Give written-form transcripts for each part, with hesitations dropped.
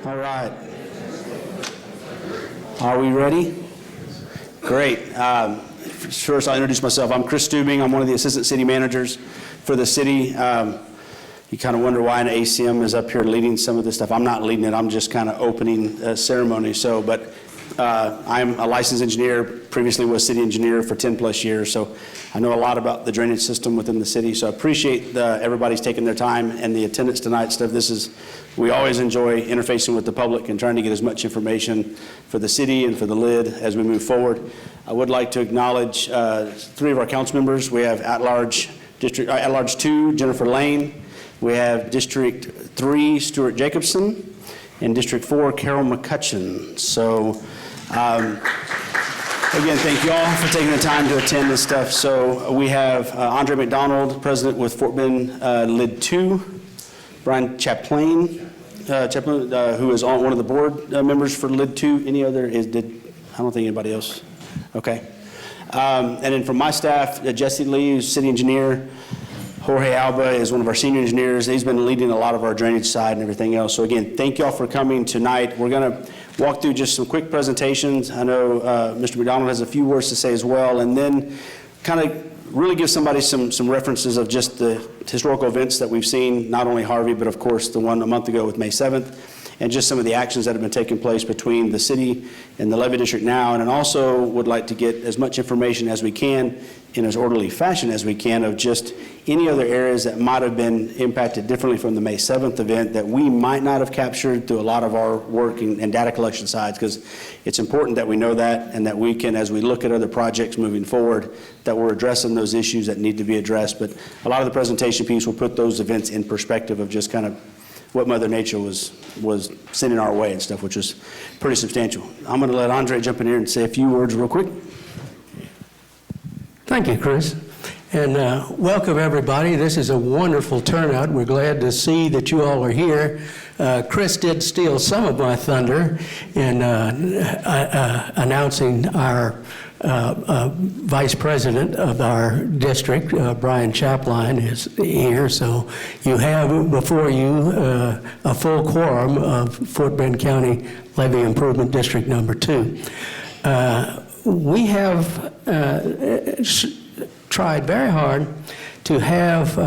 All right. Are we ready? Great. First, I'll introduce myself. I'm Chris Stubing. I'm one of the assistant city managers for the city. You kind of wonder why an ACM is up here leading some of this stuff. I'm not leading it. I'm just kind of opening the ceremony. I'm a licensed engineer, previously was city engineer for 10 plus years, so I know a lot about the drainage system within the city, so I appreciate everybody's taking their time and the attendance tonight. We always enjoy interfacing with the public and trying to get as much information for the city and for the LID as we move forward. I would like to acknowledge 3 of our council members. We have At-Large 2, Jennifer Lane. We have District 3, Stuart Jacobson, and District 4, Carol McCutcheon. So, again, thank you all for taking the time to attend this stuff. So we have Andre McDonald, president with Fort Bend LID 2, Brian Chaplin, who is one of the board members for LID 2. Any other? I don't think anybody else. Okay. And then from my staff, Jesse Lee, who's city engineer. Jorge Alba is one of our senior engineers. He's been leading a lot of our drainage side and everything else. So again, thank you all for coming tonight. We're going to walk through just some quick presentations. I know Mr. McDonald has a few words to say as well, and then kind of really give somebody some references of just the historical events that we've seen, not only Harvey, but of course the one a month ago with May 7th, and just some of the actions that have been taking place between the city and the levee district now. And also would like to get as much information as we can in as orderly fashion as we can of just any other areas that might have been impacted differently from the May 7th event that we might not have captured through a lot of our work and data collection sides, because it's important that we know that and that we can, as we look at other projects moving forward, that we're addressing those issues that need to be addressed. But a lot of the presentation piece will put those events in perspective of just kind of what Mother Nature was sending our way and stuff, which was pretty substantial. I'm going to let Andre jump in here and say a few words real quick. Thank you, Chris. And welcome, everybody. This is a wonderful turnout. We're glad to see that you all are here. Chris did steal some of my thunder in announcing our vice president of our district, Brian Chaplin, is here. So you have before you a full quorum of Fort Bend County Levee Improvement District number 2. We have tried very hard to have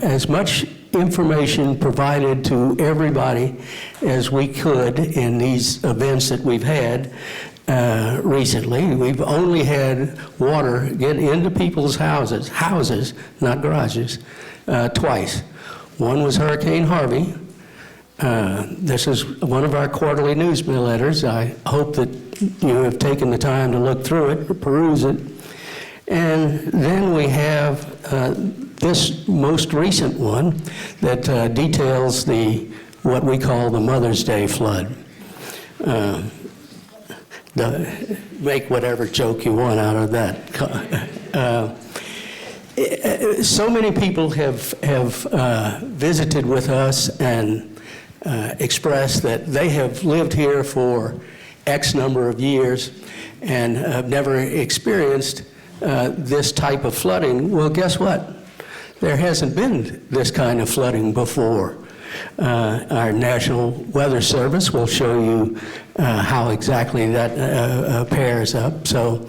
as much information provided to everybody as we could in these events that we've had recently. We've only had water get into people's houses, not garages, twice. One was Hurricane Harvey. This is one of our quarterly newsletters. I hope that you have taken the time to look through it or peruse it. And then we have this most recent one that details what we call the Mother's Day flood. Make whatever joke you want out of that. So many people have visited with us and expressed that they have lived here for X number of years and have never experienced this type of flooding. Well, guess what? There hasn't been this kind of flooding before. Our National Weather Service will show you how exactly that pairs up. So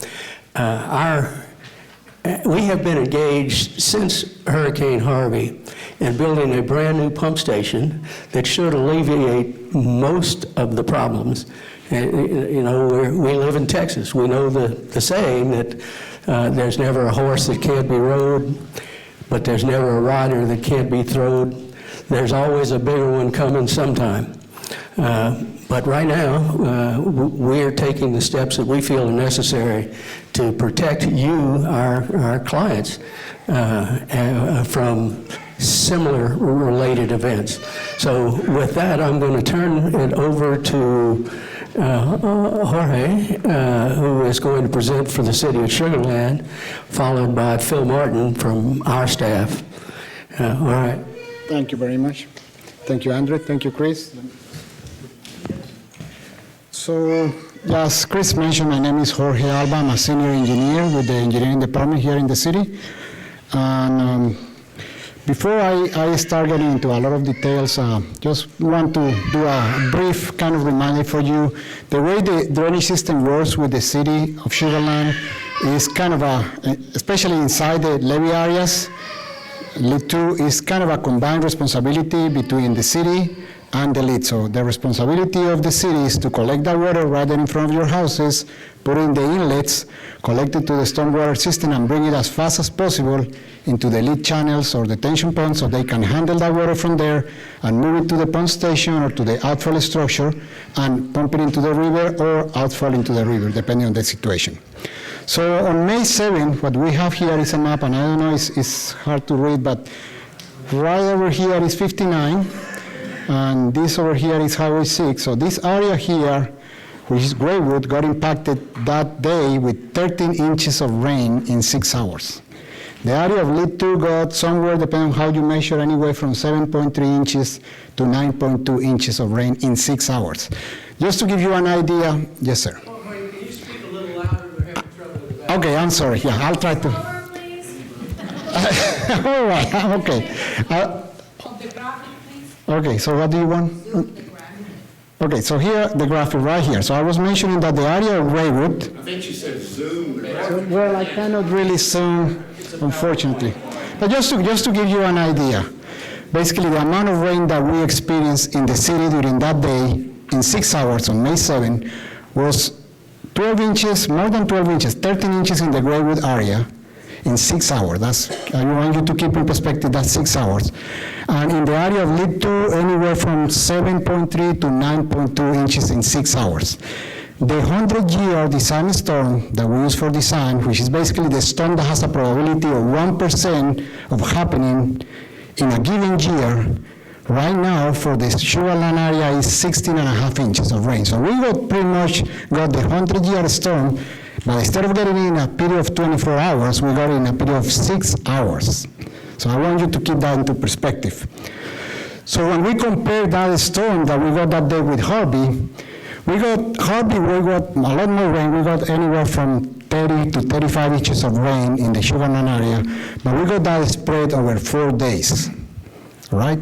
we have been engaged since Hurricane Harvey in building a brand new pump station that should alleviate most of the problems. You know, we live in Texas. We know the saying that there's never a horse that can't be rode, but there's never a rider that can't be throwed. There's always a bigger one coming sometime. But right now, we're taking the steps that we feel are necessary to protect you, our clients, from similar related events. So with that, I'm going to turn it over to Jorge, who is going to present for the city of Sugar Land, followed by Phil Martin from our staff. All right. Thank you very much. Thank you, Andre. Thank you, Chris. So, as Chris mentioned, my name is Jorge Alba. I'm a senior engineer with the engineering department here in the city. And Before I start getting into a lot of details, just want to do a brief kind of reminder for you. The way the drainage system works with the city of Sugar Land is kind of especially inside the levee areas, LID 2 is kind of a combined responsibility between the city and the LID. So the responsibility of the city is to collect that water right there in front of your houses, put it in the inlets, collect it to the stormwater system, and bring it as fast as possible into the LID channels or detention ponds so they can handle that water from there and move it to the pump station or to the outfall structure and pump it into the river or outfall into the river, depending on the situation. So on May 7, what we have here is a map, and I don't know, it's hard to read, but right over here is 59, and this over here is Highway 6. So this area here, which is Graywood, got impacted that day with 13 inches of rain in 6 hours. The area of LID 2 got somewhere, depending on how you measure, anywhere from 7.3 inches to 9.2 inches of rain in 6 hours. Just to give you an idea, yes, sir. Can you speak a little louder? We're having trouble with the back. Okay, I'm sorry. Yeah, I'll try to. Lower, please. All right, okay. Of the graphic, please. Okay, so what do you want? Zoom the graphic. Okay, so here, the graphic right here. So I was mentioning that the area of Graywood. I think she said zoom the graphic. Well, I cannot really zoom, unfortunately. But just to give you an idea, basically the amount of rain that we experienced in the city during that day in 6 hours on May 7 was 12 inches, more than 12 inches, 13 inches in the Graywood area in 6 hours. I want you to keep in perspective, that's 6 hours. And in the area of LID 2, anywhere from 7.3 to 9.2 inches in 6 hours. The 100-year design storm that we use for design, which is basically the storm that has a probability of 1% of happening in a given year, right now for the Sugar Land area is 16.5 inches of rain. So we pretty much got the 100-year storm, but instead of getting it in a period of 24 hours, we got it in a period of 6 hours. So I want you to keep that into perspective. So when we compare that storm that we got that day with Harvey, we got a lot more rain. We got anywhere from 30 to 35 inches of rain in the Sugar Land area, but we got that spread over 4 days, right?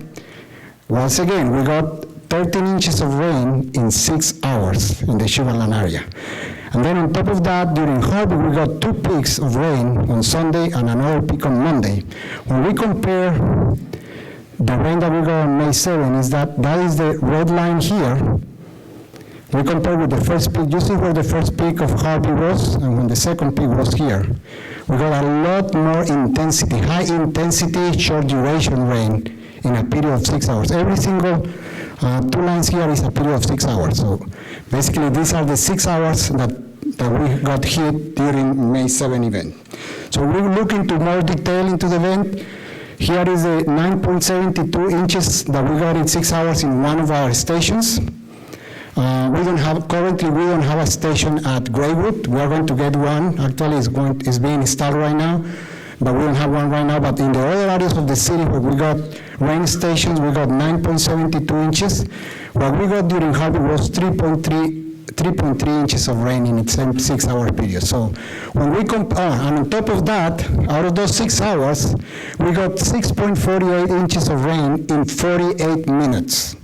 Once again, we got 13 inches of rain in 6 hours in the Sugar Land area. And then on top of that, during Harvey, we got 2 peaks of rain on Sunday and another peak on Monday. When we compare the rain that we got on May 7, that is the red line here. We compare with the first peak. You see where the first peak of Harvey was and when the second peak was here. We got a lot more intensity, high intensity, short duration rain in a period of 6 hours. Every single 2 lines here is a period of 6 hours. So basically these are the 6 hours that we got hit during May 7 event. So we look into more detail into the event. Here is the 9.72 inches that we got in 6 hours in one of our stations. Currently we don't have a station at Graywood. We are going to get one. Actually, it's being installed right now, but we don't have one right now. But in the other areas of the city where we got rain stations, we got 9.72 inches. What we got during Harvey was 3.3 inches of rain in its same 6 hour period. So when we compare, and on top of that, out of those 6 hours, we got 6.48 inches of rain in 48 minutes.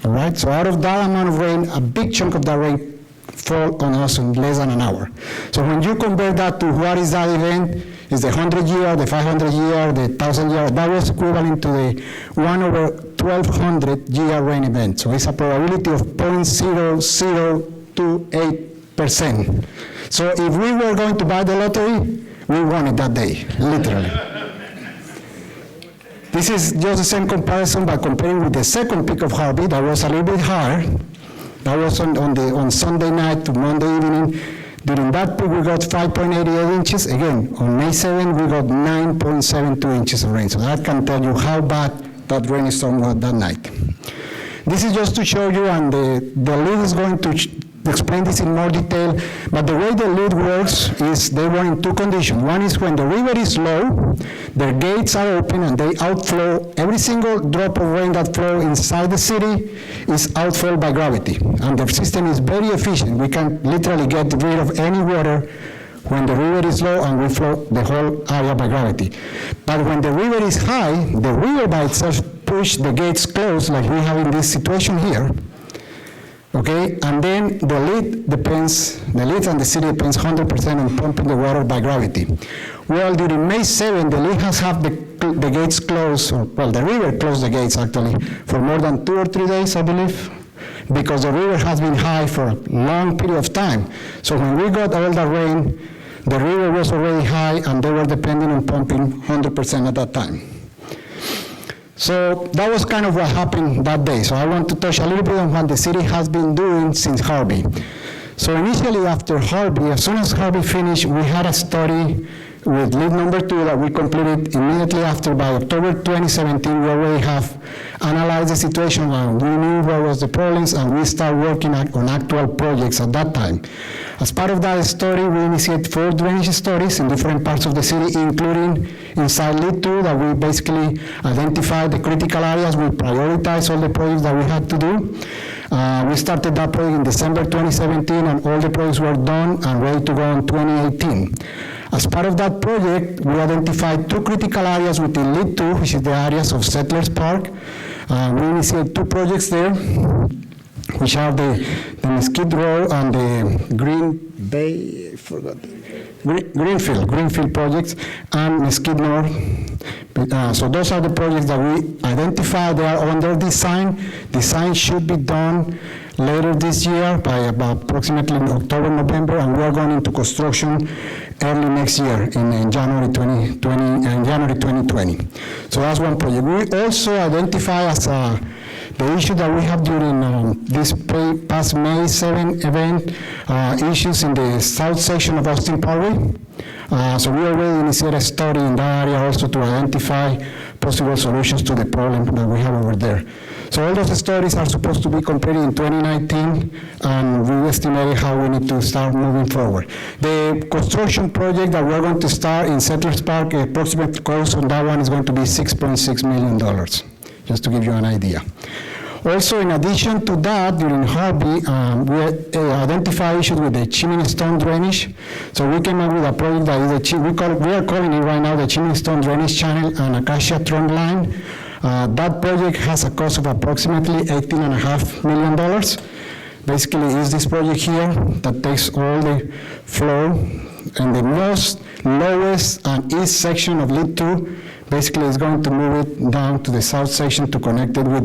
All right, so out of that amount of rain, a big chunk of that rain fall on us in less than an hour. So when you compare that to what is that event, is the 100-year, the 500-year, the 1,000-year, that was equivalent to the 1/1200-year rain event. So it's a probability of 0.0028%. So if we were going to buy the lottery, we won it that day, literally. This is just the same comparison by comparing with the second peak of Harvey that was a little bit higher. That was on Sunday night to Monday evening. During that peak, we got 5.88 inches. Again, on May 7, we got 9.72 inches of rain. So that can tell you how bad that rainstorm was that night. This is just to show you, and the lead is going to explain this in more detail, but the way the lead works is they work in 2 conditions. One is when the river is low, their gates are open and they outflow. Every single drop of rain that flows inside the city is outflow by gravity, and the system is very efficient. We can literally get rid of any water when the river is low and we flow the whole area by gravity. But when the river is high, the river by itself push the gates closed like we have in this situation here. Okay, and then the lead and the city depends 100% on pumping the water by gravity. Well, during May 7, the lead has had the gates closed, the river closed the gates actually, for more than 2 or 3 days, I believe, because the river has been high for a long period of time. So when we got all the rain, the river was already high and they were depending on pumping 100% at that time. So that was kind of what happened that day. So I want to touch a little bit on what the city has been doing since Harvey. So initially after Harvey, as soon as Harvey finished, we had a study with lead number 2 that we completed immediately after. By October 2017, we already have analyzed the situation and we knew what was the problems and we started working on actual projects at that time. As part of that study, we initiated 4 drainage studies in different parts of the city, including inside lead 2, that we basically identified the critical areas, we prioritized all the projects that we had to do. We started that project in December 2017 and all the projects were done and ready to go in 2018. As part of that project, we identified 2 critical areas within lead 2, which is the areas of Settlers Park. We initiated 2 projects there, which are the Mesquite Row and the Greenfield projects, and Mesquite North. So those are the projects that we identified. They are under design. Design should be done later this year by about approximately October, November, and we are going into construction early next year in January 2020. So that's one project. We also identify as the issue that we have during this past May 7 event, issues in the south section of Austin Parkway. So we already initiated a study in that area also to identify possible solutions to the problem that we have over there. So all those studies are supposed to be completed in 2019, and we estimated how we need to start moving forward. The construction project that we're going to start in Settlers Park, approximate cost on that one is going to be $6.6 million, just to give you an idea. Also, in addition to that, during Harvey, we identified issues with the Chimneystone drainage. So we came up with a project that is we are calling it right now the Chimneystone Drainage Channel and Acacia Trunk Line. That project has a cost of approximately $18.5 million. Basically, it's this project here that takes all the flow in the most lowest and east section of lead 2. Basically, it's going to move it down to the south section to connect it with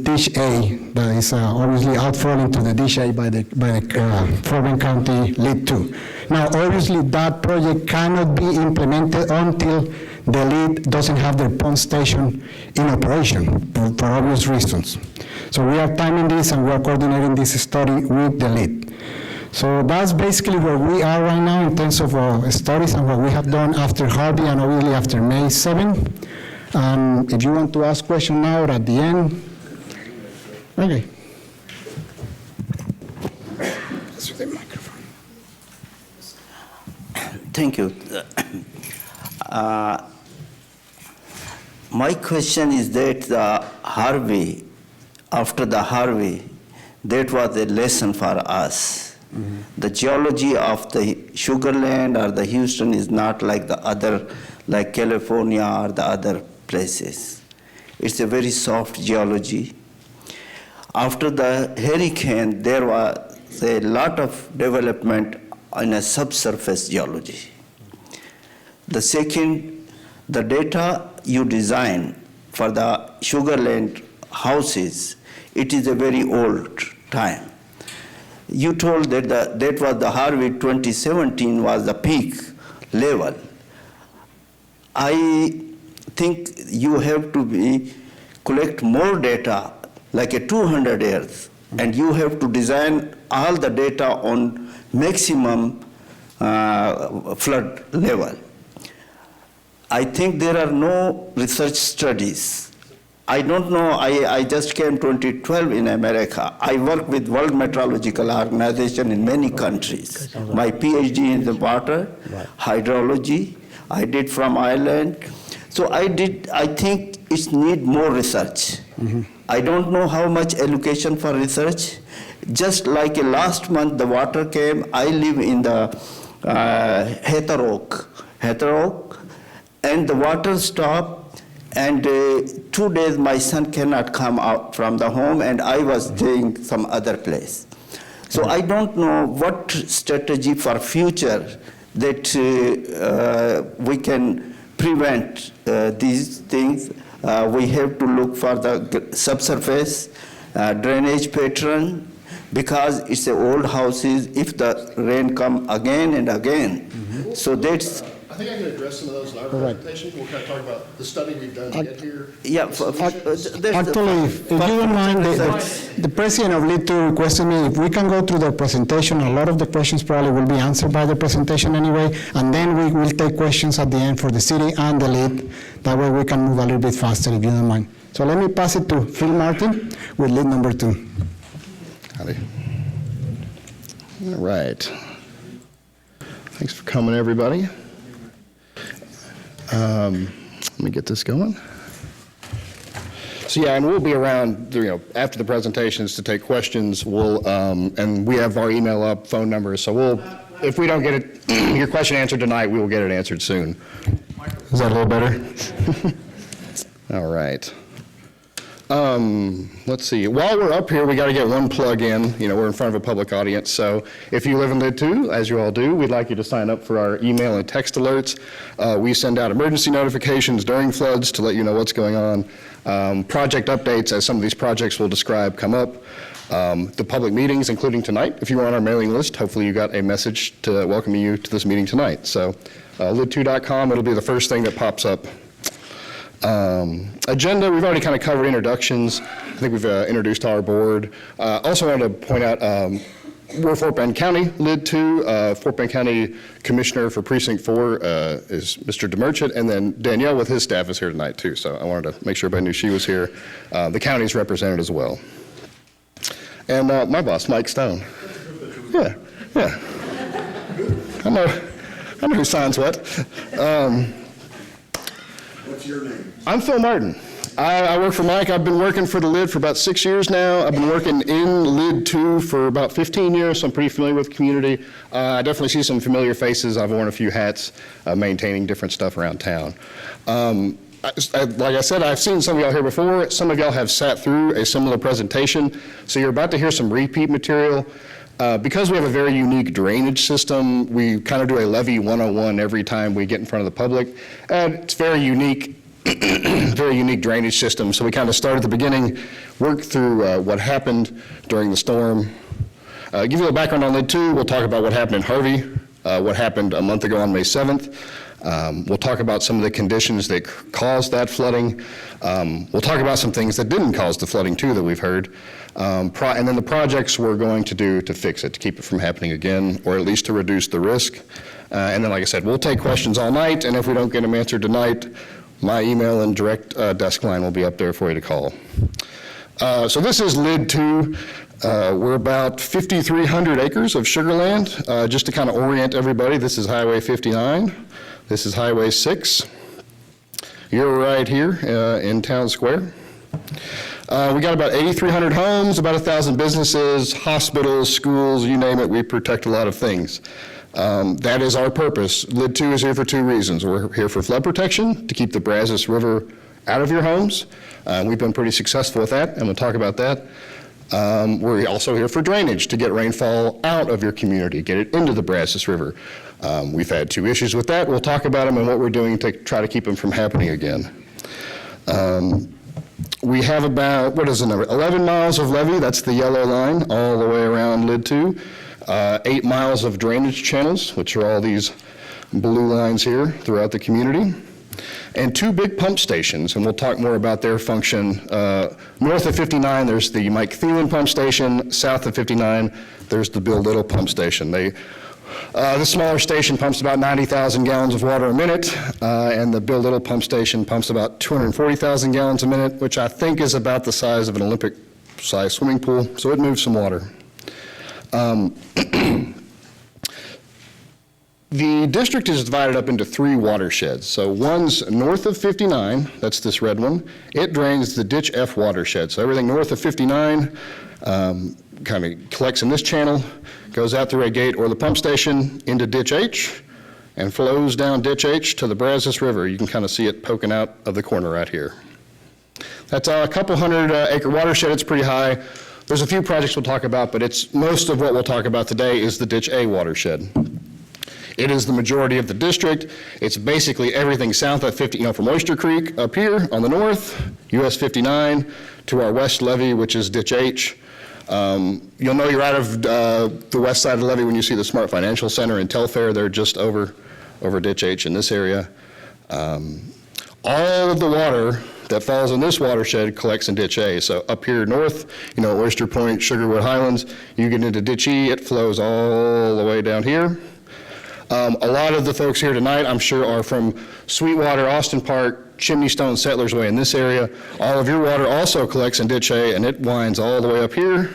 Dish A, that is obviously outfall into the Dish A by the Overbank County lead 2. Now, obviously, that project cannot be implemented until the lead doesn't have their pump station in operation for obvious reasons. So we are timing this and we are coordinating this study with the lead. So that's basically where we are right now in terms of studies and what we have done after Harvey and obviously after May 7. If you want to ask questions now or at the end. Okay. The microphone. Thank you. My question is that after the Harvey, that was a lesson for us. Mm-hmm. The geology of the Sugarland or the Houston is not like the other, like California or the other places. It's a very soft geology. After the hurricane, there was a lot of development in a subsurface geology. The second, the data you design for the Sugarland houses, it is a very old time. You told that that was the Harvey 2017 was the peak level. I think you have to collect more data, like a 200 years, and you have to design all the data on maximum flood level. I think there are no research studies. I don't know, I just came 2012 in America. I work with World Meteorological Organization in many countries. My PhD in the water, hydrology, I did from Ireland. So I think it need more research. Mm-hmm. I don't know how much allocation for research. Just like last month the water came, I live in the Heather Oak, and the water stopped, and 2 days my son cannot come out from the home, and I was staying some other place. So I don't know what strategy for future that we can prevent these things. We have to look for the subsurface drainage pattern, because it's the old houses, if the rain come again and again. So that's, I think I can address some of those in our presentation. We'll kind of talk about the study we've done to get here. yeah. Actually, if you don't mind, the president of LID 2 requested me if we can go through the presentation. A lot of the questions probably will be answered by the presentation anyway, and then we will take questions at the end for the city and the LID. That way we can move a little bit faster, if you don't mind. So let me pass it to Phil Martin with LID number 2. Howdy. All right. Thanks for coming, everybody. Let me get this going. So yeah, and we'll be around, after the presentations to take questions. We'll, and we have our email up, phone numbers. So if we don't get it, your question answered tonight, we will get it answered soon. Is that a little better? All right. Let's see. While we're up here, we got to get one plug in. We're in front of a public audience. So if you live in LID 2, as you all do, we'd like you to sign up for our email and text alerts. We send out emergency notifications during floods to let you know what's going on. Project updates, as some of these projects we'll describe, come up. The public meetings, including tonight. If you were on our mailing list, hopefully you got a message to welcome you to this meeting tonight. So lid2.com, it'll be the first thing that pops up. Agenda, we've already kind of covered introductions. I think we've introduced our board. Also wanted to point out, we're Fort Bend County, LID 2. Fort Bend County Commissioner for Precinct 4 is Mr. DeMerchant, and then Danielle with his staff is here tonight too, so I wanted to make sure everybody knew she was here. The county's represented as well. And my boss, Mike Stone. Yeah. I know who signs what. What's your name? I'm Phil Martin. I work for Mike. I've been working for the LID for about 6 years now. I've been working in LID 2 for about 15 years, so I'm pretty familiar with the community. I definitely see some familiar faces. I've worn a few hats, maintaining different stuff around town. Like I said, I've seen some of y'all here before. Some of y'all have sat through a similar presentation, so you're about to hear some repeat material. Because we have a very unique drainage system, we kind of do a levee 101 every time we get in front of the public. And it's very unique, very unique drainage system. So we kind of start at the beginning, work through what happened during the storm. Give you a little background on LID 2. We'll talk about what happened in Harvey, what happened a month ago on May 7th. We'll talk about some of the conditions that caused that flooding. We'll talk about some things that didn't cause the flooding too that we've heard. And then the projects we're going to do to fix it, to keep it from happening again, or at least to reduce the risk. And then, like I said, we'll take questions all night, and if we don't get them answered tonight, my email and direct desk line will be up there for you to call. So this is LID 2. We're about 5,300 acres of sugarland. Just to kind of orient everybody, this is Highway 59. This is Highway 6. You're right here in Town Square. We got about 8,300 homes, about 1,000 businesses, hospitals, schools, you name it. We protect a lot of things. That is our purpose. LID 2 is here for 2 reasons. We're here for flood protection, to keep the Brazos River out of your homes. We've been pretty successful with that, and we'll talk about that. We're also here for drainage, to get rainfall out of your community, get it into the Brazos River. We've had 2 issues with that. We'll talk about them and what we're doing to try to keep them from happening again. We have about, 11 miles of levee, that's the yellow line, all the way around LID 2. 8 miles of drainage channels, which are all these blue lines here throughout the community. And 2 big pump stations, and we'll talk more about their function. North of 59, there's the Mike Thelen pump station. South of 59, there's the Bill Little pump station. The smaller station pumps about 90,000 gallons of water a minute, and the Bill Little pump station pumps about 240,000 gallons a minute, which I think is about the size of an Olympic-sized swimming pool, so it moves some water. The district is divided up into 3 watersheds. So one's north of 59, that's this red one. It drains the Ditch F watershed. So everything north of 59 kind of collects in this channel, goes out through a gate or the pump station into Ditch H, and flows down Ditch H to the Brazos River. You can kind of see it poking out of the corner right here. That's a couple hundred acre watershed. It's pretty high. There's a few projects we'll talk about, but it's most of what we'll talk about today is the Ditch A watershed. It is the majority of the district. It's basically everything south of 50, from Oyster Creek up here on the north, US 59, to our west levee, which is Ditch H. You'll know you're out of the west side of the levee when you see the Smart Financial Center and Telfair. They're just over Ditch H in this area. All of the water that falls in this watershed collects in Ditch A. So up here north, Oyster Point, Sugarwood Highlands, you get into Ditch E, it flows all the way down here. A lot of the folks here tonight, I'm sure, are from Sweetwater, Austin Park, Chimneystone, Settlers Way in this area. All of your water also collects in Ditch A, and it winds all the way up here,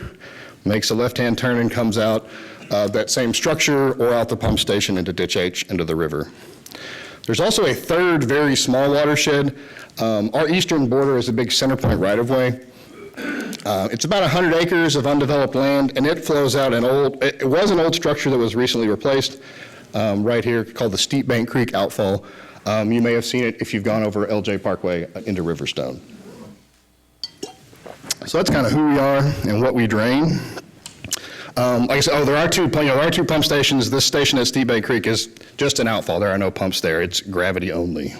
makes a left-hand turn and comes out that same structure or out the pump station into Ditch H, into the river. There's also a third very small watershed. Our eastern border is a big center point right-of-way. It's about 100 acres of undeveloped land, and it flows out it was an old structure that was recently replaced right here called the Steep Bank Creek Outfall. You may have seen it if you've gone over LJ Parkway into Riverstone. So that's kind of who we are and what we drain. Like I said, there are two pump stations. This station at Steep Bank Creek is just an outfall. There are no pumps there. It's gravity only.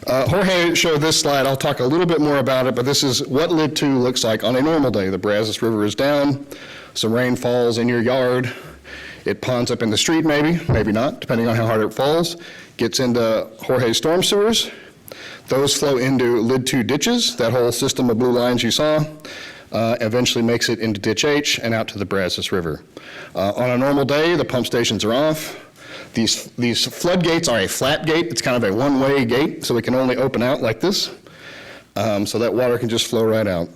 Jorge showed this slide. I'll talk a little bit more about it, but this is what LID 2 looks like on a normal day. The Brazos River is down. Some rain falls in your yard. It ponds up in the street, maybe not, depending on how hard it falls. Gets into Jorge's storm sewers. Those flow into LID 2 ditches, that whole system of blue lines you saw. Eventually makes it into Ditch H and out to the Brazos River. On a normal day, the pump stations are off. These floodgates are a flat gate. It's kind of a one-way gate, so it can only open out like this. So that water can just flow right out.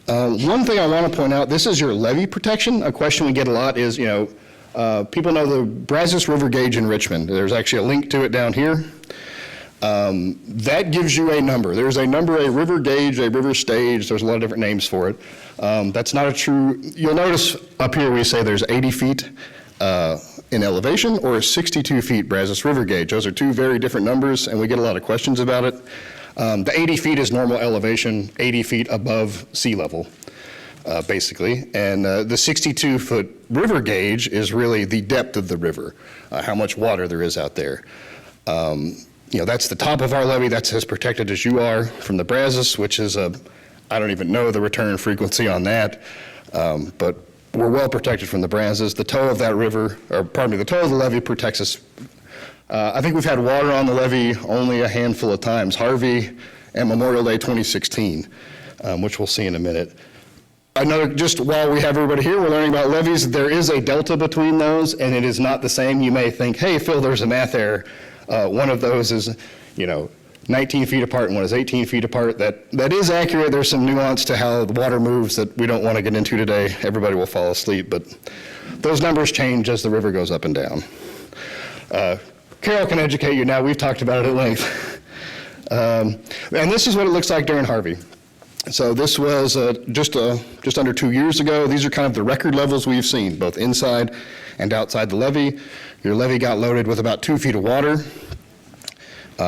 One thing I want to point out, this is your levee protection. A question we get a lot is, people know the Brazos River gauge in Richmond. There's actually a link to it down here. That gives you a number. There's a number, a river gauge, a river stage. There's a lot of different names for it. That's not a true, you'll notice up here we say there's 80 feet in elevation or 62 feet Brazos River gauge. Those are two very different numbers, and we get a lot of questions about it. The 80 feet is normal elevation, 80 feet above sea level, basically. And the 62-foot river gauge is really the depth of the river, how much water there is out there. That's the top of our levee. That's as protected as you are from the Brazos, which is I don't even know the return frequency on that, but we're well protected from the Brazos. The toe of that river, the toe of the levee protects us. I think we've had water on the levee only a handful of times, Harvey and Memorial Day 2016, which we'll see in a minute. Just while we have everybody here, we're learning about levees. There is a delta between those, and it is not the same. You may think, hey, Phil, there's a math error. One of those is, 19 feet apart and one is 18 feet apart. That is accurate. There's some nuance to how the water moves that we don't want to get into today. Everybody will fall asleep, but those numbers change as the river goes up and down. Carol can educate you now. We've talked about it at length. And this is what it looks like during Harvey. So this was just under 2 years ago. These are kind of the record levels we've seen, both inside and outside the levee. Your levee got loaded with about 2 feet of water,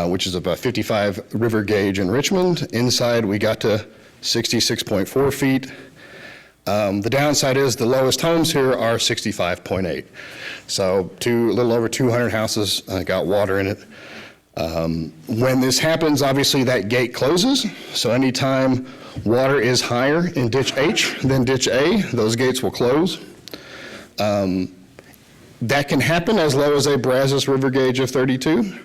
which is about 55 river gauge in Richmond. Inside, we got to 66.4 feet. The downside is the lowest homes here are 65.8. So a little over 200 houses got water in it. When this happens, obviously that gate closes. So anytime water is higher in Ditch H than Ditch A, those gates will close. That can happen as low as a Brazos River gauge of 32.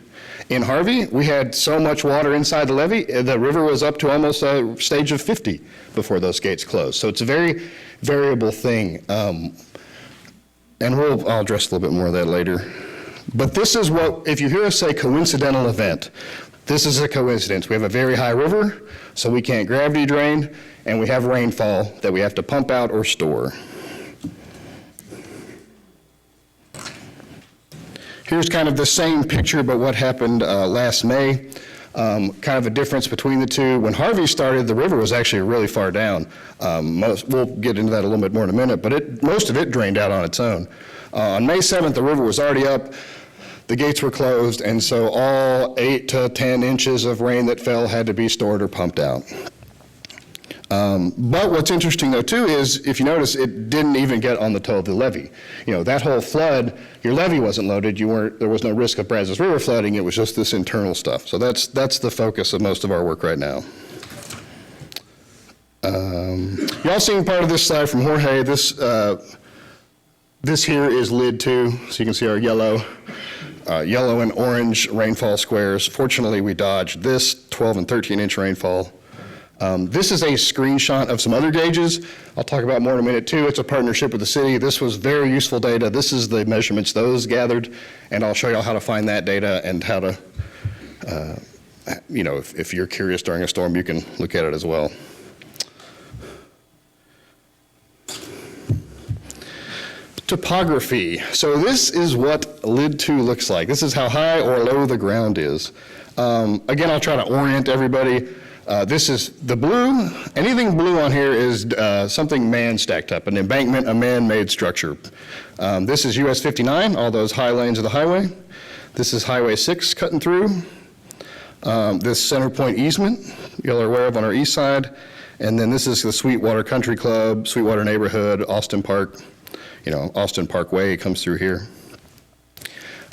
In Harvey, we had so much water inside the levee, the river was up to almost a stage of 50 before those gates closed. So it's a very variable thing. And I'll address a little bit more of that later. But this is if you hear us say coincidental event, this is a coincidence. We have a very high river, so we can't gravity drain, and we have rainfall that we have to pump out or store. Here's kind of the same picture, but what happened last May. Kind of a difference between the two. When Harvey started, the river was actually really far down. We'll get into that a little bit more in a minute, but most of it drained out on its own. On May 7th, the river was already up, the gates were closed, and so all 8 to 10 inches of rain that fell had to be stored or pumped out. But what's interesting though too is, if you notice, it didn't even get on the toe of the levee. You know, that whole flood, your levee wasn't loaded, there was no risk of Brazos River flooding, it was just this internal stuff. So that's the focus of most of our work right now. Y'all seen part of this slide from Jorge. This here is LID 2, so you can see our yellow and orange rainfall squares. Fortunately, we dodged this 12 and 13 inch rainfall. This is a screenshot of some other gauges. I'll talk about more in a minute too. It's a partnership with the city. This was very useful data. This is the measurements those gathered, and I'll show you how to find that data and how to, if you're curious during a storm, you can look at it as well. Topography. So this is what LID 2 looks like. This is how high or low the ground is. Again, I'll try to orient everybody. This is the blue. Anything blue on here is something man-stacked up, an embankment, a man-made structure. This is US 59, all those high lanes of the highway. This is Highway 6 cutting through. This Center Point easement, y'all are aware of on our east side. And then this is the Sweetwater Country Club, Sweetwater neighborhood, Austin Park. Austin Parkway comes through here.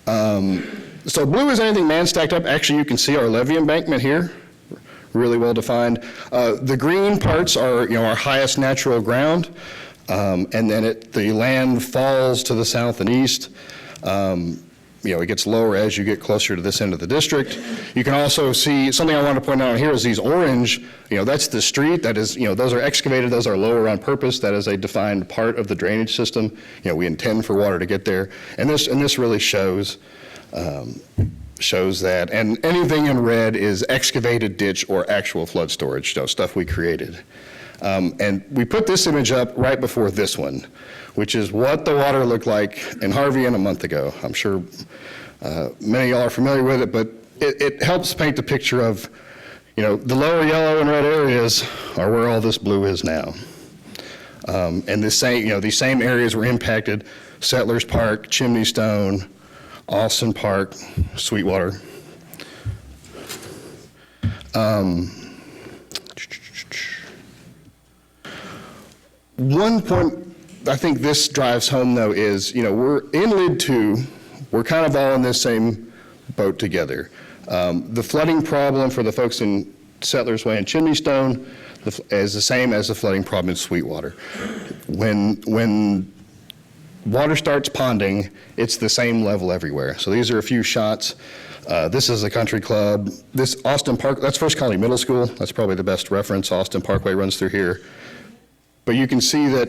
So blue is anything man-stacked up. Actually, you can see our levee embankment here. Really well defined. The green parts are, our highest natural ground, and then the land falls to the south and east. It gets lower as you get closer to this end of the district. You can also see, something I want to point out here is these orange, that's the street. That is, those are excavated, those are lower on purpose. That is a defined part of the drainage system. We intend for water to get there. And this really shows that. And anything in red is excavated ditch or actual flood storage, stuff we created. And we put this image up right before this one, which is what the water looked like in Harvey a month ago. I'm sure many of y'all are familiar with it, but it helps paint the picture of, the lower yellow and red areas are where all this blue is now. And these same areas were impacted: Settlers Park, Chimneystone, Austin Park, Sweetwater. One point I think this drives home though is, we're in LID 2, we're kind of all in this same boat together. The flooding problem for the folks in Settlers Way and Chimneystone is the same as the flooding problem in Sweetwater. When water starts ponding, it's the same level everywhere. So these are a few shots. This is the country club. This Austin Park, that's First Colony Middle School. That's probably the best reference. Austin Parkway runs through here. But you can see that,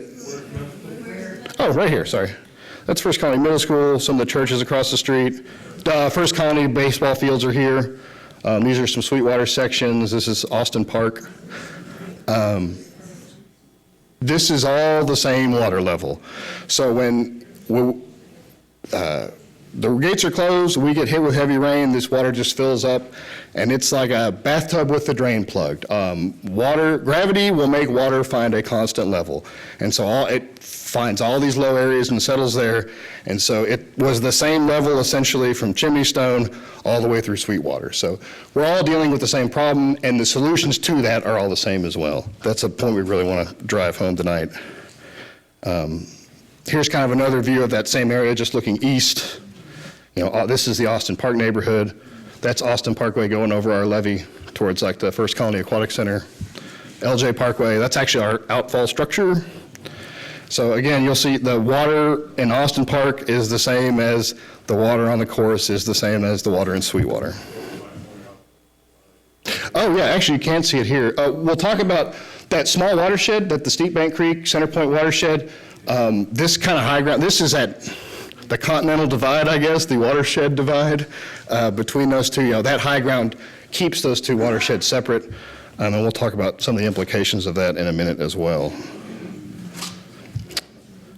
right here, sorry. That's First Colony Middle School, some of the churches across the street. First Colony baseball fields are here. These are some Sweetwater sections. This is Austin Park. This is all the same water level. So when the gates are closed, we get hit with heavy rain, this water just fills up, and it's like a bathtub with the drain plugged. Gravity will make water find a constant level. And so it finds all these low areas and settles there. And so it was the same level essentially from Chimneystone all the way through Sweetwater. So we're all dealing with the same problem, and the solutions to that are all the same as well. That's a point we really want to drive home tonight. Here's kind of another view of that same area, just looking east. This is the Austin Park neighborhood. That's Austin Parkway going over our levee towards like the First Colony Aquatic Center. LJ Parkway, that's actually our outfall structure. So again, you'll see the water in Austin Park is the same as the water on the course is the same as the water in Sweetwater. Oh yeah, actually you can't see it here. We'll talk about that small watershed, that the Steep Bank Creek, Center Point watershed. This kind of high ground, this is at the continental divide, I guess, the watershed divide between those two. That high ground keeps those two watersheds separate, and we'll talk about some of the implications of that in a minute as well.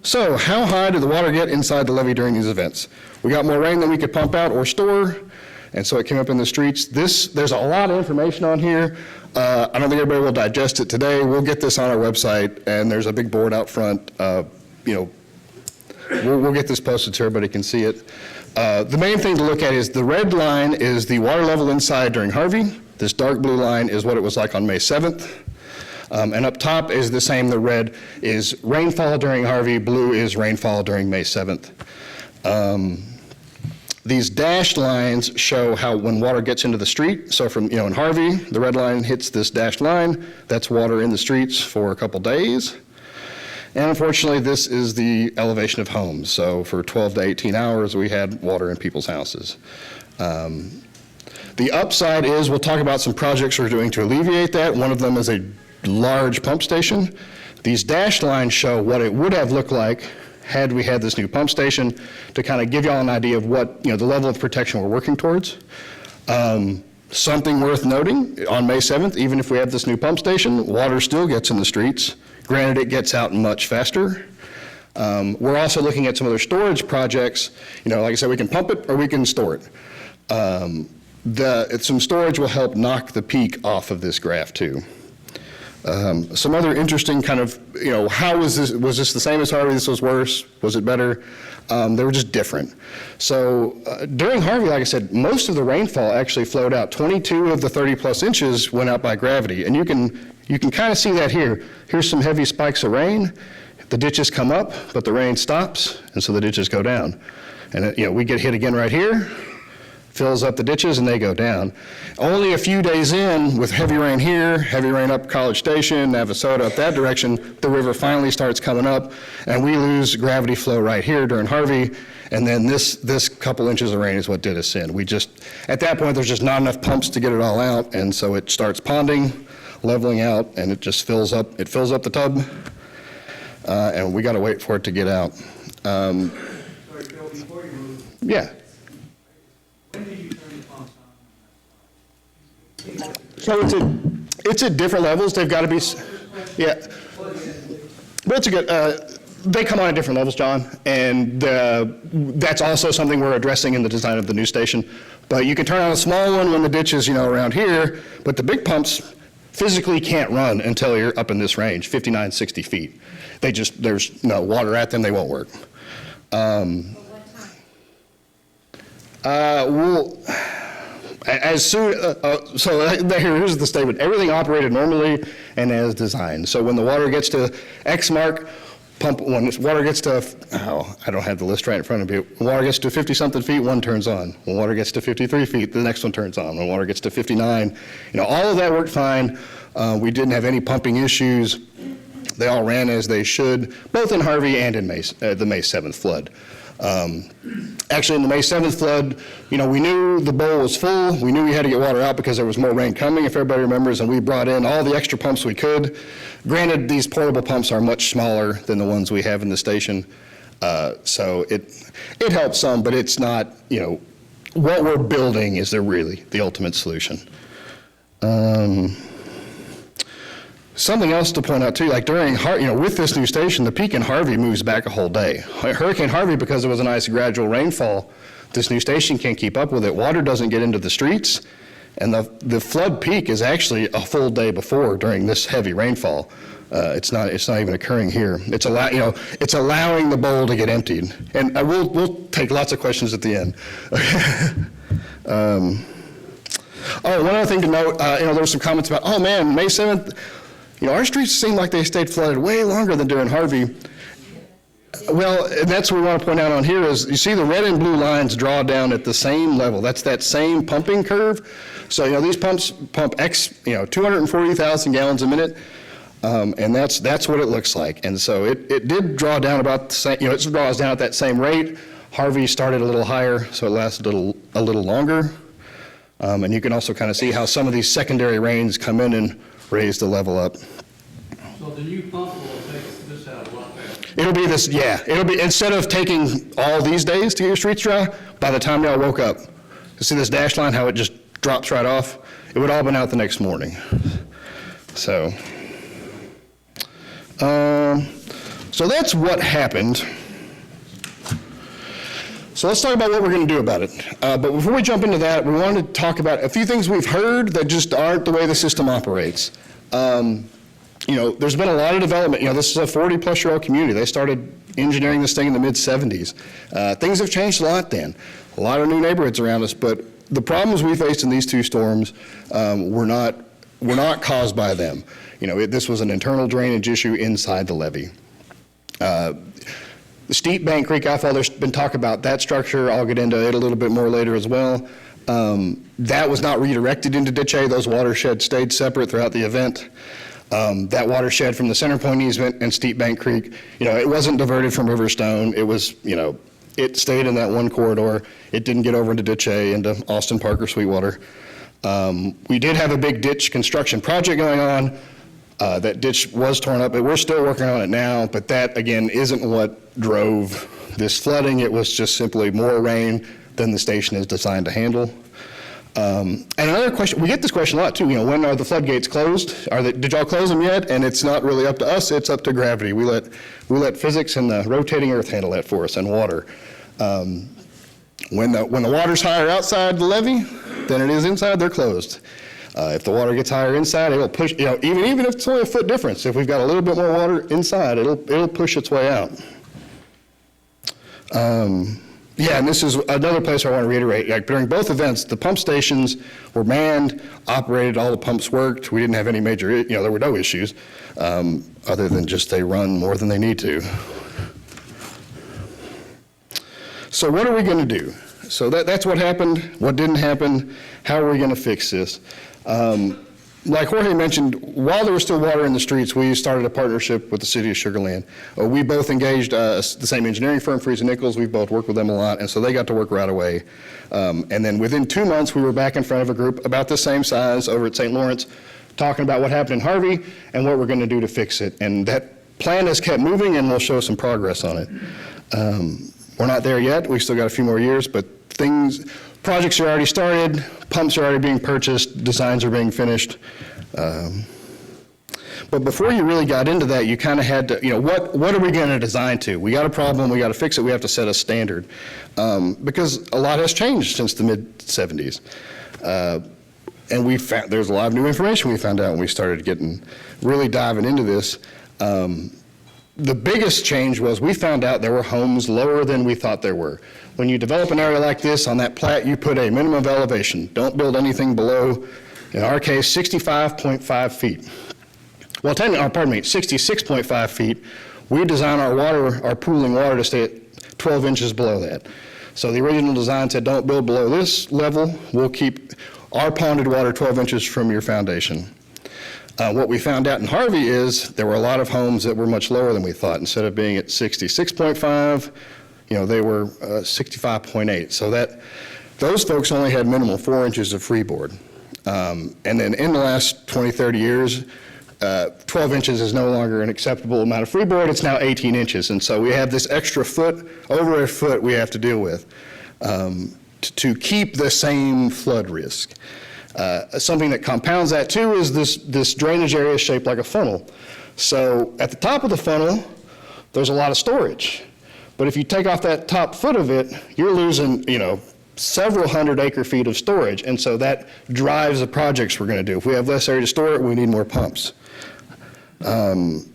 So how high did the water get inside the levee during these events? We got more rain than we could pump out or store, and so it came up in the streets. There's a lot of information on here. I don't think everybody will digest it today. We'll get this on our website, and there's a big board out front. We'll get this posted so everybody can see it. The main thing to look at is the red line is the water level inside during Harvey. This dark blue line is what it was like on May 7th. And up top is the same. The red is rainfall during Harvey, blue is rainfall during May 7th. These dashed lines show how when water gets into the street. So from, in Harvey, the red line hits this dashed line. That's water in the streets for a couple days. And unfortunately, this is the elevation of homes. So for 12 to 18 hours, we had water in people's houses. The upside is we'll talk about some projects we're doing to alleviate that. One of them is a large pump station. These dashed lines show what it would have looked like had we had this new pump station, to kind of give y'all an idea of what, the level of protection we're working towards. Something worth noting, on May 7th, even if we have this new pump station, water still gets in the streets. Granted, it gets out much faster. We're also looking at some other storage projects. Like I said, we can pump it or we can store it. Some storage will help knock the peak off of this graph too. Some other interesting kind of, how was this the same as Harvey? This was worse? Was it better? They were just different. So during Harvey, like I said, most of the rainfall actually flowed out. 22 of the 30 plus inches went out by gravity. And you can kind of see that here. Here's some heavy spikes of rain. The ditches come up, but the rain stops, and so the ditches go down. And we get hit again right here, fills up the ditches, and they go down. Only a few days in, with heavy rain here, heavy rain up College Station, Navasota, up that direction, the river finally starts coming up, and we lose gravity flow right here during Harvey, and then this couple inches of rain is what did us in. At that point, there's just not enough pumps to get it all out, and so it starts ponding, leveling out, and it just fills up the tub, and we got to wait for it to get out. Sorry, Bill, before you move, Yeah. when did you turn the pumps on? So it's at different levels. They've got to be, yeah. But it's a good, they come on at different levels, John, and that's also something we're addressing in the design of the new station. But you can turn on a small one when the ditch is, around here, but the big pumps physically can't run until you're up in this range, 59, 60 feet. There's no water at them, they won't work. As soon, so here's the statement. Everything operated normally and as designed. So when the water gets to X mark, when water gets to, I don't have the list right in front of me. When water gets to 50-something feet, one turns on. When water gets to 53 feet, the next one turns on. When water gets to 59, all of that worked fine. We didn't have any pumping issues. They all ran as they should, both in Harvey and in the May 7th flood. Actually, in the May 7th flood, we knew the bowl was full. We knew we had to get water out because there was more rain coming, if everybody remembers, and we brought in all the extra pumps we could. Granted, these portable pumps are much smaller than the ones we have in the station, so it helps some, but it's not, what we're building is really the ultimate solution. Something else to point out too, like during, with this new station, the peak in Harvey moves back a whole day. Hurricane Harvey, because it was a nice gradual rainfall, this new station can't keep up with it. Water doesn't get into the streets, and the flood peak is actually a full day before during this heavy rainfall. It's not even occurring here. It's allowing the bowl to get emptied. And we'll take lots of questions at the end. One other thing to note, there were some comments about, May 7th, our streets seem like they stayed flooded way longer than during Harvey. Well, and that's what we want to point out on here is, you see the red and blue lines draw down at the same level. That's that same pumping curve. So, these pumps pump 240,000 gallons a minute, and that's what it looks like. And so it did draw down about the same, it draws down at that same rate. Harvey started a little higher, so it lasted a little longer. And you can also kind of see how some of these secondary rains come in and raise the level up. So the new pump will take this out a lot faster. It'll be this, it'll be, instead of taking all these days to get your streets dry, by the time y'all woke up, you see this dash line, how it just drops right off? It would all been out the next So that's what happened. So let's talk about what we're going to do about it. But before we jump into that, we wanted to talk about a few things we've heard that just aren't the way the system operates. There's been a lot of development. This is a 40-plus-year-old community. They started engineering this thing in the mid-'70s. Things have changed a lot then. A lot of new neighborhoods around us, but the problems we faced in these two storms were not caused by them. This was an internal drainage issue inside the levee. The steep Bank Creek Outfall, there's been talk about that structure. I'll get into it a little bit more later as well. That was not redirected into Ditch A. Those watersheds stayed separate throughout the event. That watershed from the center point easement and Steep Bank Creek, it wasn't diverted from Riverstone. It was, it stayed in that one corridor. It didn't get over into Ditch A, into Austin Park or Sweetwater. We did have a big ditch construction project going on. That ditch was torn up, but we're still working on it now, but that, again, isn't what drove this flooding. It was just simply more rain than the station is designed to handle. And another question, we get this question a lot too, when are the floodgates closed? Did y'all close them yet? And it's not really up to us, it's up to gravity. We let physics and the rotating earth handle that for us, and water. When the water's higher outside the levee than it is inside, they're closed. If the water gets higher inside, it'll push, even if it's only a foot difference, if we've got a little bit more water inside, it'll push its way out. And this is another place I want to reiterate. During both events, the pump stations were manned, operated, all the pumps worked. We didn't have any major, there were no issues, other than just they run more than they need to. So what are we going to do? So that's what happened, what didn't happen, how are we going to fix this? Like Jorge mentioned, while there was still water in the streets, we started a partnership with the city of Sugar Land. We both engaged the same engineering firm, Freese & Nichols. We've both worked with them a lot, and so they got to work right away. And then within 2 months, we were back in front of a group about the same size over at St. Lawrence, talking about what happened in Harvey and what we're going to do to fix it. And that plan has kept moving, and we'll show some progress on it. We're not there yet. We've still got a few more years, but projects are already started, pumps are already being purchased, designs are being finished. But before you really got into that, you kind of had to, what are we going to design to? We got a problem, we got to fix it, we have to set a standard. Because a lot has changed since the mid-'70s. And there's a lot of new information we found out when we started really diving into this. The biggest change was we found out there were homes lower than we thought there were. When you develop an area like this, on that plat, you put a minimum of elevation. Don't build anything below, in our case, 65.5 feet. Well, 66.5 feet. We design our pooling water to stay at 12 inches below that. So the original design said don't build below this level. We'll keep our ponded water 12 inches from your foundation. What we found out in Harvey is there were a lot of homes that were much lower than we thought. Instead of being at 66.5, they were 65.8. So those folks only had minimal 4 inches of freeboard. And then in the last 20, 30 years, 12 inches is no longer an acceptable amount of freeboard. It's now 18 inches. And so we have this extra foot, over a foot we have to deal with to keep the same flood risk. Something that compounds that too is this drainage area is shaped like a funnel. So at the top of the funnel, there's a lot of storage. But if you take off that top foot of it, you're losing, several hundred acre feet of storage. And so that drives the projects we're going to do. If we have less area to store it, we need more pumps. And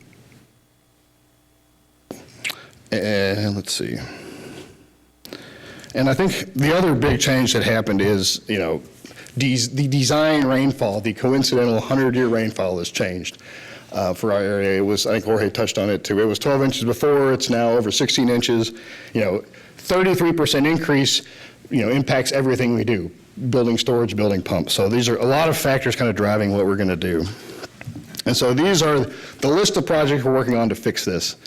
let's see. And I think the other big change that happened is, the design rainfall, the coincidental 100-year rainfall has changed for our area. It was, I think Jorge touched on it too. It was 12 inches before, it's now over 16 inches. 33% increase, impacts everything we do, building storage, building pumps. So these are a lot of factors kind of driving what we're gonna do. And so these are the list of projects we're working on to fix this.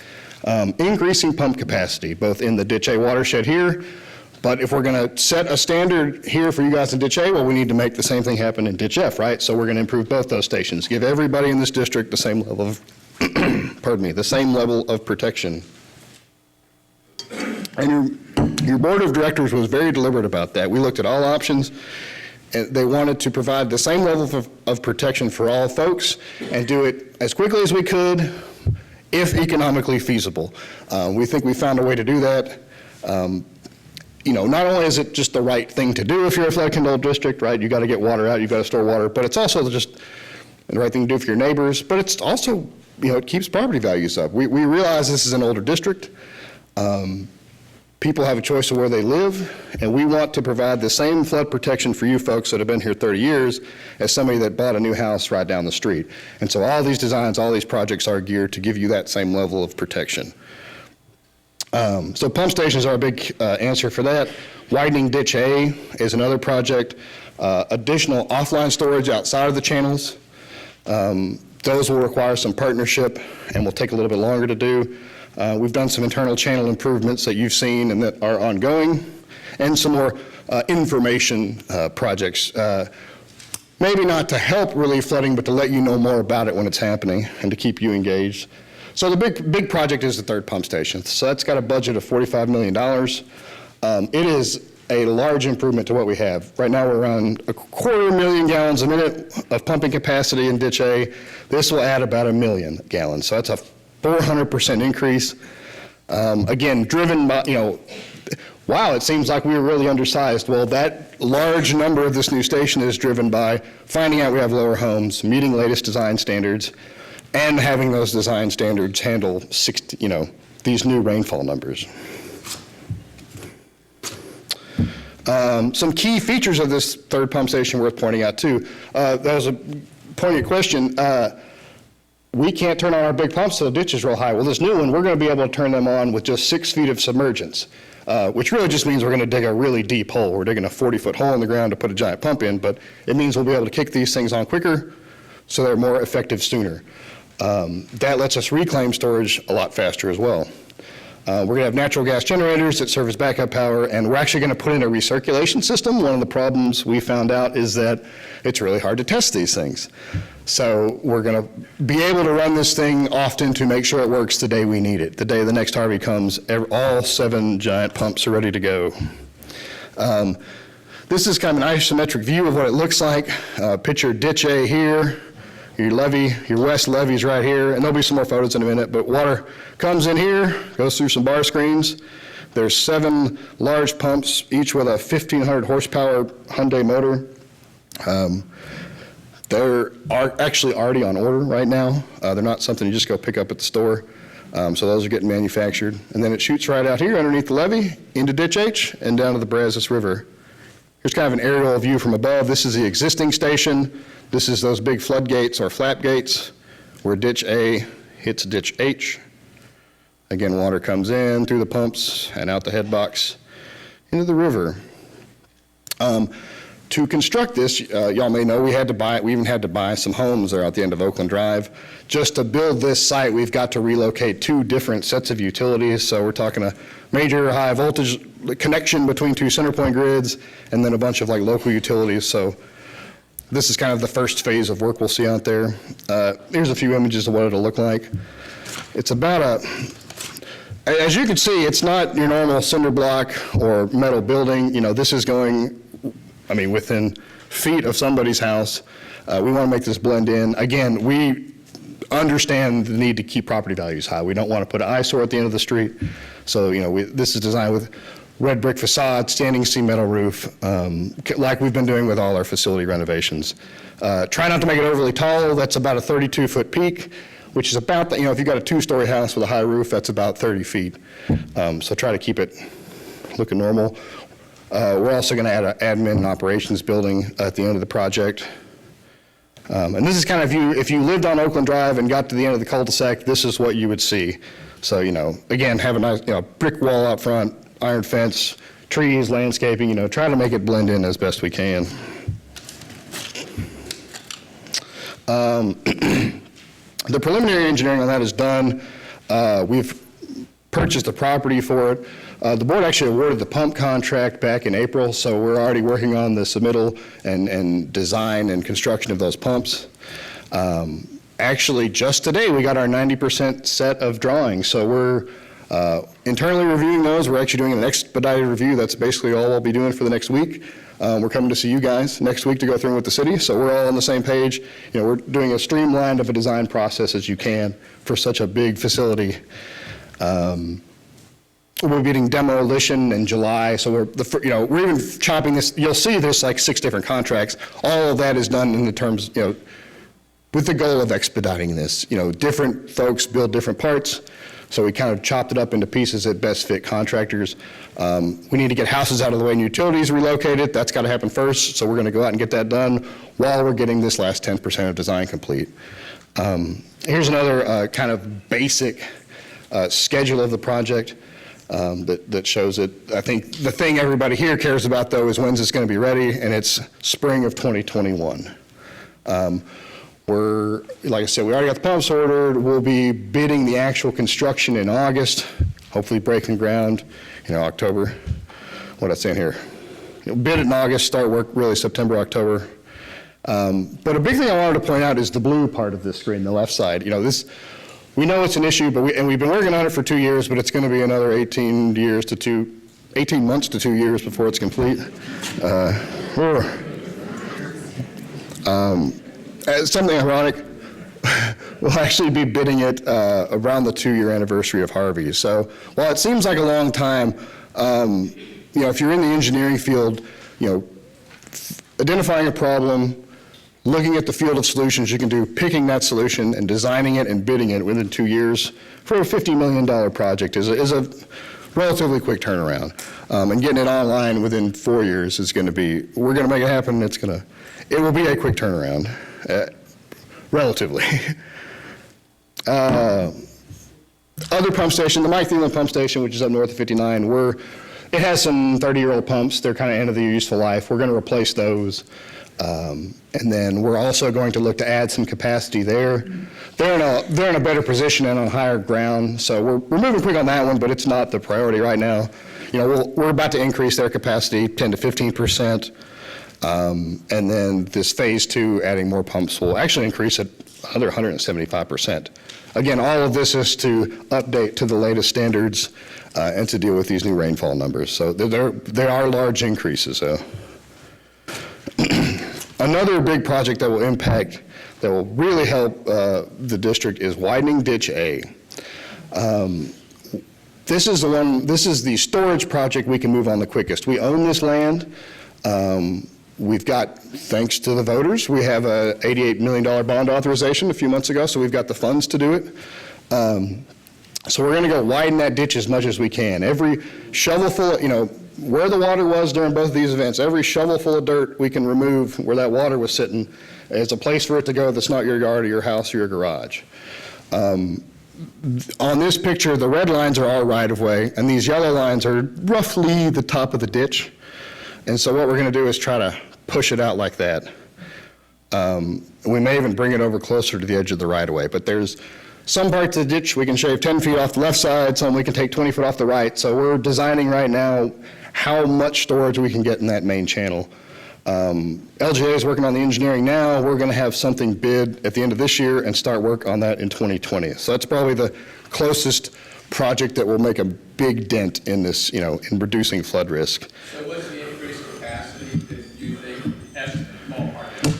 Increasing pump capacity, both in the Ditch A watershed here, but if we're going to set a standard here for you guys in Ditch A, well, we need to make the same thing happen in Ditch F, right? So we're going to improve both those stations, give everybody in this district the same level of, the same level of protection. And your board of directors was very deliberate about that. We looked at all options, and they wanted to provide the same level of protection for all folks and do it as quickly as we could if economically feasible. We think we found a way to do that. Not only is it just the right thing to do if you're a flood control district, right? You got to get water out, you got to store water, but it's also just the right thing to do for your neighbors. But it's also, it keeps property values up. We realize this is an older district. People have a choice of where they live, and we want to provide the same flood protection for you folks that have been here 30 years as somebody that bought a new house right down the street. And so all these designs, all these projects are geared to give you that same level of protection. So pump stations are a big answer for that. Widening Ditch A is another project. Additional offline storage outside of the channels. Those will require some partnership and will take a little bit longer to do. We've done some internal channel improvements that you've seen and that are ongoing, and some more information projects. Maybe not to help relieve flooding, but to let you know more about it when it's happening and to keep you engaged. So the big project is the third pump station. So that's got a budget of $45 million. It is a large improvement to what we have. Right now we're around 250,000 gallons a minute of pumping capacity in Ditch A. This will add about 1 million gallons. So that's a 400% increase. Again, driven by, wow, it seems like we were really undersized. Well, that large number of this new station is driven by finding out we have lower homes, meeting latest design standards, and having those design standards handle these new rainfall numbers. Some key features of this third pump station worth pointing out too. That was a poignant question. We can't turn on our big pumps so the ditch is real high. Well, this new one, we're going to be able to turn them on with just 6 feet of submergence, which really just means we're going to dig a really deep hole. We're digging a 40-foot hole in the ground to put a giant pump in, but it means we'll be able to kick these things on quicker so they're more effective sooner. That lets us reclaim storage a lot faster as well. We're going to have natural gas generators that serve as backup power, and we're actually going to put in a recirculation system. One of the problems we found out is that it's really hard to test these things. So we're going to be able to run this thing often to make sure it works the day we need it. The day the next Harvey comes, all 7 giant pumps are ready to go. This is kind of an isometric view of what it looks like. Picture Ditch A here. Your levee, your west levee's right here, and there'll be some more photos in a minute, but water comes in here, goes through some bar screens. There's 7 large pumps, each with a 1,500 horsepower Hyundai motor. They're actually already on order right now. They're not something you just go pick up at the store. So those are getting manufactured. And then it shoots right out here underneath the levee, into Ditch H, and down to the Brazos River. Here's kind of an aerial view from above. This is the existing station. This is those big floodgates or flap gates where Ditch A hits Ditch H. Again, water comes in through the pumps and out the head box into the river. To construct this, y'all may know we even had to buy some homes there at the end of Oakland Drive. Just to build this site, we've got to relocate 2 different sets of utilities. So we're talking a major high voltage connection between 2 center point grids and then a bunch of local utilities. So this is kind of the first phase of work we'll see out there. Here's a few images of what it'll look like. It's about as you can see, it's not your normal cinder block or metal building. This is going, within feet of somebody's house. We want to make this blend in. Again, we understand the need to keep property values high. We don't want to put an eyesore at the end of the street. So, this is designed with red brick facade, standing seam metal roof, like we've been doing with all our facility renovations. Try not to make it overly tall. That's about a 32-foot peak, which is about, if you've got a 2-story house with a high roof, that's about 30 feet. So try to keep it looking normal. We're also going to add an admin and operations building at the end of the project. And this is kind of if you lived on Oakland Drive and got to the end of the cul-de-sac, this is what you would see. So, again, have a nice, brick wall out front, iron fence, trees, landscaping, try to make it blend in as best we can. The preliminary engineering on that is done. We've purchased the property for it. The board actually awarded the pump contract back in April, so we're already working on the submittal and design and construction of those pumps. Actually, just today we got our 90% set of drawings, so we're Internally reviewing those, we're actually doing an expedited review. That's basically all we'll be doing for the next week. We're coming to see you guys next week to go through with the city, so we're all on the same page. You know, we're doing as streamlined of a design process as you can for such a big facility. We'll be getting demolition in July, so we're even chopping this. You'll see there's like 6 different contracts. All of that is done in the terms, with the goal of expediting this. Different folks build different parts, so we kind of chopped it up into pieces that best fit contractors. We need to get houses out of the way and utilities relocated. That's got to happen first, so we're going to go out and get that done while we're getting this last 10% of design complete. Here's another kind of basic schedule of the project. That shows it. I think the thing everybody here cares about, though, is when's it's going to be ready, and it's spring of 2021. Like I said, we already got the pumps ordered. We'll be bidding the actual construction in August, hopefully breaking ground, October. What am I saying here? Bid it in August, start work really September, October. But a big thing I wanted to point out is the blue part of this screen, the left side. We know it's an issue, but we've been working on it for 2 years, but it's going to be another 18 months to 2 years before it's complete. Something ironic, we'll actually be bidding it around the 2-year anniversary of Harvey. So while it seems like a long time, if you're in the engineering field, identifying a problem, looking at the field of solutions you can do, picking that solution and designing it and bidding it within 2 years for a $50 million project is a relatively quick turnaround. And getting it online within 4 years is going to be, we're going to make it happen. It will be a quick turnaround, relatively. Other pump station, the Mike Thelen pump station, which is up north of 59, it has some 30-year-old pumps. They're kind of end of their useful life. We're going to replace those. And then we're also going to look to add some capacity there. They're in a better position and on higher ground, so we're moving quick on that one, but it's not the priority right now. We're about to increase their capacity 10 to 15%, and then this phase 2, adding more pumps, will actually increase it another 175%. Again, all of this is to update to the latest standards and to deal with these new rainfall numbers. So there are large increases. Another big project that will really help the district is widening Ditch A. This is the storage project we can move on the quickest. We own this land. We've got, thanks to the voters, we have a $88 million bond authorization a few months ago, so we've got the funds to do it. So we're going to go widen that ditch as much as we can. Every shovelful, where the water was during both of these events, every shovelful of dirt we can remove where that water was sitting is a place for it to go that's not your yard or your house or your garage. On this picture, the red lines are our right-of-way, and these yellow lines are roughly the top of the ditch. And so what we're going to do is try to push it out like that. We may even bring it over closer to the edge of the right-of-way, but there's some parts of the ditch we can shave 10 feet off the left side, some we can take 20 foot off the right. So we're designing right now how much storage we can get in that main channel. LGA is working on the engineering now. We're going to have something bid at the end of this year and start work on that in 2020. So that's probably the closest project that will make a big dent in this, in reducing flood risk. So what's the increased capacity that you think as ballpark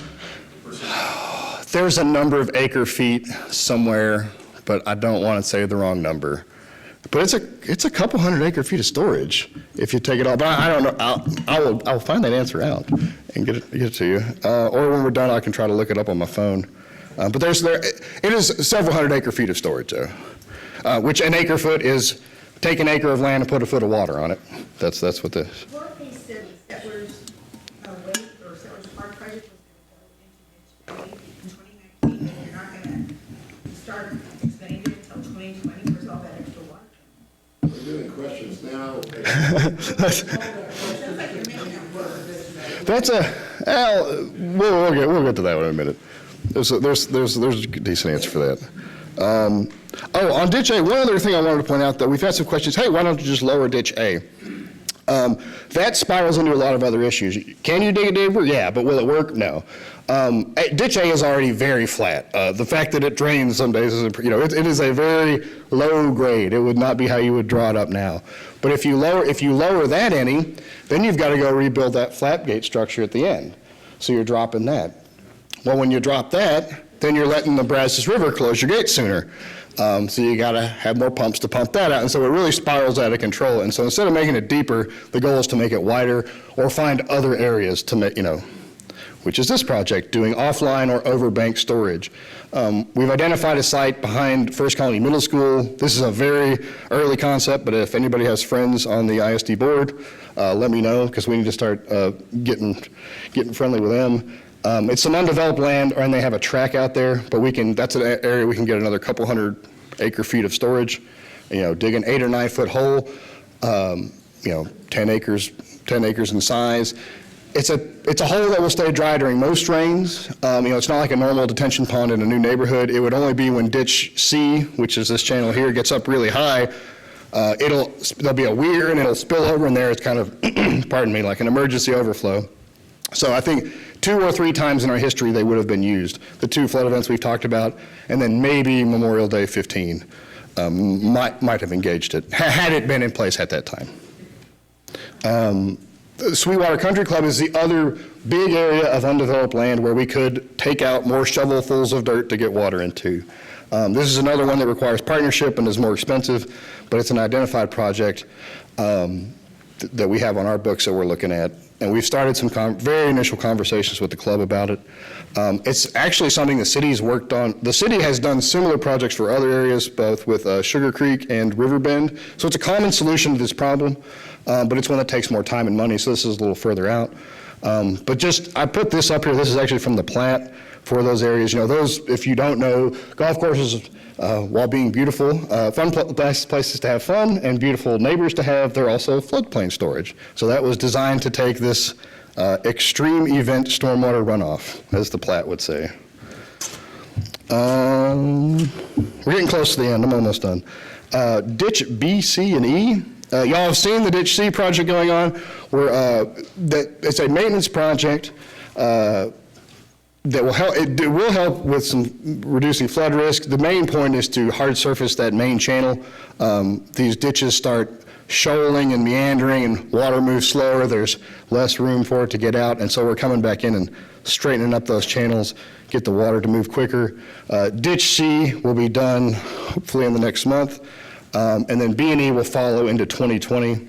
percent? There's a number of acre feet somewhere, but I don't want to say the wrong number. But it's a couple hundred acre feet of storage if you take it all. But I don't know. I'll find that answer out and get it to you. Or when we're done, I can try to look it up on my phone. But it is several hundred acre feet of storage, though. Which an acre foot is take an acre of land and put a foot of water on it. That's what the. What they said was Settlers Way or Settlers Park project was going to go into Ditch A in 2019, and you're not going to start expanding it until 2020 for all that extra water. We're doing questions now. Sounds like you're making it work. That's we'll get to that one in a minute. There's a decent answer for that. On Ditch A, one other thing I wanted to point out, that we've had some questions. Hey, why don't you just lower Ditch A? That spirals into a lot of other issues. Can you dig it deeper? Yeah, but will it work? No. Ditch A is already very flat. The fact that it drains some days is, it is a very low grade. It would not be how you would draw it up now. But if you lower that any, then you've got to go rebuild that flap gate structure at the end. So you're dropping that. Well, when you drop that, then you're letting the Brazos River close your gate sooner. So you got to have more pumps to pump that out. And so it really spirals out of control. And so instead of making it deeper, the goal is to make it wider or find other areas to make, which is this project, doing offline or overbank storage. We've identified a site behind First Colony Middle School. This is a very early concept, but if anybody has friends on the ISD board, let me know, because we need to start getting friendly with them. It's some undeveloped land, and they have a track out there, but that's an area we can get another couple hundred acre feet of storage, dig an 8 or 9 foot hole, 10 acres in size. It's a hole that will stay dry during most rains. It's not like a normal detention pond in a new neighborhood. It would only be when ditch C, which is this channel here, gets up really high. There'll be a weir and it'll spill over in there. It's kind of, pardon me, like an emergency overflow. So I think 2 or 3 times in our history they would have been used. The 2 flood events we've talked about, and then maybe Memorial Day 15 might have engaged it, had it been in place at that time. The Sweetwater Country Club is the other big area of undeveloped land where we could take out more shovelfuls of dirt to get water into. This is another one that requires partnership and is more expensive, but it's an identified project that we have on our books that we're looking at. And we've started some very initial conversations with the club about it. It's actually something the city's worked on. The city has done similar projects for other areas, both with Sugar Creek and Riverbend. So it's a common solution to this problem, but it's one that takes more time and money, so this is a little further out. I put this up here. This is actually from the plat for those areas. Those, if you don't know, golf courses, while being beautiful, fun places to have fun and beautiful neighbors to have, they're also floodplain storage. So that was designed to take this extreme event stormwater runoff, as the plat would say. We're getting close to the end. I'm almost done. Ditch B, C, and E. Y'all have seen the Ditch C project going on, where it's a maintenance project that will help. It will help with some reducing flood risk. The main point is to hard surface that main channel. These ditches start shoaling and meandering, and water moves slower. There's less room for it to get out, and so we're coming back in and straightening up those channels, get the water to move quicker. Ditch C will be done hopefully in the next month. And then B&E will follow into 2020.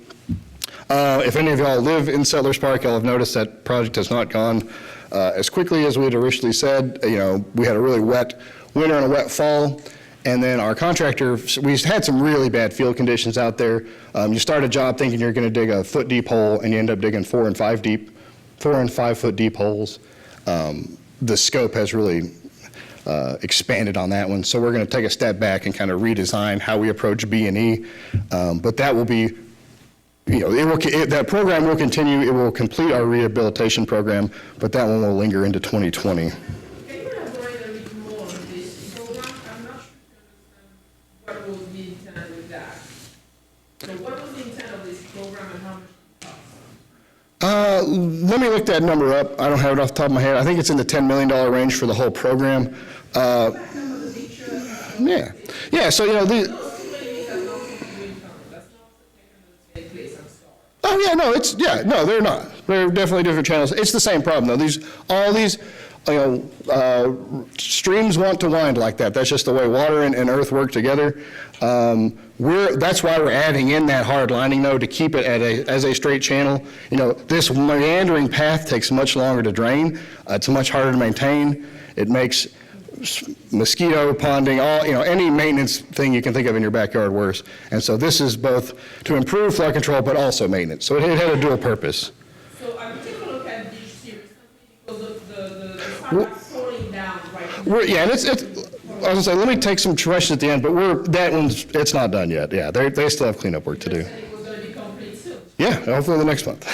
If any of y'all live in Settlers Park, y'all have noticed that project has not gone as quickly as we had originally said. We had a really wet winter and a wet fall, and then our contractor, we had some really bad field conditions out there. You start a job thinking you're going to dig a foot deep hole, and you end up digging 4 and 5 foot deep holes. The scope has really expanded on that one. So we're going to take a step back and kind of redesign how we approach B&E. But that will be, that program will continue. It will complete our rehabilitation program, but that one will linger into 2020. Can you elaborate a bit more on this program? I'm not sure to understand what was the intent with that. So what was the intent of this program and how much it cost? Let me look that number up. I don't have it off the top of my head. I think it's in the $10 million range for the whole program. Yeah. So they're not. They're definitely different channels. It's the same problem though. All these streams want to wind like that. That's just the way water and earth work together. That's why we're adding in that hard lining though, to keep it as a straight channel. This meandering path takes much longer to drain. It's much harder to maintain. It makes mosquito ponding, any maintenance thing you can think of in your backyard worse. And so this is both to improve flood control, but also maintenance. So it had a dual purpose. So I would take a look at this series because of the sidewalk falling down right now. And it's I was gonna say, let me take some questions at the end, but it's not done yet. Yeah, they still have cleanup work to do. It was going to be complete soon. Yeah, hopefully the next month.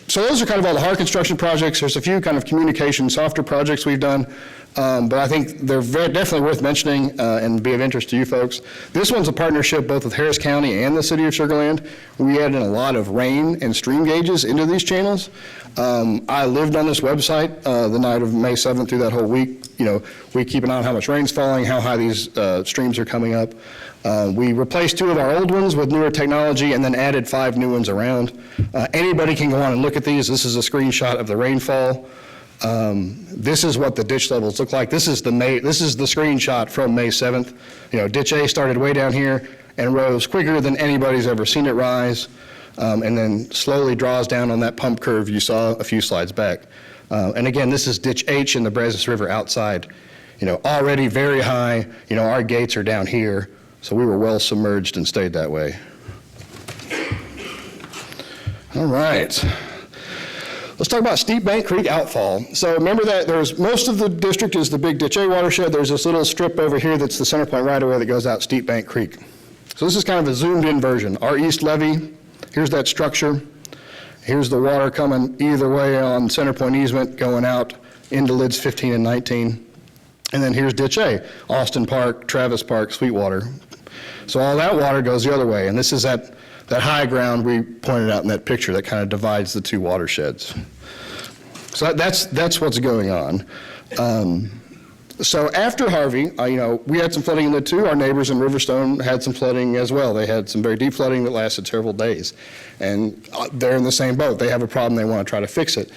So those are kind of all the hard construction projects. There's a few kind of communication softer projects we've done. but I think they're definitely worth mentioning and be of interest to you folks. This one's a partnership both with Harris County and the city of Sugar Land. We add in a lot of rain and stream gauges into these channels. I lived on this website the night of May 7th through that whole week. We keep an eye on how much rain's falling, how high these streams are coming up. We replaced 2 of our old ones with newer technology and then added 5 new ones around. Anybody can go on and look at these. This is a screenshot of the rainfall. This is what the ditch levels look like. This is the screenshot from May 7th. Ditch A started way down here and rose quicker than anybody's ever seen it rise, and then slowly draws down on that pump curve you saw a few slides back. And again, this is ditch H in the Brazos River outside. Already very high. Our gates are down here, so we were well submerged and stayed that way. All right. Let's talk about Steep Bank Creek outfall. So remember that most of the district is the big Ditch A watershed. There's this little strip over here that's the center point right away that goes out Steep Bank Creek. So this is kind of a zoomed in version. Our east levee, here's that structure. Here's the water coming either way on center point easement going out into lids 15 and 19. And then here's Ditch A, Austin Park, Travis Park, Sweetwater. So all that water goes the other way. And this is that high ground we pointed out in that picture that kind of divides the 2 watersheds. So that's what's going on. So after Harvey, we had some flooding in Lid 2. Our neighbors in Riverstone had some flooding as well. They had some very deep flooding that lasted several days. And they're in the same boat. They have a problem. They want to try to fix it.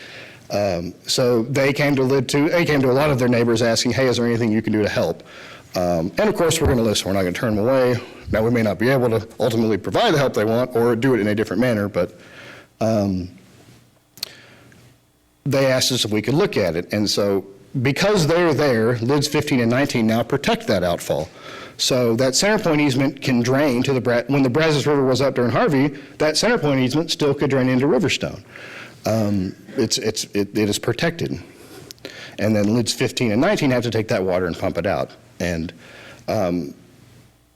So they came to Lid 2. They came to a lot of their neighbors asking, hey, is there anything you can do to help? And of course, we're going to listen. We're not going to turn them away. Now, we may not be able to ultimately provide the help they want or do it in a different manner, but they asked us if we could look at it. And so because they're there, lids 15 and 19 now protect that outfall. So that center point easement can drain to when the Brazos River was up during Harvey, that center point easement still could drain into Riverstone. It is protected. And then lids 15 and 19 have to take that water and pump it out. And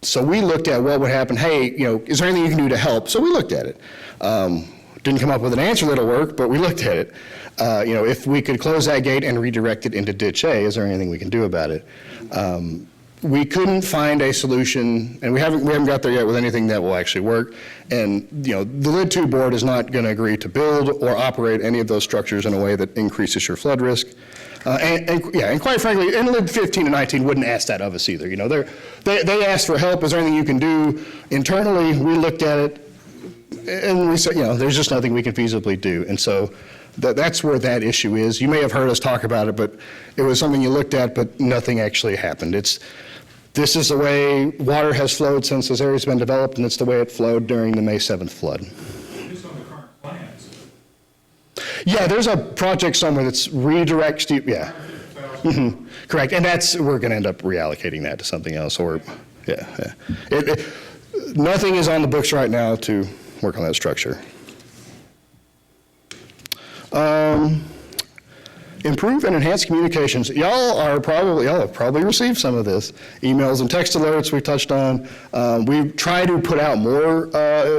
so we looked at what would happen. Hey, is there anything you can do to help? So we looked at it. Didn't come up with an answer that'll work, but we looked at it. If we could close that gate and redirect it into Ditch A, is there anything we can do about it? We couldn't find a solution, and we haven't got there yet with anything that will actually work. And the Lid 2 board is not going to agree to build or operate any of those structures in a way that increases your flood risk. And quite frankly, and Lid 15 and 19 wouldn't ask that of us either. They asked for help. Is there anything you can do? Internally, we looked at it, and we said, there's just nothing we can feasibly do. And so that's where that issue is. You may have heard us talk about it, but it was something you looked at, but nothing actually happened. This is the way water has flowed since this area's been developed, and it's the way it flowed during the May 7th flood. Based on the current plans. Yeah, there's a project somewhere that's redirects to, yeah. Mm-hmm. Correct, and we're going to end up reallocating that to something else, or, yeah. Nothing is on the books right now to work on that structure. Improve and enhance communications. Y'all have probably received some of this. Emails and text alerts we touched on. We try to put out more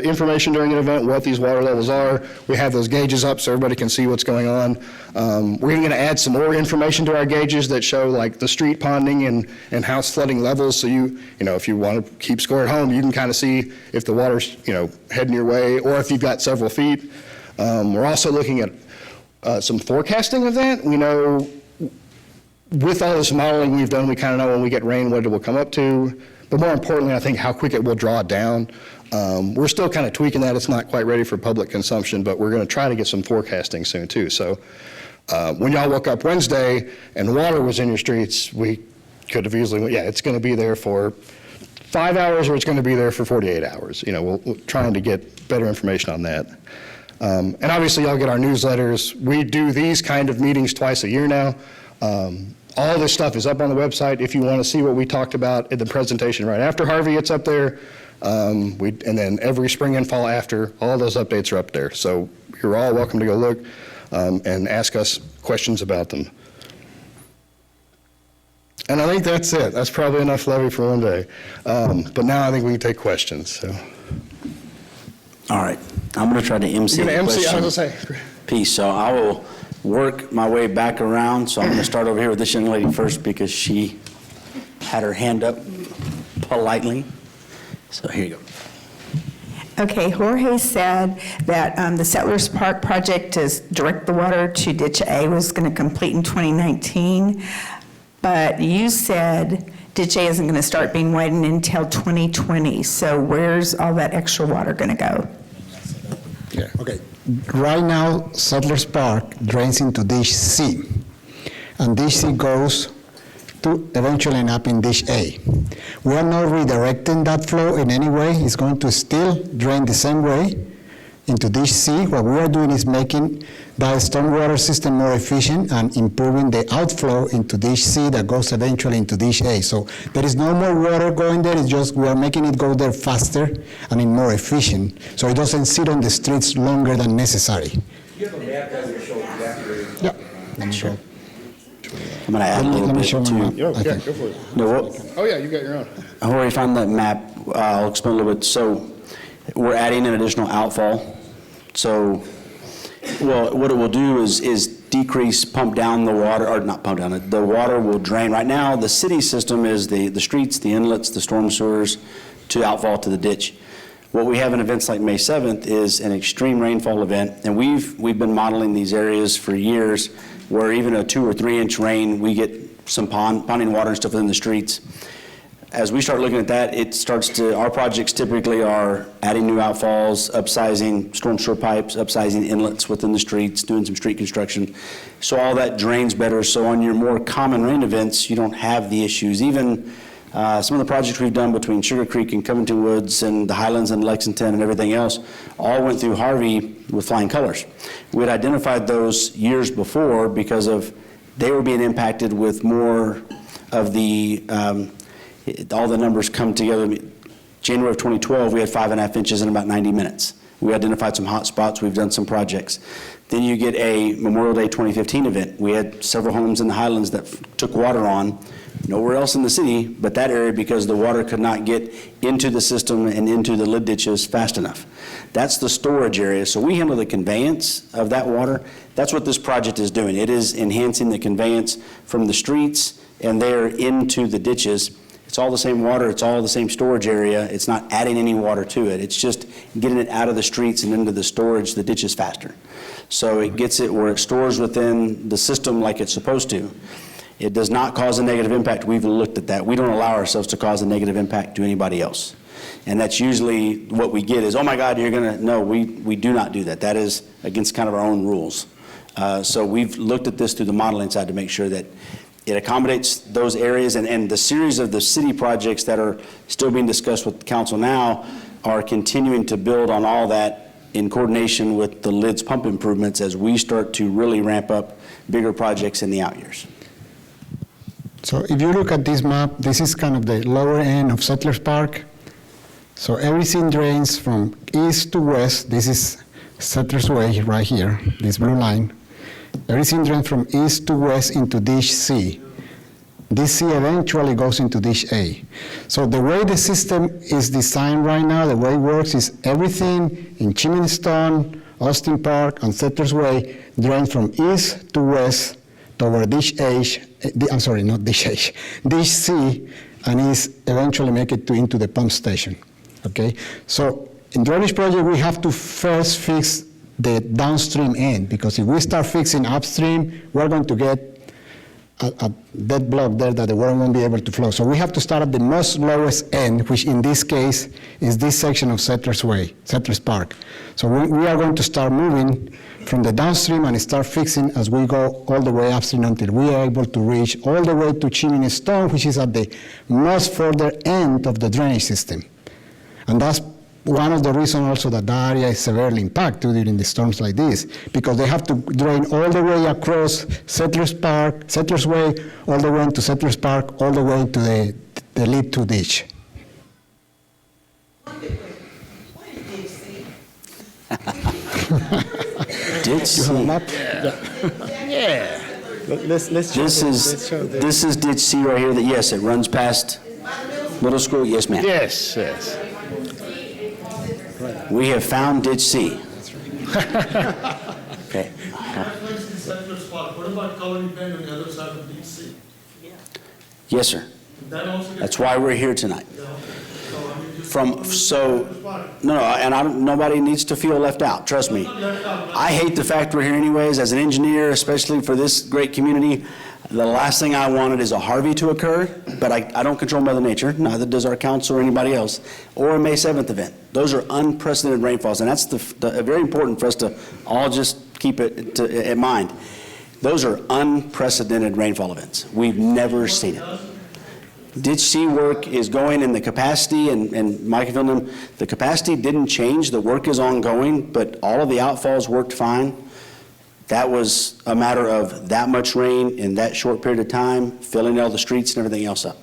information during an event, what these water levels are. We have those gauges up so everybody can see what's going on. We're even going to add some more information to our gauges that show like the street ponding and house flooding levels. So if you want to keep score at home, you can kind of see if the water's, heading your way or if you've got several feet. We're also looking at some forecasting of that. We know with all this modeling we've done, we kind of know when we get rain, what it will come up to. But more importantly, I think how quick it will draw down. We're still kind of tweaking that. It's not quite ready for public consumption, but we're going to try to get some forecasting soon too. So when y'all woke up Wednesday and water was in your streets, we could have easily, it's going to be there for 5 hours or it's going to be there for 48 hours. We're trying to get better information on that. And obviously, y'all get our newsletters. We do these kind of meetings twice a year now. All this stuff is up on the website. If you want to see what we talked about in the presentation right after Harvey, it's up there. And then every spring and fall after, all those updates are up there. So you're all welcome to go look and ask us questions about them. And I think that's it. That's probably enough levy for one day. But now I think we can take questions. So. All right, I'm going to try to MC the question piece. So I will work my way back around. So I'm going to start over here with this young lady first because she had her hand up politely. So here you go. Okay, Jorge said that the Settlers Park project to direct the water to Ditch A was going to complete in 2019, but you said Ditch A isn't going to start being widened until 2020, so where's all that extra water going to go? Yeah, okay. Right now, Settlers Park drains into Ditch C, and Ditch C goes to eventually end up in Ditch A. We are not redirecting that flow in any way. It's going to still drain the same way into Ditch C. What we are doing is making that stormwater system more efficient and improving the outflow into Ditch C that goes eventually into Ditch A. So there is no more water going there. It's just we are making it go there faster and in more efficient, so it doesn't sit on the streets longer than necessary. You have a map that would show exactly. Yeah. Sure. I'm going to add a little Let me bit show my map. to. Yeah, I think. go for it. No, what, Oh, yeah, you got your own. I already found that map. I'll explain a little bit. So we're adding an additional outfall. So, well, what it will do is decrease, pump down the water, or not pump down it, the water will drain. Right now, the city system is the streets, the inlets, the storm sewers to outfall to the ditch. What we have in events like May 7th is an extreme rainfall event, and we've been modeling these areas for years where even a 2 or 3 inch rain, we get some ponding water and stuff in the streets. As we start looking at that, it starts to, our projects typically are adding new outfalls, upsizing storm sewer pipes, upsizing inlets within the streets, doing some street construction. So all that drains better. So on your more common rain events, you don't have the issues. Even some of the projects we've done between Sugar Creek and Covington Woods and the Highlands and Lexington and everything else all went through Harvey with flying colors. We had identified those years before because of they were being impacted with more of the all the numbers come together. January of 2012, we had 5.5 inches in about 90 minutes. We identified some hot spots. We've done some projects. Then you get a Memorial Day 2015 event. We had several homes in the Highlands that took water on, nowhere else in the city, but that area because the water could not get into the system and into the lid ditches fast enough. That's the storage area. So we handle the conveyance of that water. That's what this project is doing. It is enhancing the conveyance from the streets and there into the ditches. It's all the same water, it's all the same storage area. It's not adding any water to it. It's just getting it out of the streets and into the storage, the ditches faster. So it gets it where it stores within the system like it's supposed to. It does not cause a negative impact. We've looked at that. We don't allow ourselves to cause a negative impact to anybody else. And that's usually what we get is, oh my God, you're gonna, no, we do not do that. That is against kind of our own rules. So we've looked at this through the modeling side to make sure that it accommodates those areas, and the series of the city projects that are still being discussed with the council now are continuing to build on all that in coordination with the LID's pump improvements as we start to really ramp up bigger projects in the out years. So if you look at this map, this is kind of the lower end of Settlers Park. So everything drains from east to west. This is Settlers Way right here, this blue line. Everything drains from east to west into Ditch C. Ditch C eventually goes into Ditch A. So the way the system is designed right now, the way it works is everything in Chimneystone, Austin Park, and Settlers Way drains from east to west toward Ditch H, I'm sorry, not Ditch H, Ditch C, and is eventually make it into the pump station, okay? So in drainage project, we have to first fix the downstream end, because if we start fixing upstream, we're going to get a dead block there that the water won't be able to flow. So we have to start at the most lowest end, which in this case is this section of Settlers Way, Settlers Park. So we are going to start moving from the downstream and start fixing as we go all the way upstream until we are able to reach all the way to Chimneystone, which is at the most further end of the drainage system. And that's one of the reasons also that the area is severely impacted during the storms like this, because they have to drain all the way across Settlers Park, Settlers Way, all the way into Settlers Park, all the way to the lead to ditch. Ditch C. You have a map? Yeah. This is Ditch C right here that, yes, it runs past middle school. Yes, ma'am. Yes, yes. We have found Ditch C. Okay. flooding event on the other side of Deep Sea. Yes, sir. That also That's why we're here tonight. Nobody needs to feel left out, trust me. I hate the fact we're here anyways. As an engineer, especially for this great community, the last thing I wanted is a Harvey to occur, but I don't control Mother Nature, neither does our council or anybody else, or a May 7th event. Those are unprecedented rainfalls, and that's very important for us to all just keep it in mind. Those are unprecedented rainfall events. We've never seen it. Ditch C work is going in the capacity, and Mike and them, the capacity didn't change. The work is ongoing, but all of the outfalls worked fine. That was a matter of that much rain in that short period of time, filling all the streets and everything else up.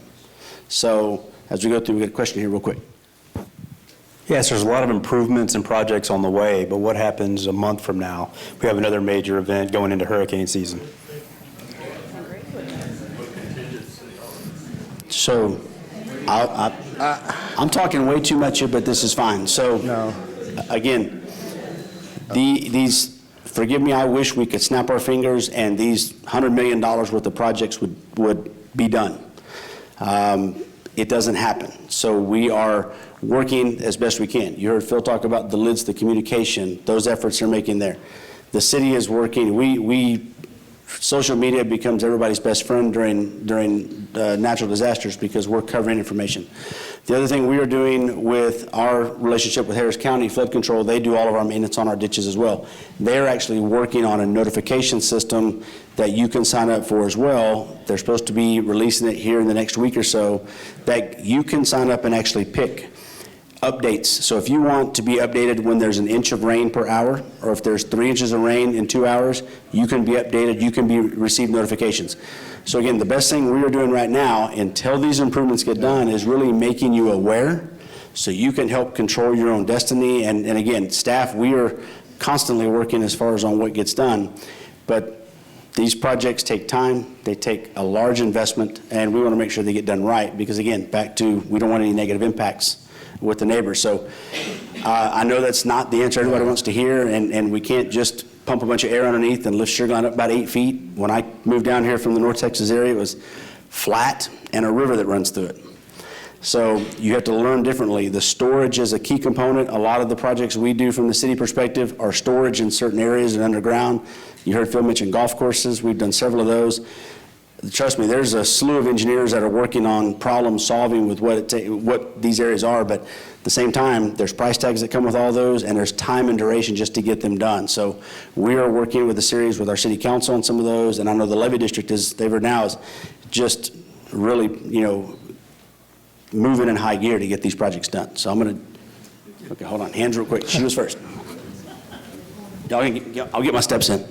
So as we go through, we get a question here real quick. Yes, there's a lot of improvements and projects on the way, but what happens a month from now? We have another major event going into hurricane season. So I'm talking way too much here, but this is fine. So again, these, forgive me, I wish we could snap our fingers and these $100 million worth of projects would be done. It doesn't happen. So we are working as best we can. You heard Phil talk about the LIDs, the communication, those efforts they're making there. The city is working. Social media becomes everybody's best friend during natural disasters because we're covering information. The other thing we are doing with our relationship with Harris County Flood Control, they do all of our maintenance on our ditches as well. They're actually working on a notification system that you can sign up for as well. They're supposed to be releasing it here in the next week or so, that you can sign up and actually pick updates. So if you want to be updated when there's an inch of rain per hour, or if there's 3 inches of rain in 2 hours, you can be updated, you can receive notifications. So again, the best thing we are doing right now, until these improvements get done, is really making you aware so you can help control your own destiny. And again, staff, we are constantly working as far as on what gets done. But these projects take time, they take a large investment, and we want to make sure they get done right because again, back to, we don't want any negative impacts with the neighbors. So I know that's not the answer everybody wants to hear, and we can't just pump a bunch of air underneath and lift Sugar Land up about 8 feet. When I moved down here from the North Texas area, it was flat and a river that runs through it. So you have to learn differently. The storage is a key component. A lot of the projects we do from the city perspective are storage in certain areas and underground. You heard Phil mention golf courses. We've done several of those. Trust me, there's a slew of engineers that are working on problem solving with what these areas are, but at the same time, there's price tags that come with all those, and there's time and duration just to get them done. So we are working with a series with our city council on some of those, and I know the levy district is just really, moving in high gear to get these projects done. So okay, hold on, hands real quick. She was first. I'll get my steps in.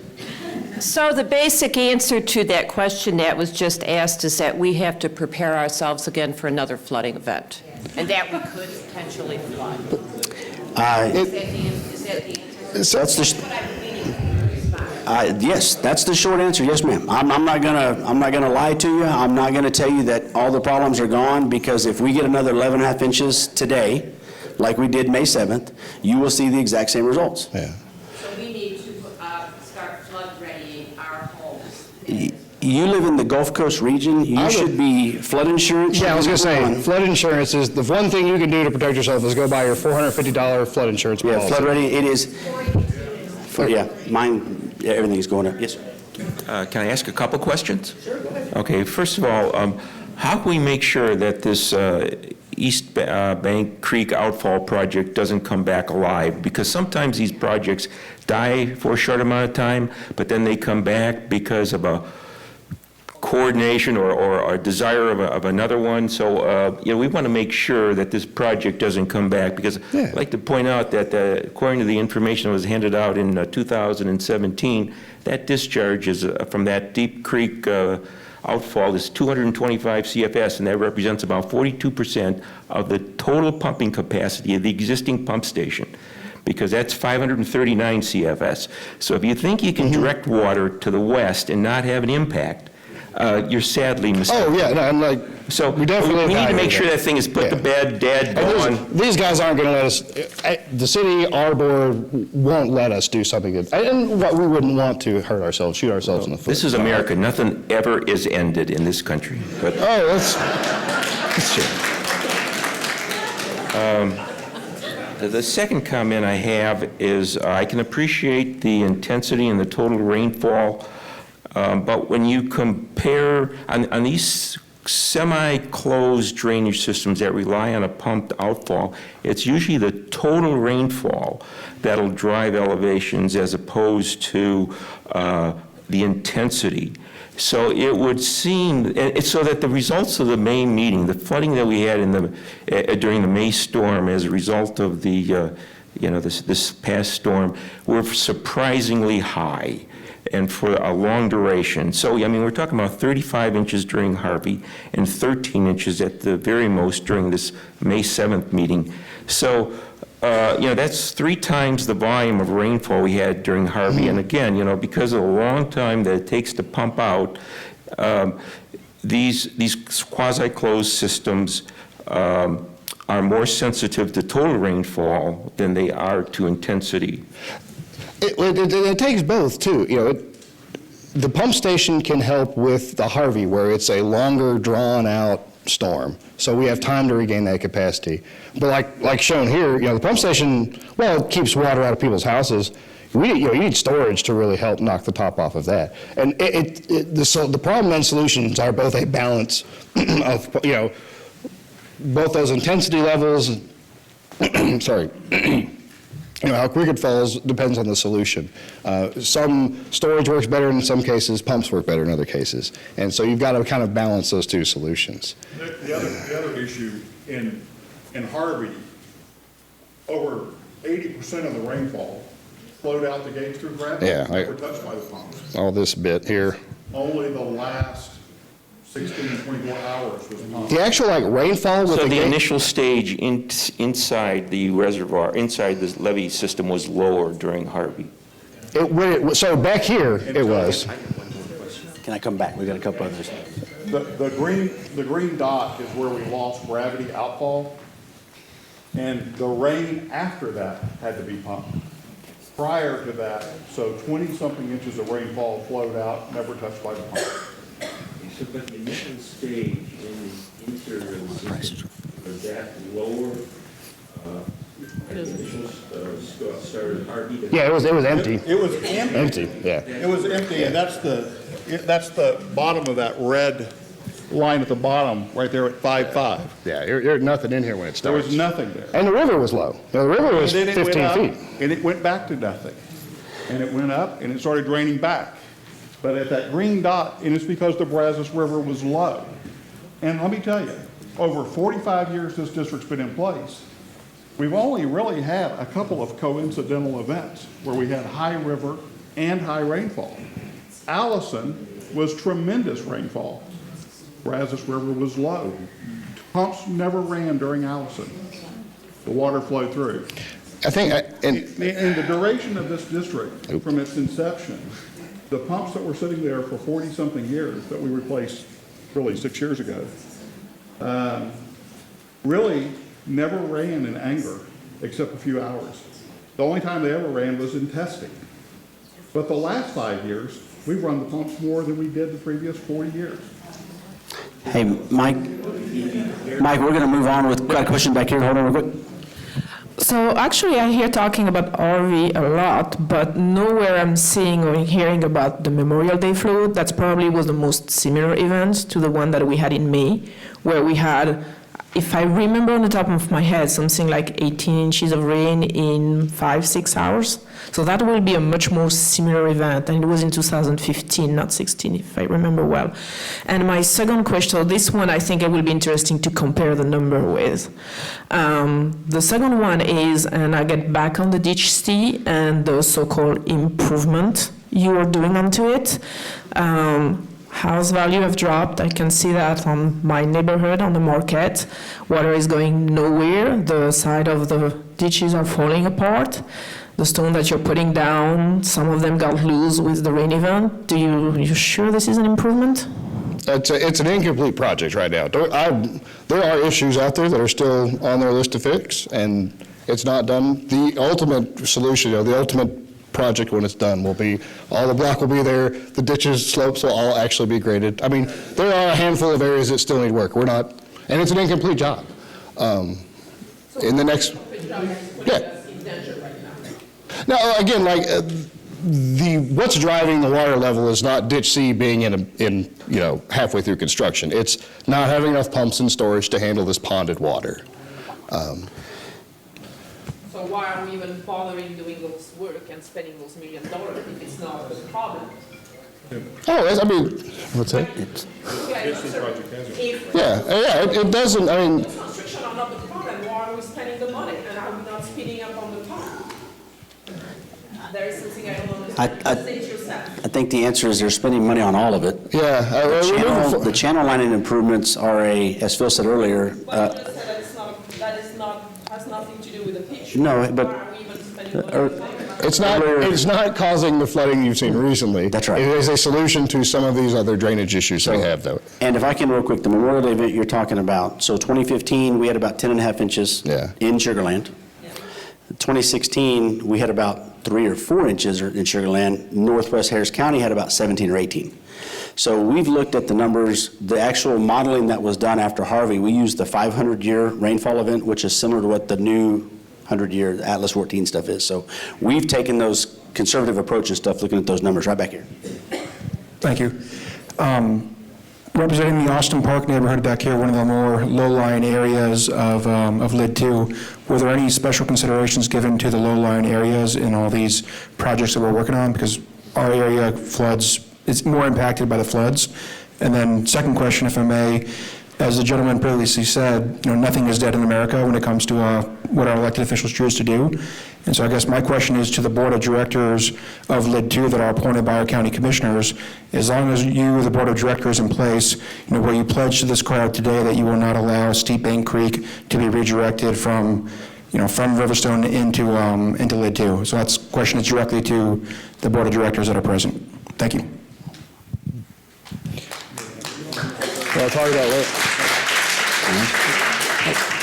So the basic answer to that question that was just asked is that we have to prepare ourselves again for another flooding event, and that we could potentially flood. Is that the answer? Yes, that's the short answer. Yes, ma'am. I'm not gonna lie to you. I'm not gonna tell you that all the problems are gone, because if we get another 11.5 inches today, like we did May 7th, you will see the exact same results. Yeah. You live in the Gulf Coast region, you should be flood insurance. Yeah, I was going to say, flood insurance is, the one thing you can do to protect yourself is go buy your $450 flood insurance policy. Yeah, flood ready, it is. Mine, everything's going up. Yes, sir. Can I ask a couple questions? Sure, go ahead. Okay, first of all, how can we make sure that this East Bank Creek Outfall project doesn't come back alive? Because sometimes these projects die for a short amount of time, but then they come back because of a coordination or a desire of another one. So, we want to make sure that this project doesn't come back, because I'd like to point out that according to the information that was handed out in 2017, that discharge is from that Deep Creek outfall is 225 CFS, and that represents about 42% of the total pumping capacity of the existing pump station, because that's 539 CFS. So if you think you can direct water to the west and not have an impact, you're sadly mistaken. Oh, yeah, no, I'm like, So we definitely we need to make evaluate sure that. that thing is put to Yeah. bed, dead, And gone. these guys aren't going to let us, the city, our board won't let us do something good. And what we wouldn't want to hurt ourselves, shoot ourselves in the foot. This is America. Nothing ever is ended in this country. But Oh, that's true. the second comment I have is I can appreciate the intensity and the total rainfall, but when you compare on these semi-closed drainage systems that rely on a pumped outfall, it's usually the total rainfall that'll drive elevations as opposed to the intensity. So it would seem, and so that the results of the May meeting, the flooding that we had in the during the May storm as a result of the this past storm, were surprisingly high and for a long duration. So, I mean, we're talking about 35 inches during Harvey and 13 inches at the very most during this May 7th meeting. So, that's 3 times the volume of rainfall we had during Harvey. And again, because of the long time that it takes to pump out, these quasi-closed systems are more sensitive to total rainfall than they are to intensity. It takes both, too. The pump station can help with the Harvey, where it's a longer, drawn-out storm. So we have time to regain that capacity. But like shown here, the pump station, well, it keeps water out of people's houses. You need storage to really help knock the top off of that. And the problem and solutions are both a balance of, both those intensity levels, sorry, how quick it falls depends on the solution. Some storage works better in some cases, pumps work better in other cases. And so you've got to kind of balance those two solutions. The other issue in Harvey, over 80% of the rainfall flowed out the gates through gravity. Yeah, Never touched by the pumps. All this bit here. Only the last 16 to 24 hours was pumped. The actual rainfall with So the gate- initial stage inside the reservoir, inside the levee system was lower during Harvey. so back here it was. Can I come back? We got a couple others. The green dot is where we lost gravity outfall, and the rain after that had to be pumped. Prior to that, so 20-something inches of rainfall flowed out, never touched by the pump. So, but the initial stage in the interior of the system, was that lower, the initial started Harvey? Yeah, it was empty. It was empty. Empty, yeah. It was empty, and that's the bottom of that red line at the bottom, right there at 5.5. Yeah, there's nothing in here when it There starts. was nothing there. And the river was low. The river was And then it went 15 up, feet. and it went back to nothing. And it went up, and it started draining back. But at that green dot, and it's because the Brazos River was low. And let me tell you, over 45 years this district's been in place, we've only really had a couple of coincidental events where we had high river and high rainfall. Allison was tremendous rainfall. Brazos River was low. Pumps never ran during Allison. The water flowed through. I think, In the duration of this district, from its inception, the pumps that were sitting there for 40-something years that we replaced really 6 years ago, really never ran in anger except a few hours. The only time they ever ran was in testing. But the last 5 years, we've run the pumps more than we did the previous 40 years. Hey, Mike, we're going to move on with, got a question back here. Hold on real quick. So actually, I hear talking about RV a lot, but nowhere I'm seeing or hearing about the Memorial Day flood. That's probably was the most similar event to the one that we had in May, where we had, if I remember on the top of my head, something like 18 inches of rain in 5-6 hours. So that will be a much more similar event, and it was in 2015, not 16, if I remember well. And my second question, so this one I think it will be interesting to compare the number with. The second one is, and I get back on the ditch C and the so-called improvement you are doing onto it. House value have dropped. I can see that on my neighborhood, on the market. Water is going nowhere. The side of the ditches are falling apart. The stone that you're putting down, some of them got loose with the rain event. You sure this is an improvement? It's an incomplete project right now. There are issues out there that are still on their list to fix, and it's not done. The ultimate solution, the ultimate project when it's done will be, all the block will be there, the ditches, slopes will all actually be graded. I mean, there are a handful of areas that still need work. We're not, and it's an incomplete job. In the next, yeah. Now, again, like, what's driving the water level is not ditch C being in halfway through construction. It's not having enough pumps and storage to handle this ponded water. So why are we even bothering doing those work and spending those $1 million if it's not a problem? Oh, I mean, what's that? It doesn't, I mean. Construction are not the problem, why are we spending the money and are we not speeding up on the time? There is something I don't understand. Say it yourself. I think the answer is they're spending money on all of it. Yeah. The channel lining improvements are as Phil said earlier. But you just said has nothing to do with the pitch. No, but. Why are we even spending money on the It's not causing the flooding you've seen recently. That's right. It is a solution to some of these other drainage issues we have, though. And if I can real quick, the Memorial Day event you're talking about, so 2015, we had about 10.5 inches in Sugar Land. 2016, we had about 3 or 4 inches in Sugar Land. Northwest Harris County had about 17 or 18. So we've looked at the numbers, the actual modeling that was done after Harvey. We used the 500-year rainfall event, which is similar to what the new 100-year Atlas 14 stuff is. So we've taken those conservative approach and stuff, looking at those numbers right back here. Thank you. Representing the Austin Park neighborhood back here, one of the more low-lying areas of LID 2, were there any special considerations given to the low-lying areas in all these projects that we're working on? Because our area floods, it's more impacted by the floods. And then second question, if I may, as the gentleman previously said, nothing is dead in America when it comes to what our elected officials choose to do. And so I guess my question is to the board of directors of LID 2 that are appointed by our county commissioners, as long as you, the board of directors in place, where you pledge to this crowd today that you will not allow Steep Bank Creek to be redirected from Riverstone into LID 2. So that's question is directly to the board of directors that are present. Thank you. I'll talk about later.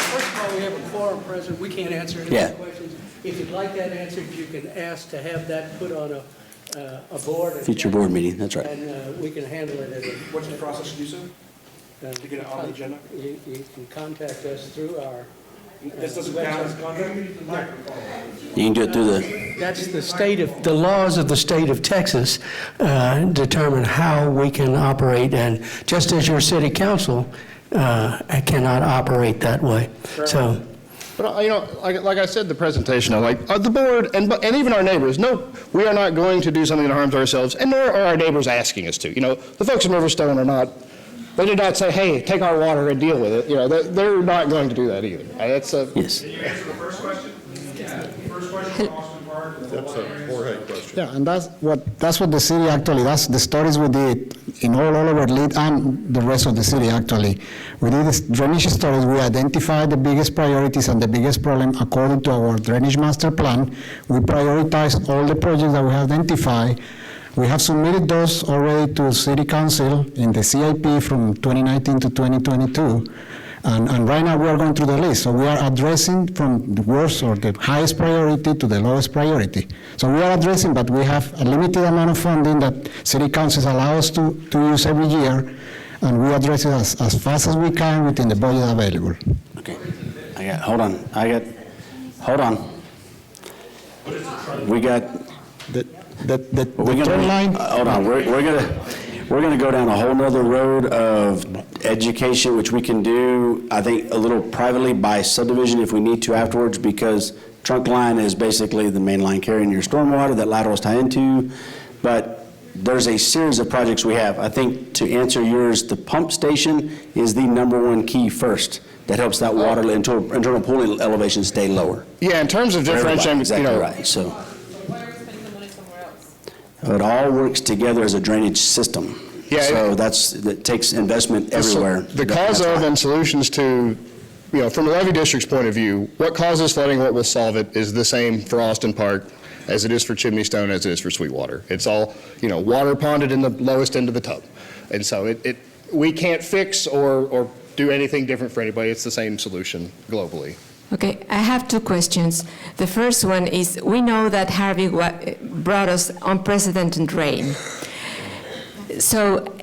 First of all, we have a quorum present. We can't answer any more questions. If you'd like that answered, you can ask to have that put on a board. Future board meeting, that's right. And we can handle it. What's the process to do so? To get it on the agenda? You can contact us through our. This doesn't count as contract? You can do it through the. That's the laws of the state of Texas determine how we can operate, and just as your city council cannot operate that way. So. But, like I said in the presentation, the board and even our neighbors, no, we are not going to do something that harms ourselves, and nor are our neighbors asking us to. The folks in Riverstone are not, they did not say, hey, take our water and deal with it. They're not going to do that either. Yes. Did you answer the first question? Yeah. First question, Austin Park. That's a Jorge question. Yeah, and that's what the city actually, that's the studies we did in all over LID and the rest of the city actually. We did this drainage studies, we identified the biggest priorities and the biggest problem according to our drainage master plan. We prioritized all the projects that we have identified. We have submitted those already to City Council in the CIP from 2019 to 2022. And right now we are going through the list. So we are addressing from the worst or the highest priority to the lowest priority. So we are addressing, but we have a limited amount of funding that City Councils allow us to use every year. And we address it as fast as we can within the budget available. Okay. Hold on. We got. The turn line. Hold on, we're gonna go down a whole nother road of education, which we can do, I think, a little privately by subdivision if we need to afterwards, because trunk line is basically the main line carrying your stormwater that laterals tie into. But there's a series of projects we have. I think to answer yours, the pump station is the #1 key first. That helps that water internal pooling elevation stay lower. Yeah, in terms of differentiating, exactly right. So. It all works together as a drainage system. Yeah, so that takes investment everywhere. The cause of and solutions to, from a levee district's point of view, what causes flooding, what will solve it is the same for Austin Park as it is for Chimneystone, as it is for Sweetwater. It's all, water ponded in the lowest end of the tub. And so we can't fix or do anything different for anybody. It's the same solution globally. Okay, I have two questions. The first one is, we know that Harvey brought us unprecedented rain. So,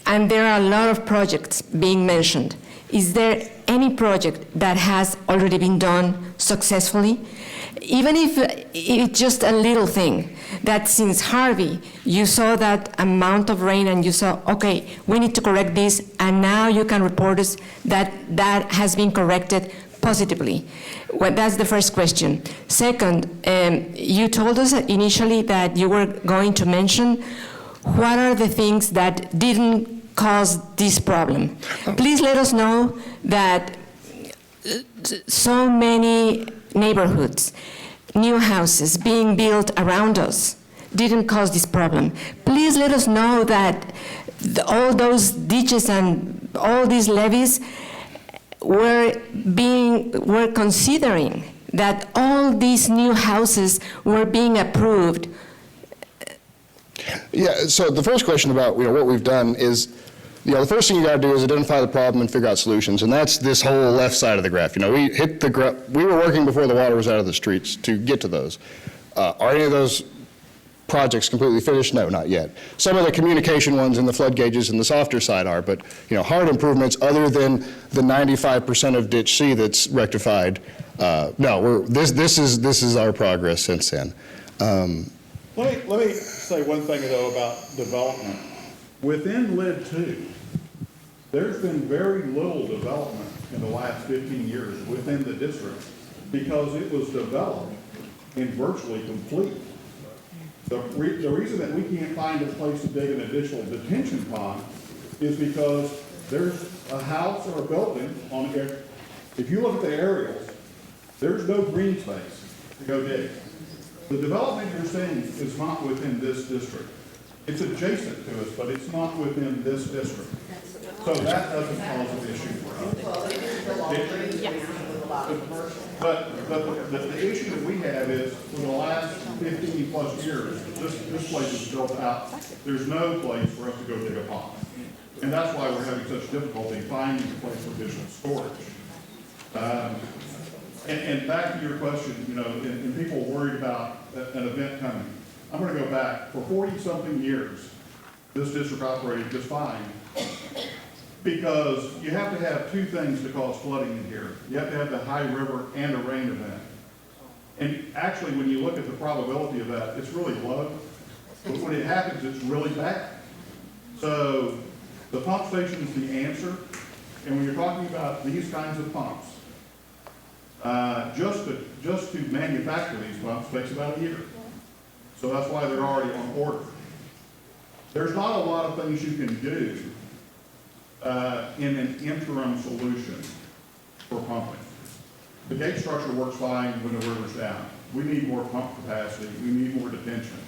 and there are a lot of projects being mentioned. Is there any project that has already been done successfully? Even if it's just a little thing, that since Harvey, you saw that amount of rain and you saw, okay, we need to correct this, and now you can report us that that has been corrected positively. Well, that's the first question. Second, you told us initially that you were going to mention what are the things that didn't cause this problem. Please let us know that so many neighborhoods, new houses being built around us didn't cause this problem. Please let us know that all those ditches and all these levees were considering that all these new houses were being approved. Yeah, so the first question about what we've done is, the first thing you got to do is identify the problem and figure out solutions, and that's this whole left side of the graph. We hit the graph. We were working before the water was out of the streets to get to those. Are any of those projects completely finished? No, not yet. Some of the communication ones and the flood gauges and the softer side are, but hard improvements other than the 95% of ditch C that's rectified. No, this is our progress since then. Let me say one thing though about development. Within LID 2, there's been very little development in the last 15 years within the district because it was developed and virtually complete. The reason that we can't find a place to dig an additional detention pond is because there's a house or a building on here. If you look at the aerials, there's no green space to go dig. The development you're seeing is not within this district. It's adjacent to us, but it's not within this district. So that doesn't cause an issue for us. But the issue that we have is, for the last 15 plus years, this place is built out. There's no place for us to go dig a pond. And that's why we're having such difficulty finding a place for additional storage. And back to your question, and people worried about an event coming. I'm going to go back. For 40-something years, this district operated just fine because you have to have two things to cause flooding in here. You have to have the high river and a rain event. And actually, when you look at the probability of that, it's really low. But when it happens, it's really bad. So the pump station is the answer. And when you're talking about these kinds of pumps, just to manufacture these pumps takes about a year. So that's why they're already on order. There's not a lot of things you can do in an interim solution for pumping. The gate structure works fine when the river's down. We need more pump capacity. We need more detention.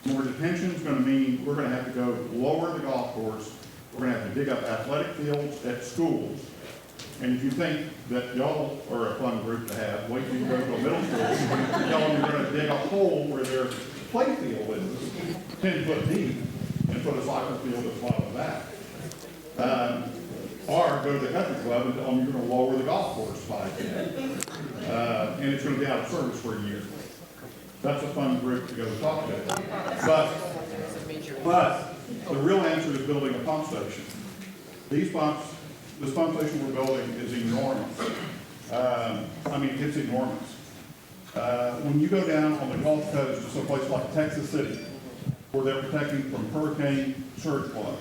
More detention is going to mean we're going to have to go lower the golf course. We're going to have to dig up athletic fields at schools. And if you think that y'all are a fun group to have, wait till you go to a middle school, y'all are going to dig a hole where their play field is 10 foot deep and put a soccer field at the bottom of that. Or go to the country club and tell them you're going to lower the golf course 5 feet. And it's going to be out of service for a year. That's a fun group to go talk to. But the real answer is building a pump station. This pump station we're building is enormous. It's enormous. When you go down on the Gulf Coast to some place like Texas City, where they're protecting from hurricane surge flow,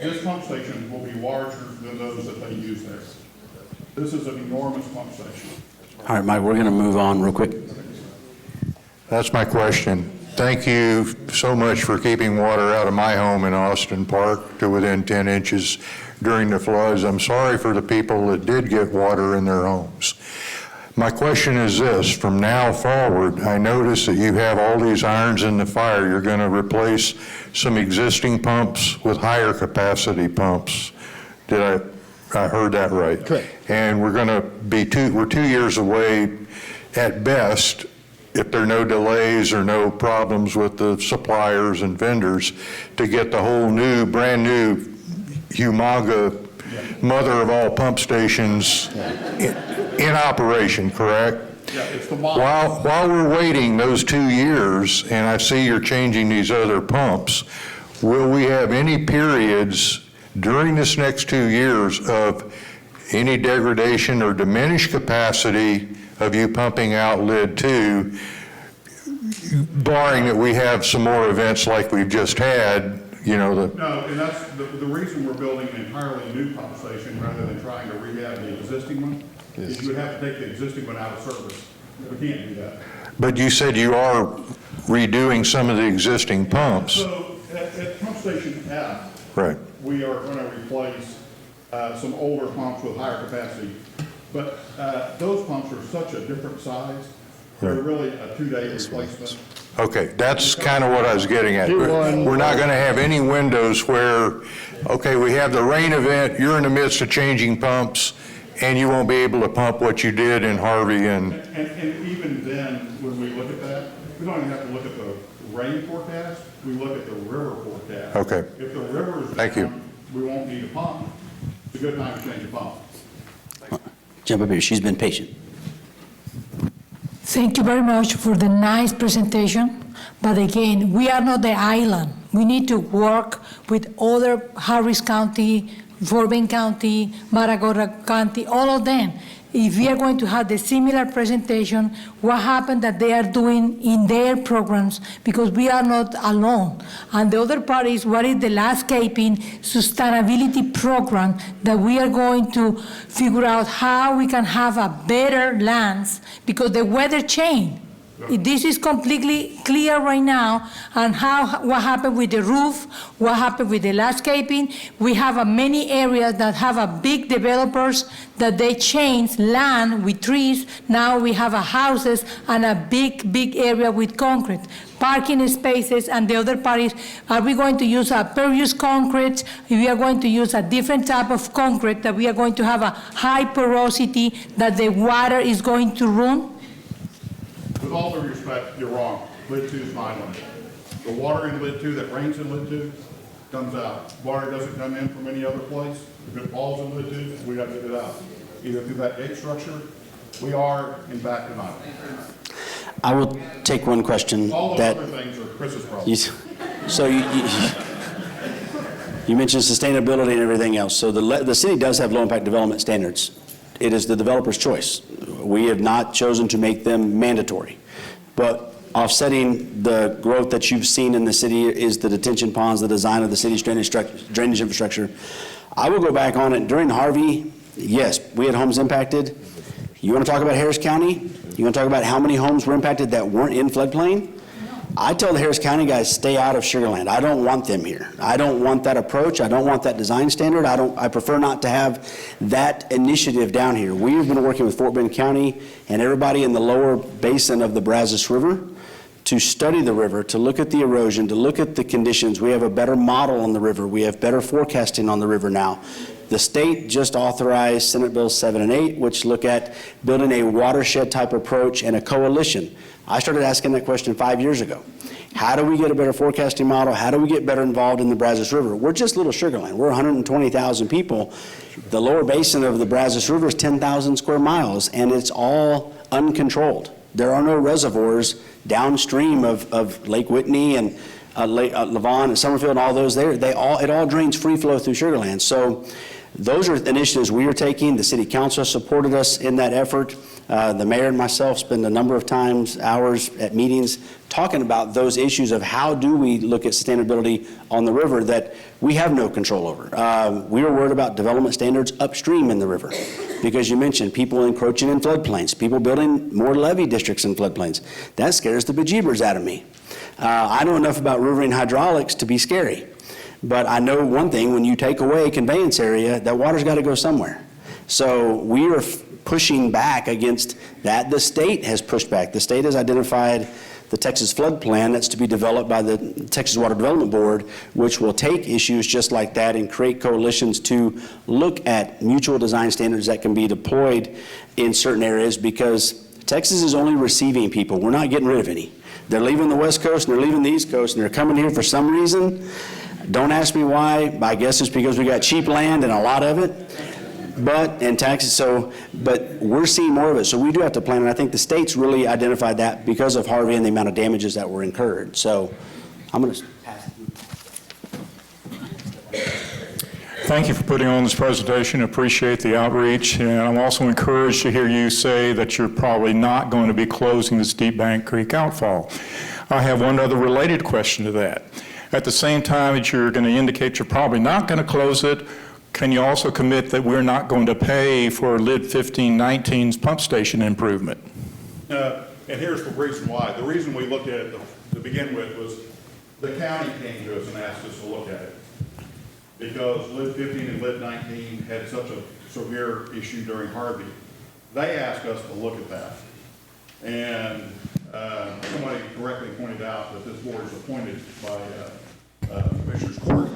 this pump station will be larger than those that they use there. This is an enormous pump station. All right, Mike, we're going to move on real quick. That's my question. Thank you so much for keeping water out of my home in Austin Park to within 10 inches during the floods. I'm sorry for the people that did get water in their homes. My question is this: from now forward, I notice that you have all these irons in the fire. You're going to replace some existing pumps with higher capacity pumps. I heard that right? Correct. And we're going to be we're 2 years away at best if there are no delays or no problems with the suppliers and vendors, to get the whole new, brand new Humaga mother of all pump stations in operation, correct? Yeah, it's the model. While we're waiting those 2 years, and I see you're changing these other pumps, will we have any periods during this next 2 years of any degradation or diminished capacity of you pumping out lid 2, barring that we have some more events like we've just had, you know, No, and that's the reason we're building an entirely new pump station rather than trying to rehab the existing one, is you would have to take the existing one out of service. We can't do that. But you said you are redoing some of the existing pumps. So at pump station F, Right. we are going to replace some older pumps with higher capacity. But those pumps are such a different size, they're really a 2-day replacement. Okay, that's kind of what I was getting at. We're not going to have any windows where, okay, we have the rain event, you're in the midst of changing pumps, and you won't be able to pump what you did in Harvey and... And even then, when we look at that, we don't even have to look at the rain forecast, we look at the river forecast. Okay. If the river is Thank you. down, we won't need a pump. It's a good time to change a pump. Jump up here, she's been patient. Thank you very much for the nice presentation. But again, we are not the island. We need to work with other Harris County, Overbank County, Matagorda County, all of them. If we are going to have the similar presentation, what happened that they are doing in their programs, because we are not alone. And the other part is, what is the landscaping sustainability program that we are going to figure out how we can have a better lands, because the weather changed. This is completely clear right now, and what happened with the roof, what happened with the landscaping. We have many areas that have big developers that they change land with trees. Now we have houses and a big area with concrete. Parking spaces, and the other part is, are we going to use a pervious concrete? We are going to use a different type of concrete that we are going to have a high porosity that the water is going to run? With all due respect, you're wrong. Lid 2 is fine limit. The water in lid 2 that rains in lid 2 comes out. Water doesn't come in from any other place. If it falls in lid 2, we have to get it out. Either through that gate structure, we are, in fact, not. I will take one question. All those that other things are Chris's problem. So you mentioned sustainability and everything else. So the city does have low impact development standards. It is the developer's choice. We have not chosen to make them mandatory. But offsetting the growth that you've seen in the city is the detention ponds, the design of the city's drainage infrastructure. I will go back on it. During Harvey, yes, we had homes impacted. You want to talk about Harris County? You want to talk about how many homes were impacted that weren't in floodplain? I tell the Harris County guys, stay out of Sugar Land. I don't want them here. I don't want that approach. I don't want that design standard. I prefer not to have that initiative down here. We've been working with Fort Bend County and everybody in the lower basin of the Brazos River to study the river, to look at the erosion, to look at the conditions. We have a better model on the river. We have better forecasting on the river now. The state just authorized Senate Bills 7 and 8, which look at building a watershed type approach and a coalition. I started asking that question 5 years ago. How do we get a better forecasting model? How do we get better involved in the Brazos River? We're just Little Sugar Land. We're 120,000 people. The lower basin of the Brazos River is 10,000 square miles, and it's all uncontrolled. There are no reservoirs downstream of Lake Whitney and Lake Levon and Summerfield and all those there. It all drains free flow through Sugar Land. So those are initiatives we are taking. The city council supported us in that effort. The mayor and myself spend a number of hours at meetings talking about those issues of how do we look at sustainability on the river that we have no control over. We were worried about development standards upstream in the river because you mentioned people encroaching in floodplains, people building more levee districts in floodplains. That scares the bejeebers out of me. I know enough about riverine hydraulics to be scary, but I know one thing: when you take away conveyance area, that water's got to go somewhere. So we are pushing back against that. The state has pushed back. The state has identified the Texas Flood Plan that's to be developed by the Texas Water Development Board, which will take issues just like that and create coalitions to look at mutual design standards that can be deployed in certain areas, because Texas is only receiving people. We're not getting rid of any. They're leaving the West Coast and they're leaving the East Coast and they're coming here for some reason. Don't ask me why. I guess it's because we got cheap land and a lot of it. But we're seeing more of it, so we do have to plan, and I think the state's really identified that because of Harvey and the amount of damages that were incurred. So I'm going to pass. Thank you for putting on this presentation. Appreciate the outreach, and I'm also encouraged to hear you say that you're probably not going to be closing this Deep Bank Creek outfall. I have one other related question to that. At the same time that you're going to indicate you're probably not going to close it, can you also commit that we're not going to pay for LID 1519's pump station improvement? And here's the reason why. The reason we looked at it to begin with was the county came to us and asked us to look at it because LID 15 and LID 19 had such a severe issue during Harvey. They asked us to look at that. And somebody correctly pointed out that this board is appointed by Commissioner's Court.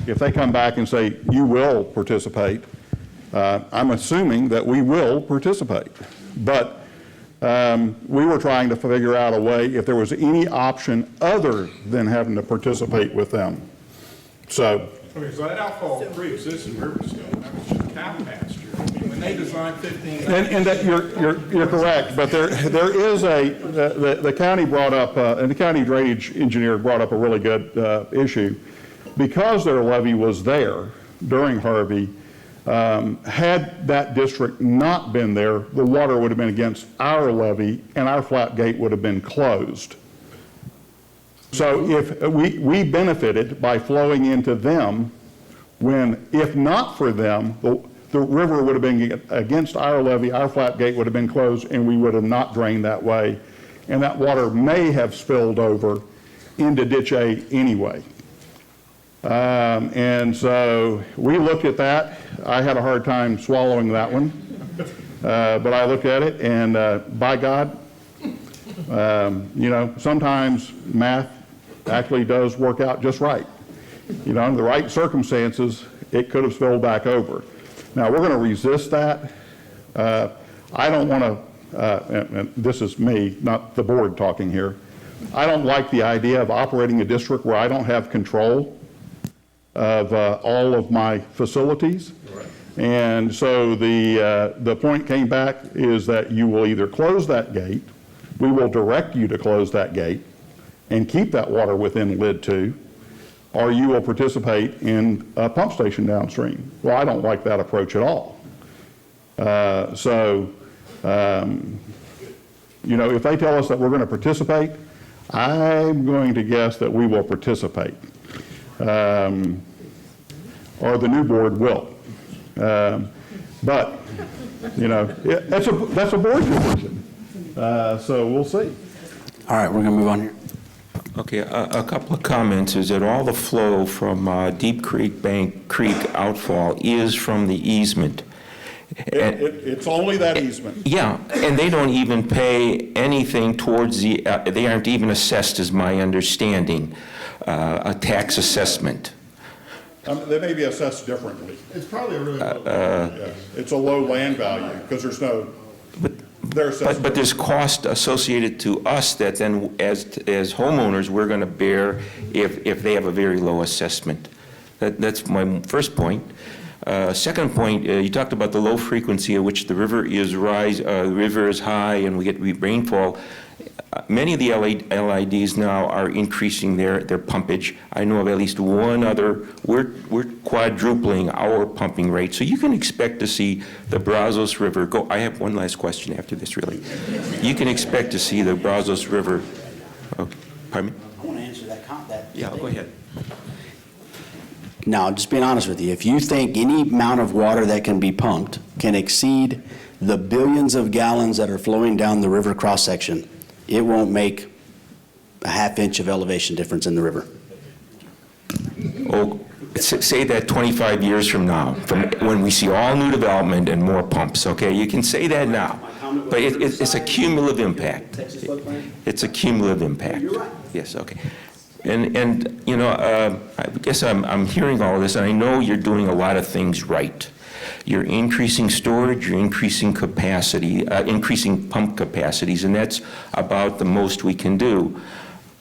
If they come back and say, you will participate, I'm assuming that we will participate. But we were trying to figure out a way if there was any option other than having to participate with them. So that outfall pre-existed Riverstone. That was just cow pasture. I mean, when they designed 15... And that you're correct, but there is the county brought up, and the county drainage engineer brought up a really good issue. Because their levee was there during Harvey, had that district not been there, the water would have been against our levee and our flat gate would have been closed. So if we benefited by flowing into them when, if not for them, the river would have been against our levee, our flat gate would have been closed, and we would have not drained that way. And that water may have spilled over into Ditch A anyway. And so we looked at that. I had a hard time swallowing that one, but I looked at it, and by God, sometimes math actually does work out just right. In the right circumstances, it could have spilled back over. Now, we're going to resist that. I don't want to, and this is me, not the board talking here, I don't like the idea of operating a district where I don't have control of all of my facilities. Right. And so the point came back is that you will either close that gate, we will direct you to close that gate and keep that water within LID 2, or you will participate in a pump station downstream. Well, I don't like that approach at all. If they tell us that we're going to participate, I'm going to guess that we will participate. Or the new board will. But, that's a board decision. So we'll see. All right, we're going to move on here. Okay, a couple of comments is that all the flow from Deep Bank Creek outfall is from the easement. It's only that easement. Yeah, and they don't even pay anything towards they aren't even assessed, is my understanding, a tax assessment. They may be assessed differently. It's probably a really low. It's a low land value because there's no. But there's cost associated to us that then, as homeowners, we're going to bear if they have a very low assessment. That's my first point. Second point, you talked about the low frequency at which the river is high and we get rainfall. Many of the LIDs now are increasing their pumpage. I know of at least one other. We're quadrupling our pumping rate. So you can expect to see the Brazos River go. I have one last question after this, really. You can expect to see the Brazos River. Okay, pardon me? I want to answer that. Yeah, go ahead. Now, just being honest with you, if you think any amount of water that can be pumped can exceed the billions of gallons that are flowing down the river cross-section, it won't make a half-inch of elevation difference in the river. Oh, say that 25 years from now, from when we see all new development and more pumps, okay? You can say that now, but it's a cumulative impact. It's a cumulative impact. You're right. Yes, okay. And I guess I'm hearing all this, and I know you're doing a lot of things right. You're increasing storage, you're increasing capacity, increasing pump capacities, and that's about the most we can do.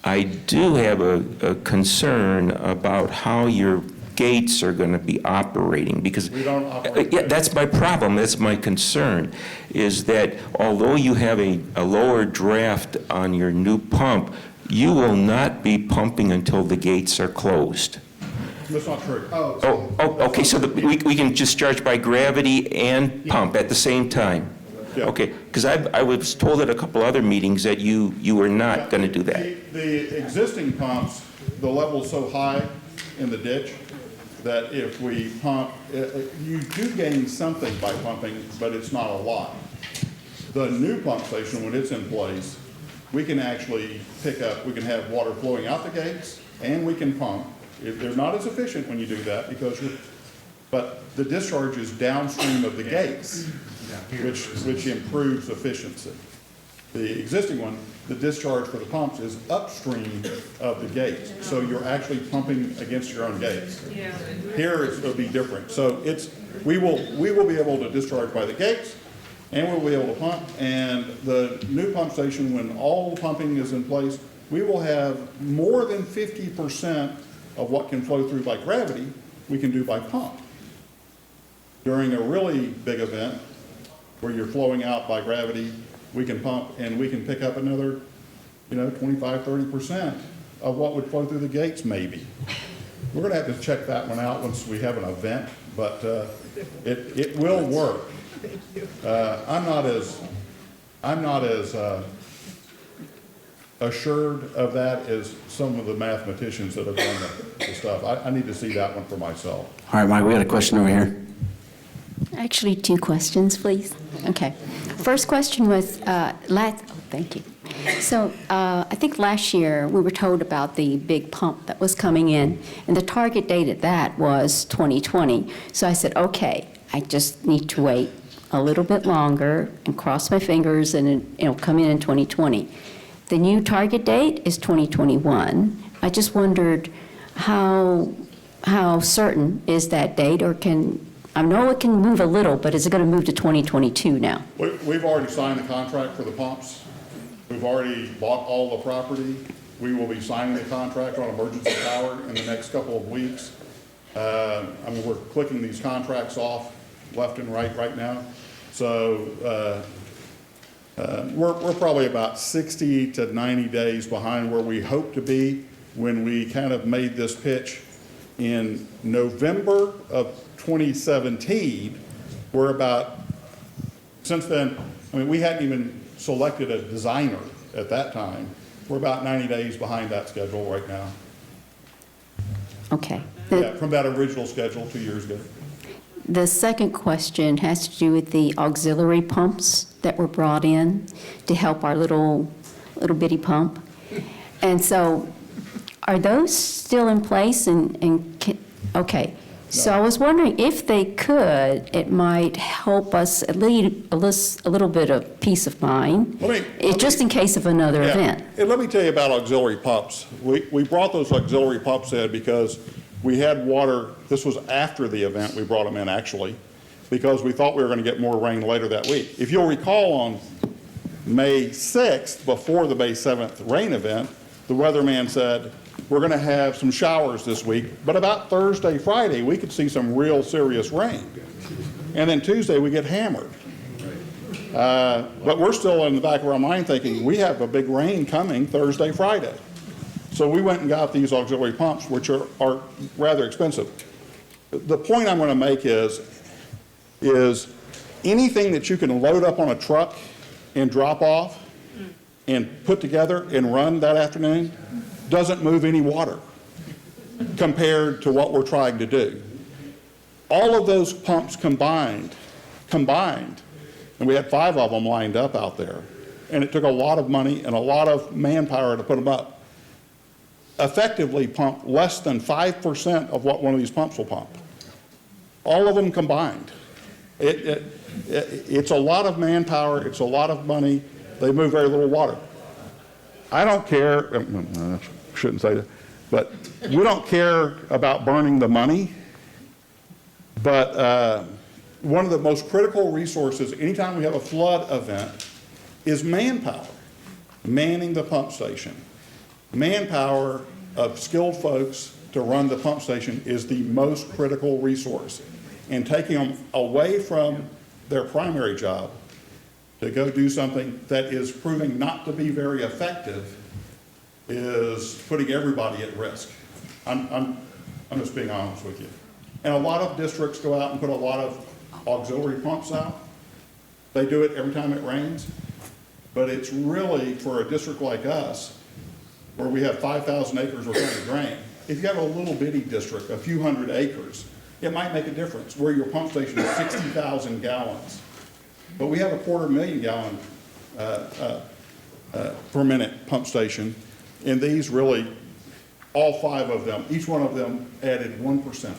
I do have a concern about how your gates are going to be operating, because We don't operate yeah, that's my problem, that's my concern, is that although you have a lower draft on your new pump, you will not be pumping until the gates are closed. That's not true. Okay, so we can discharge by gravity and pump at the same time? Yeah. Okay, because I was told at a couple other meetings that you were not going to do that. The existing pumps, the level's so high in the ditch that if we pump, you do gain something by pumping, but it's not a lot. The new pump station, when it's in place, we can actually pick up, we can have water flowing out the gates, and we can pump. They're not as efficient when you do that because but the discharge is downstream of the gates, which improves efficiency. The existing one, the discharge for the pumps is upstream of the gates, so you're actually pumping against your own gates. Here it'll be different. So we will be able to discharge by the gates, and we'll be able to pump. And the new pump station, when all pumping is in place, we will have more than 50% of what can flow through by gravity, we can do by pump. During a really big event where you're flowing out by gravity, we can pump and we can pick up another, 25, 30% of what would flow through the gates maybe. We're going to have to check that one out once we have an event, but it will work. I'm not as assured of that as some of the mathematicians that have done the stuff. I need to see that one for myself. All right, Mike, we got a question over here. Actually, two questions, please. Okay. First question was, thank you. So I think last year we were told about the big pump that was coming in, and the target date at that was 2020. So I said, okay, I just need to wait a little bit longer and cross my fingers, and it'll come in 2020. The new target date is 2021. I just wondered how certain is that date, or I know it can move a little, but is it going to move to 2022 now? We've already signed the contract for the pumps. We've already bought all the property. We will be signing the contract on emergency power in the next couple of weeks. We're clicking these contracts off left and right now. So we're probably about 60 to 90 days behind where we hope to be when we kind of made this pitch in November of 2017. Since then, we hadn't even selected a designer at that time. We're about 90 days behind that schedule right now. Okay. Yeah, from that original schedule 2 years ago. The second question has to do with the auxiliary pumps that were brought in to help our little bitty pump. And so are those still in place? Okay. So I was wondering if they could, it might help us at least a little bit of peace of mind, just in case of another event. And let me tell you about auxiliary pumps. We brought those auxiliary pumps in because we had water. This was after the event we brought them in, actually, because we thought we were going to get more rain later that week. If you'll recall, on May 6th, before the May 7th rain event, the weatherman said, we're going to have some showers this week, but about Thursday, Friday, we could see some real serious rain. And then Tuesday, we get hammered. But we're still in the back of our mind thinking, we have a big rain coming Thursday, Friday. So we went and got these auxiliary pumps, which are rather expensive. The point I'm going to make is anything that you can load up on a truck and drop off and put together and run that afternoon doesn't move any water compared to what we're trying to do. All of those pumps combined, and we had 5 of them lined up out there, and it took a lot of money and a lot of manpower to put them up, effectively pump less than 5% of what one of these pumps will pump. All of them combined. It's a lot of manpower, it's a lot of money, they move very little water. I don't care, I shouldn't say that, but we don't care about burning the money, but one of the most critical resources anytime we have a flood event is manpower, manning the pump station. Manpower of skilled folks to run the pump station is the most critical resource. And taking them away from their primary job to go do something that is proving not to be very effective is putting everybody at risk. I'm just being honest with you. And a lot of districts go out and put a lot of auxiliary pumps out. They do it every time it rains. But it's really, for a district like us, where we have 5,000 acres we're trying to drain, if you have a little bitty district, a few hundred acres, it might make a difference where your pump station is 60,000 gallons. But we have a 250,000 gallon per minute pump station, and these really, all 5 of them, each one of them added 1%.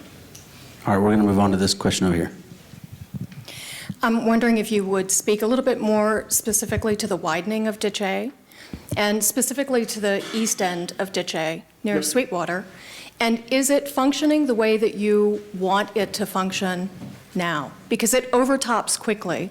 All right, we're going to move on to this question over here. I'm wondering if you would speak a little bit more specifically to the widening of Ditch A, and specifically to the east end of Ditch A near Sweetwater. And is it functioning the way that you want it to function now? Because it overtops quickly.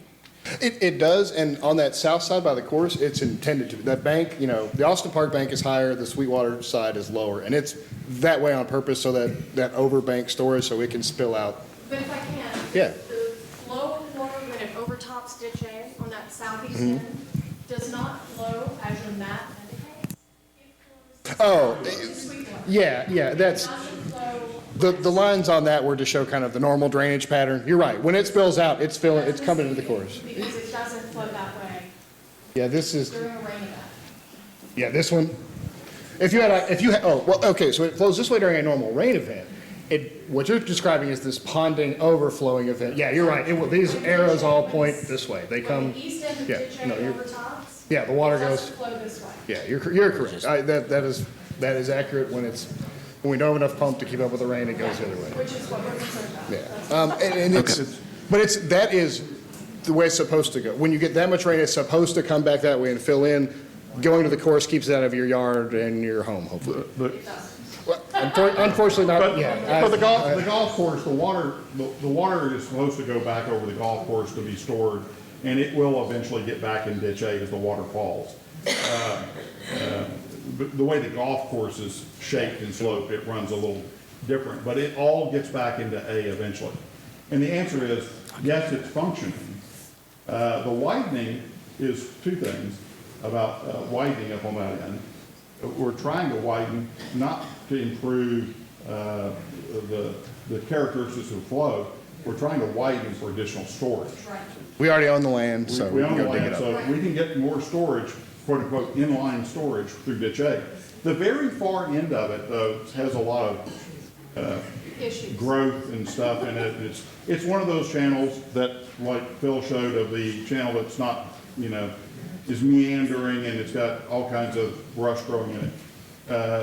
It does, and on that south side by the course, it's intended to. That bank, you know, the Austin Park bank is higher, the Sweetwater side is lower, and it's that way on purpose so that overbank storage so it can spill out. But if I can, Yeah. the flow of water when it overtops Ditch A on that southeast end does not flow as your map indicates. Oh, yeah, that's, the lines on that were to show kind of the normal drainage pattern. You're right, when it spills out, it's coming into the course. Because it doesn't flow that way Yeah, this is, during a rain event. yeah, this one. If you had, okay, so it flows this way during a normal rain event. What you're describing is this ponding overflowing event. Yeah, you're right. These arrows all point this way. They come, When the east end of yeah, Ditch A no, overtops, yeah, the water it goes. doesn't flow this way. Yeah, you're correct. That is accurate when we don't have enough pump to keep up with the rain, it goes the other way. Which is what we're concerned about. Yeah, that is the way it's supposed to go. When you get that much rain, it's supposed to come back that way and fill in. Going to the course keeps it out of your yard and your home, hopefully. Unfortunately not. But the golf course, the water is supposed to go back over the golf course to be stored, and it will eventually get back in Ditch A as the water falls. But the way the golf course is shaped and sloped, it runs a little different, but it all gets back into A eventually. And the answer is, yes, it's functioning. The widening is 2 things about widening up on that end. We're trying to widen not to improve the characteristics of flow. We're trying to widen for additional storage. We already own the land, so we can go dig it up. So we can get more storage, quote unquote, inline storage through Ditch A. The very far end of it, though, has a lot of growth and stuff in it. It's one of those channels that, like Phil showed, of the channel that's not, is meandering and it's got all kinds of brush growing in it.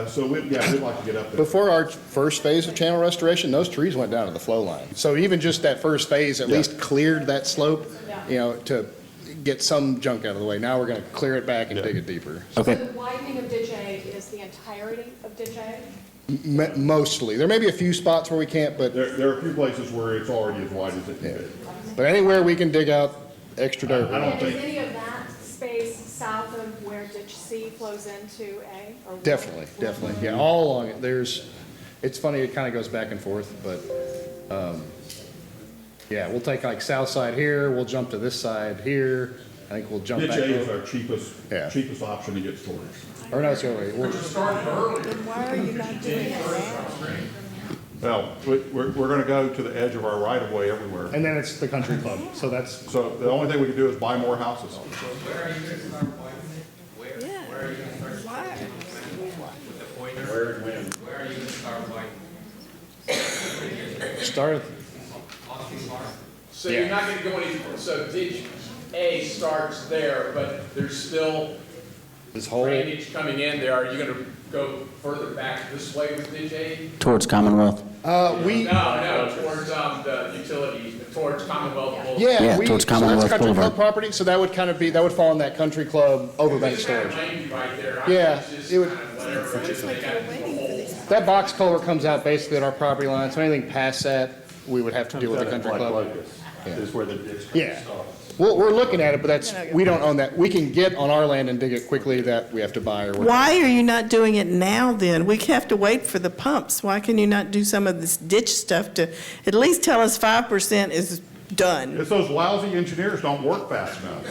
So we'd like to get up there. Before our first phase of channel restoration, those trees went down to the flow line. So even just that first phase at least cleared that slope, to get some junk out of the way. Now we're going to clear it back and dig it deeper. Okay. So the widening of Ditch A is the entirety of Ditch A? Mostly. There may be a few spots where we can't, but there are a few places where it's already as wide as it can be. But anywhere we can dig out extra dirt. I don't think. Is any of that space south of where Ditch C flows into A? Or Definitely. Yeah, all along it. It's funny, it kind of goes back and forth, but we'll take like south side here, we'll jump to this side here. I think we'll jump back. Ditch A is our cheapest option to get storage. Or no, it's the other way. Then why are you not doing it now? Well, we're going to go to the edge of our right-of-way everywhere. And then it's the country club, so the only thing we can do is buy more houses. Where are you going to start widening? Where are you going to start? Why? With the pointer? Where and when? Where are you going to start widening? Start. So you're not going to go any, so Ditch A starts there, but there's still drainage coming in there. Are you going to go further back this way with Ditch A? Towards Commonwealth. No, towards the utilities, towards Commonwealth Boulevard. Yeah, towards Commonwealth so that's country Boulevard. club property, so that would that would fall in that country club overbank storage. Right there. Yeah, it would. That box culvert comes out basically at our property line, so anything past that, we would have to deal with the country club. is where the ditch Yeah. starts. Well, we're looking at it, but we don't own that. We can get on our land and dig it quickly, that we have to buy or whatever. Why are you not doing it now then? We have to wait for the pumps. Why can you not do some of this ditch stuff to at least tell us 5% is done? It's those lousy engineers don't work fast enough.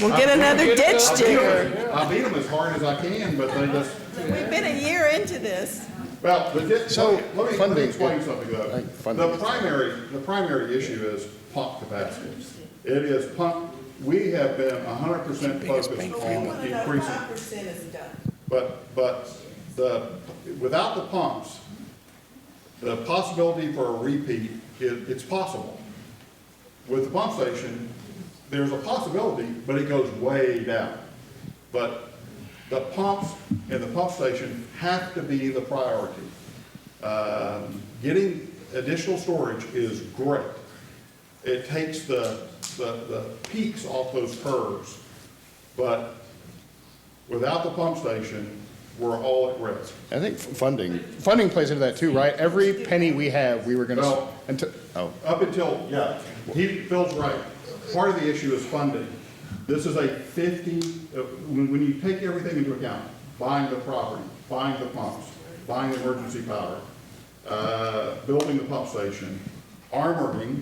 We'll get another ditch digger. I beat them as hard as I can, but they just. We've been a year into this. Well, let me funding, explain something though. The primary issue is pump capacity. It is pump, we have been 100% focused on increasing. 5% is done. But without the pumps, the possibility for a repeat, it's possible. With the pump station, there's a possibility, but it goes way down. But the pumps and the pump station have to be the priority. Getting additional storage is great. It takes the peaks off those curves, but without the pump station, we're all at risk. I think funding plays into that too, right? Every penny we have, we were going to. Up until, yeah, Phil's right. Part of the issue is funding. This is a 50, when you take everything into account, buying the property, buying the pumps, buying the emergency power, building the pump station, armoring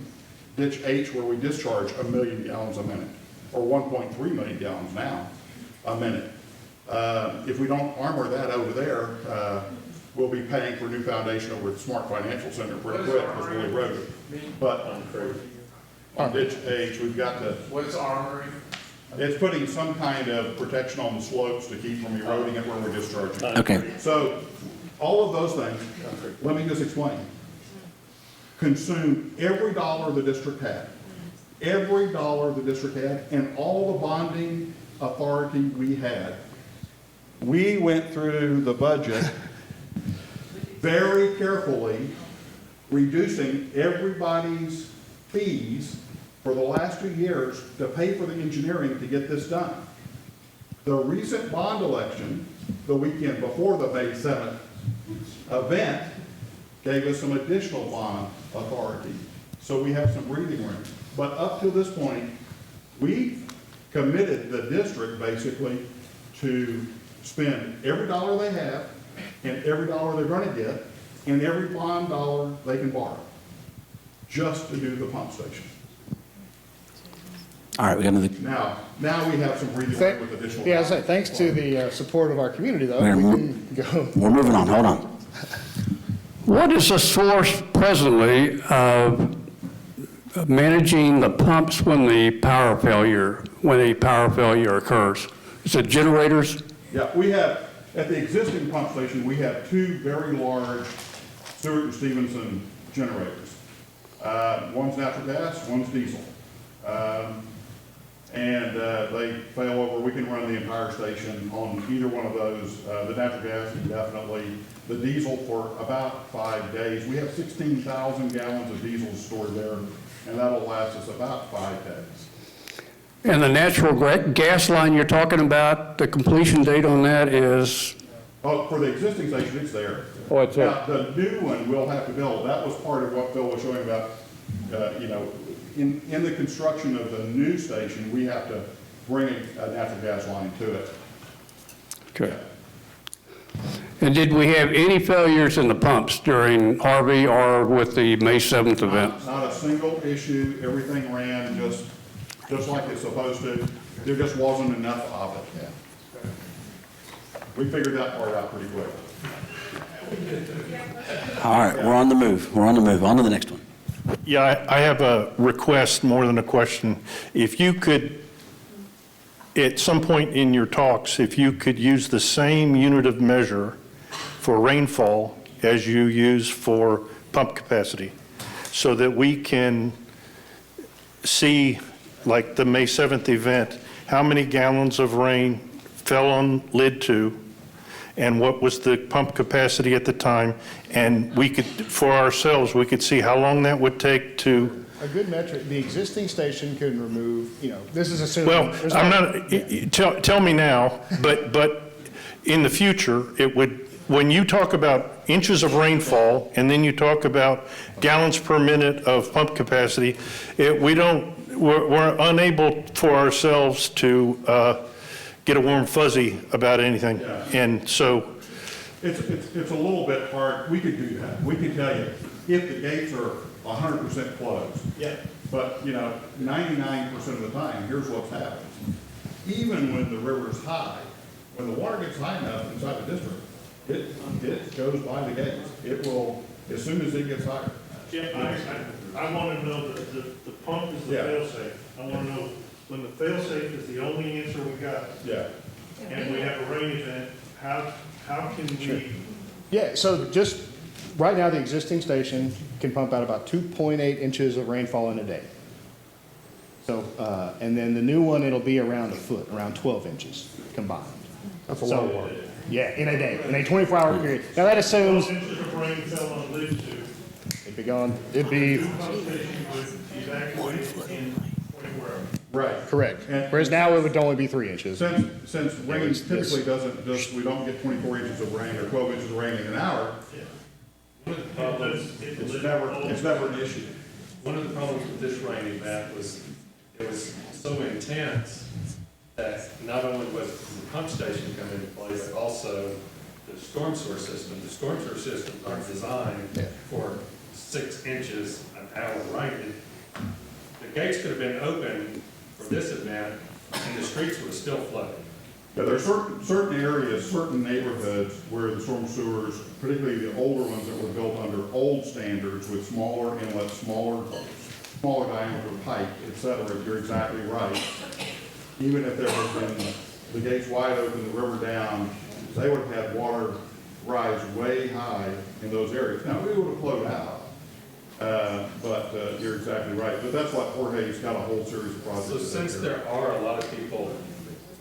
ditch H where we discharge 1 million gallons a minute, or 1.3 million gallons now a minute. If we don't armor that over there, we'll be paying for a new foundation over at the Smart Financial Center pretty quick because we'll erode it. But on ditch H, we've got to. What is armoring? It's putting some kind of protection on the slopes to keep from eroding it where we're discharging. Okay. So all of those things, let me just explain. Consume every dollar the district had. Every dollar the district had and all the bonding authority we had. We went through the budget very carefully, reducing everybody's fees for the last 2 years to pay for the engineering to get this done. The recent bond election, the weekend before the May 7th event, gave us some additional bond authority. So we have some breathing room. But up to this point, we committed the district basically to spend every dollar they have and every dollar they're going to get and every bond dollar they can borrow just to do the pump station. All right, we got another. Now we have some breathing room with additional. Yeah, I say, thanks to the support of our community though, we can go. We're moving on, hold on. What is the source presently of managing the pumps when the power failure occurs? Is it generators? Yeah, we have, at the existing pump station, we have 2 very large Stewart and Stevenson generators. One's natural gas, one's diesel. They fail over, we can run the entire station on either one of those. The natural gas indefinitely, the diesel for about 5 days. We have 16,000 gallons of diesel stored there, and that'll last us about 5 days. And the natural gas line you're talking about, the completion date on that is? Oh, for the existing station, it's there. Oh, it's there. Now, the new one we'll have to build. That was part of what Phil was showing about, in the construction of the new station, we have to bring a natural gas line to it. Okay. And did we have any failures in the pumps during Harvey or with the May 7th event? Not a single issue. Everything ran just like it's supposed to. There just wasn't enough of it. Yeah. We figured that part out pretty quick. All right, we're on the move. On to the next one. Yeah, I have a request more than a question. If you could, at some point in your talks, if you could use the same unit of measure for rainfall as you use for pump capacity, so that we can see, like the May 7th event, how many gallons of rain fell on lid 2 and what was the pump capacity at the time, and we could, for ourselves, we could see how long that would take to. A good metric, the existing station can remove, this is assuming. Well, I'm not, tell me now, but in the future, it would, when you talk about inches of rainfall, and then you talk about gallons per minute of pump capacity, we're unable for ourselves to get a warm fuzzy about anything. Yeah. And so, It's a little bit hard. We could do that. We could tell you if the gates are 100% closed. Yeah. But, 99% of the time, here's what's happened. Even when the river's high, when the water gets high enough inside the district, it goes by the gates. It will, as soon as it gets higher. Yeah, I want to know that the pump is the Yeah. fail-safe. I want to know when the fail-safe is the only answer we got. Yeah. And we have a rain event, how can we? Yeah, so just, right now, the existing station can pump out about 2.8 inches of rainfall in a day. So, and then the new one, it'll be around a foot, around 12 inches combined. That's a lot of water. Yeah, in a day, in a 24-hour period. Now, that assumes 12 inches of rain fell on Lid 2. it'd be gone, it'd be, Right. correct. Whereas now, it would only be 3 inches. Since rain typically doesn't just, we don't get 24 inches of rain or 12 inches of rain in an hour, it's never an issue. One of the problems with this rain event was it was so intense that not only was the pump station come into play, but also the storm sewer system. The storm sewer systems aren't designed for 6 inches an hour rain. The gates could have been open for this event, and the streets would have still flooded. Yeah, there are certain areas, certain neighborhoods where the storm sewers, particularly the older ones that were built under old standards with smaller inlets, smaller diameter pipe, et cetera, you're exactly right. Even if there had been the gates wide open, the river down, they would have had water rise way high in those areas. Now, we would have flowed out, but you're exactly right. But that's why Jorge's got a whole series of projects. So since there are a lot of people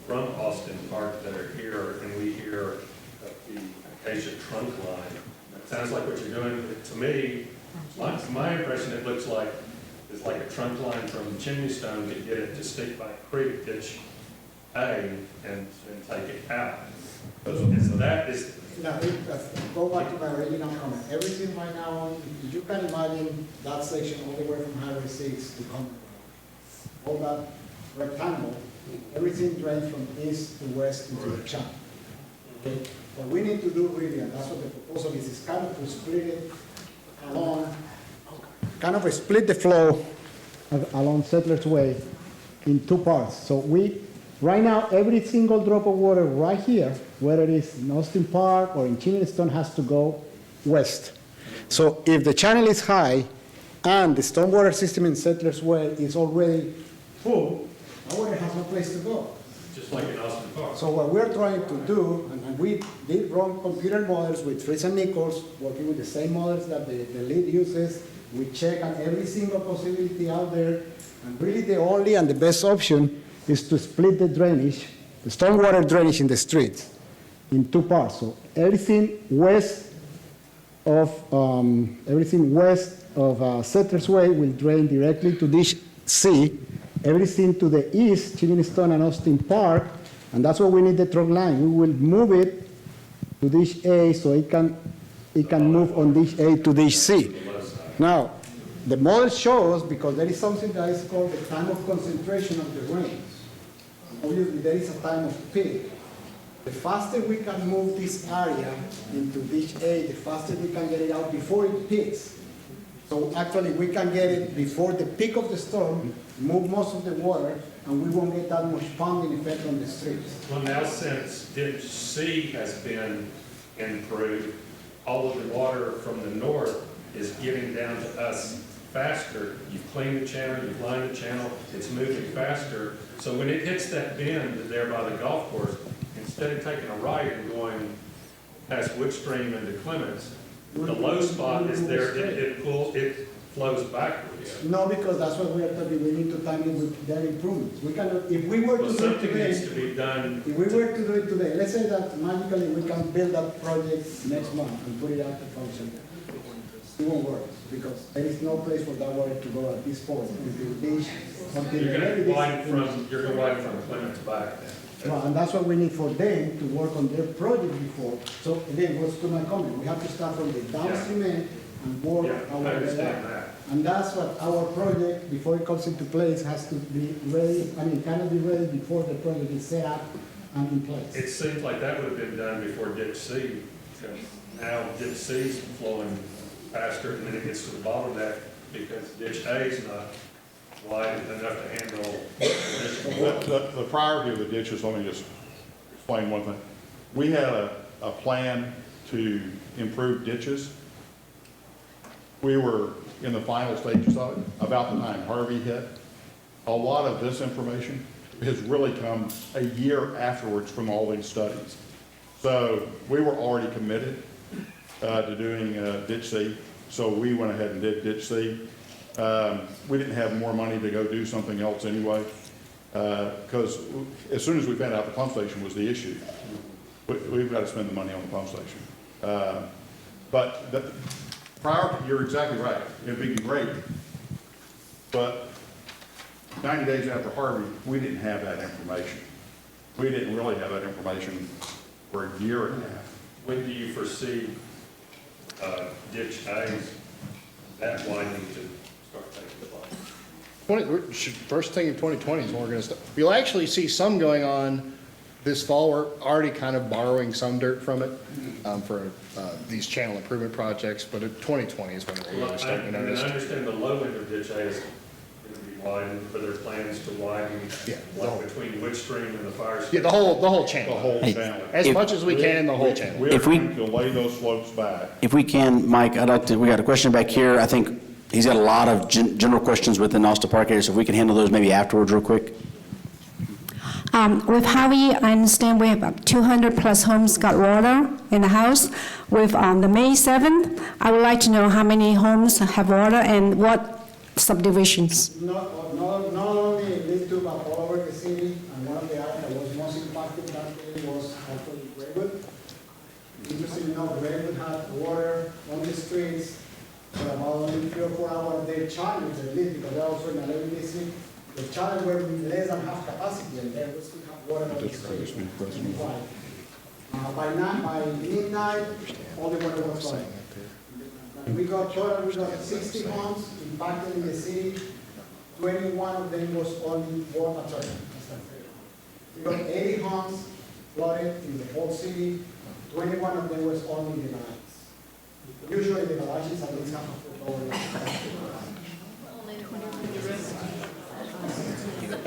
from Austin Park that are here, and we hear of the Acacia trunk line, it sounds like what you're doing, to me, my impression, it looks like it's like a trunk line from Chimneystone to get it to Stickbite Creek, ditch A, and take it out. And so that is. Now, go back to my original comment. Everything right now, you can imagine that section all the way from Highway 6 to Concord. All that rectangle, everything drains from east to west into the channel. Okay? What we need to do really, and that's what the proposal is kind of to split it along, kind of split the flow along Settlers Way in 2 parts. So right now, every single drop of water right here, whether it is in Austin Park or in Chimneystone, has to go west. So if the channel is high and the stormwater system in Settlers Way is already full, that water has no place to go. Just like in Austin Park. So what we're trying to do, and we did run computer models with Fritz and Nichols, working with the same models that the LID uses. We check on every single possibility out there, and really the only and the best option is to split the drainage, the stormwater drainage in the streets, in 2 parts. So everything west of Settlers Way will drain directly to Dish C. Everything to the east, Chimneystone and Austin Park, and that's where we need the trunk line. We will move it to Dish A so it can move on Dish A to Dish C. Now, the model shows, because there is something that is called the time of concentration of the rains. Obviously, there is a time of peak. The faster we can move this area into Dish A, the faster we can get it out before it peaks. So actually, we can get it before the peak of the storm, move most of the water, and we won't get that much pumping effect on the streets. Well, now since Ditch C has been improved, all of the water from the north is getting down to us faster. You've cleaned the channel, you've lined the channel, it's moving faster. So when it hits that bend there by the golf course, instead of taking a right and going past Woodstream into Clements, the low spot is there, it flows backwards. No, because that's what we are talking. We need to time it with their improvements. We cannot, if we were to do it Something today, needs to be done. if we were to do it today, let's say that magically we can build that project next month and put it out to function. it won't work, because there is no place for that water to go at this point until this, until You're the gonna levee widen is from, finished. you're gonna widen from Plymouth back then. Well, and that's what we need for them to work on their project before. So again, what's to my comment, we have to start from the downstream end and work Yeah, our I way understand up. that. And that's what our project, before it comes into place, has to be ready, cannot be ready before the project is set up and in place. It seems like that would have been done before ditch C, because now ditch C's flowing faster, and then it gets to the bottleneck because ditch A is not wide enough to handle additional. The priority of the ditches, let me just explain one thing. We had a plan to improve ditches. We were in the final stages of it, about the time Harvey hit. A lot of this information has really come a year afterwards from all these studies. So we were already committed to doing ditch C, so we went ahead and did ditch C. We didn't have more money to go do something else anyway, because as soon as we found out the pump station was the issue, we've got to spend the money on the pump station. But the priority, you're exactly right, it'd be great, but 90 days after Harvey, we didn't have that information. We didn't really have that information for a year and a half. When do you foresee ditch A's that widening to start taking place? First thing in 2020 is when we're going to start. You'll actually see some going on this fall. We're already kind of borrowing some dirt from it for these channel improvement projects, but 2020 is when we're really starting. I understand the low end of ditch A is going to be widened, but there are plans to widen between Wood Stream and the fire station. Yeah, the whole channel. The whole channel. As much as we can, the whole channel. We're going to lay those slopes back. If we can, Mike, we got a question back here. I think he's got a lot of general questions within Austin Park area, so if we can handle those maybe afterwards real quick. With Harvey, I understand we have 200 plus homes got water in the house. With the May 7th, I would like to know how many homes have water and what subdivisions. Not only in these two, but all over the city, and one of the areas that was most impacted that day was actually Redwood. Interesting enough, Redwood had water on the streets for about only 3 or 4 hours. They challenged at least, because they're also in a little district. The challenge were less than half capacity, and they still have water on the streets. By midnight, all the water was gone. We got 60 homes impacted in the city. 21 of them was only water. I'm sorry. We got 80 homes flooded in the whole city. 21 of them was only the garages. Usually the garages at least have a foot over the I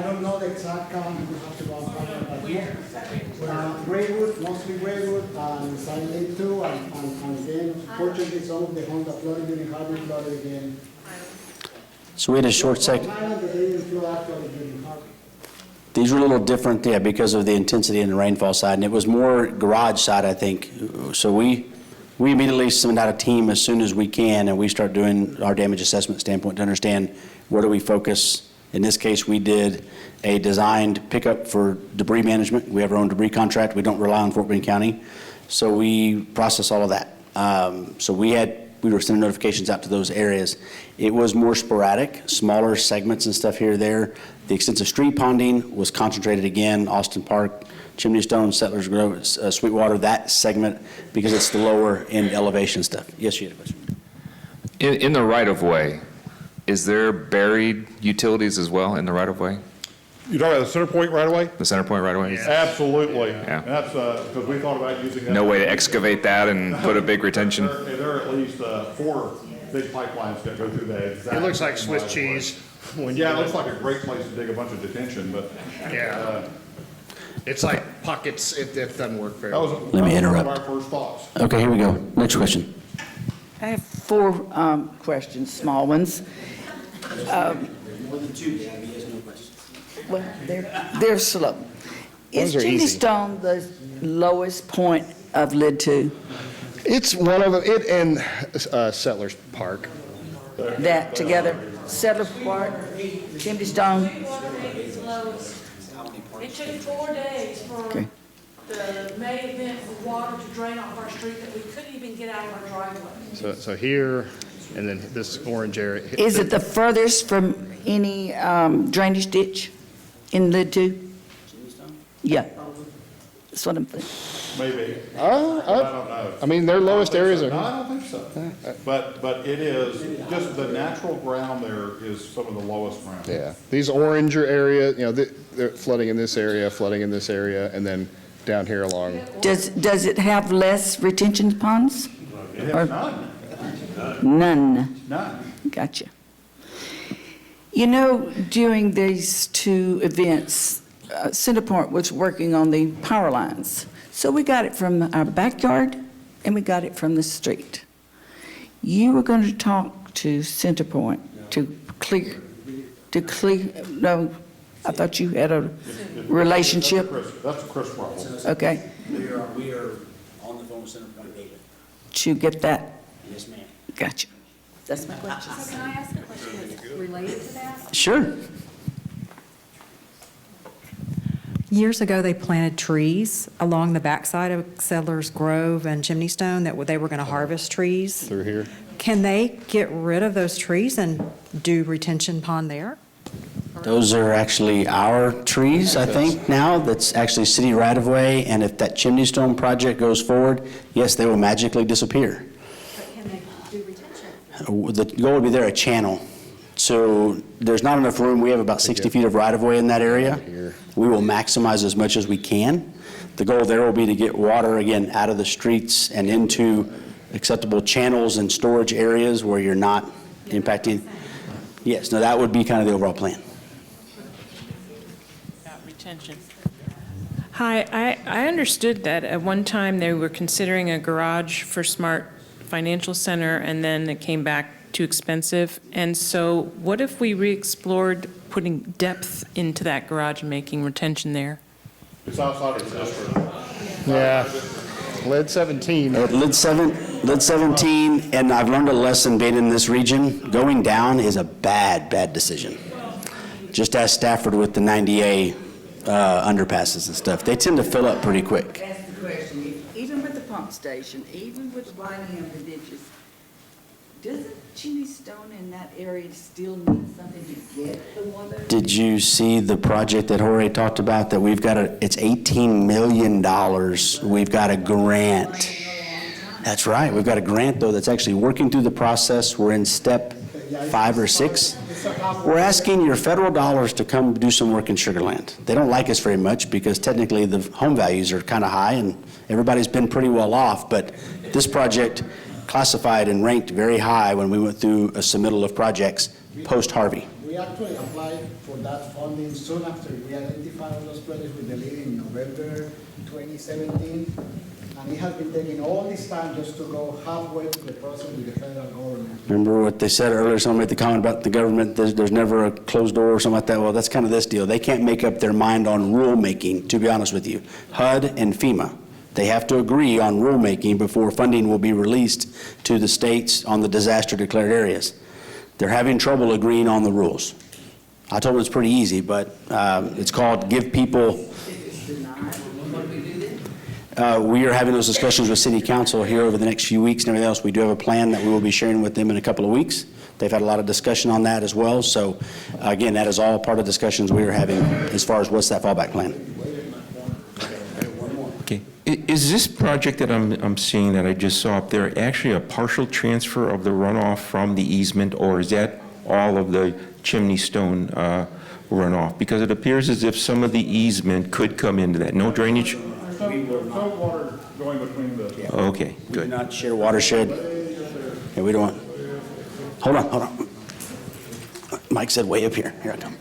don't know the exact count, we have to go back. Greywood, mostly Greywood, and Silent too, and then fortunately some of the homes that flooded during Harvey flooded again. So we had a short Long Island, they didn't flood actually during Harvey. These were a little different, yeah, because of the intensity in the rainfall side, and it was more garage side, I think. So we immediately send out a team as soon as we can, and we start doing our damage assessment standpoint to understand where do we focus. In this case, we did a designed pickup for debris management. We have our own debris contract. We don't rely on Fort Bend County. So we process all of that. So we were sending notifications out to those areas. It was more sporadic, smaller segments and stuff here or there. The extensive street ponding was concentrated again, Austin Park, Chimneystone, Settlers Grove, Sweetwater, that segment, because it's the lower end elevation stuff. Yes, you had a question. In the right-of-way, is there buried utilities as well in the right-of-way? You talking about the center point right away? The center point right-of-way? Absolutely. Yeah. That's, because we thought about using that. No way to excavate that and put a big retention? There are at least 4 big pipelines that go through that exact. It looks like Swiss right-of-way. cheese. Yeah, it looks like a great place to dig a bunch of detention, but. Yeah. It's like pockets, it doesn't work very That was, well. Let me that was one interrupt. of our first thoughts. Okay, here we go. Next question. I have 4 questions, small ones. More than 2, Dan. He has no questions. Well, they're slow. Is Those are easy. Chimneystone the lowest point of LID 2? It's one of them, it and Settlers Park. That together, Settlers Park, Chimneystone? It took 4 days for Okay. the May event for water to drain off our street that we couldn't even get out of our driveway. So here, and then this orange area. Is it the furthest from any drainage ditch in Lid 2? Yeah. That's what I'm thinking. Maybe. I don't know. I mean, their lowest areas are. No, I don't think so. But it is, just the natural ground there is some of the lowest ground. Yeah, these oranger areas, you know, they're flooding in this area, flooding in this area, and then down here along. Does it have less retention ponds? It has none. None. None. Gotcha. You know, during these two events, Centerpoint was working on the power lines. So we got it from our backyard and we got it from the street. You were going to talk to Centerpoint to clear, no, I thought you had a relationship. That's a Chris problem. Okay. We are on the phone with Centerpoint daily. To get that? Yes, ma'am. Gotcha. That's my question. So can I ask a question that's related to that? Sure. Years ago, they planted trees along the backside of Settlers Grove and Chimneystone that they were going to harvest trees. Through here. Can they get rid of those trees and do retention pond there? Those are actually our trees, I think, now. That's actually city right-of-way, and if that Chimneystone project goes forward, yes, they will magically disappear. But can they do retention? The goal would be there, a channel. So there's not enough room. We have about 60 feet of right-of-way in that area. We will maximize as much as we can. The goal there will be to get water, again, out of the streets and into acceptable channels and storage areas where you're not impacting. Yes, no, that would be kind of the overall plan. Retention. Hi, I understood that at one time they were considering a garage for Smart Financial Center, and then it came back too expensive. And so what if we re-explored putting depth into that garage and making retention there? It's outside of the district. Yeah. Lead 17. Lead 17, and I've learned a lesson being in this region. Going down is a bad decision. Just ask Stafford with the 90A underpasses and stuff. They tend to fill up pretty quick. That's the question. Even with the pump station, even with widening of the ditches, doesn't Chimneystone in that area still need something to get the water? Did you see the project that Jorge talked about that we've got it's $18 million. We've got a grant. That's right. We've got a grant, though, that's actually working through the process. We're in step 5 or 6. We're asking your federal dollars to come do some work in Sugar Land. They don't like us very much because technically the home values are kind of high and everybody's been pretty well off, but this project classified and ranked very high when we went through a submittal of projects post-Harvey. We actually applied for that funding soon after we identified all those projects with the lead in November 2017. And it has been taking all this time just to go halfway to the process with the federal government. Remember what they said earlier, someone made the comment about the government, there's never a closed door or something like that. Well, that's kind of this deal. They can't make up their mind on rulemaking, to be honest with you. HUD and FEMA, they have to agree on rulemaking before funding will be released to the states on the disaster declared areas. They're having trouble agreeing on the rules. I told them it's pretty easy, but it's called give people. We are having those discussions with City Council here over the next few weeks and everything else. We do have a plan that we will be sharing with them in a couple of weeks. They've had a lot of discussion on that as well. So again, that is all part of discussions we are having as far as what's that fallback plan. Okay. Is this project that I'm seeing that I just saw up there actually a partial transfer of the runoff from the easement, or is that all of the Chimneystone runoff? Because it appears as if some of the easement could come into that. No drainage? There's no water going between the. Okay, good. We do not share watershed. Yeah, we don't want. Hold on. Mike said way up here. Here I come.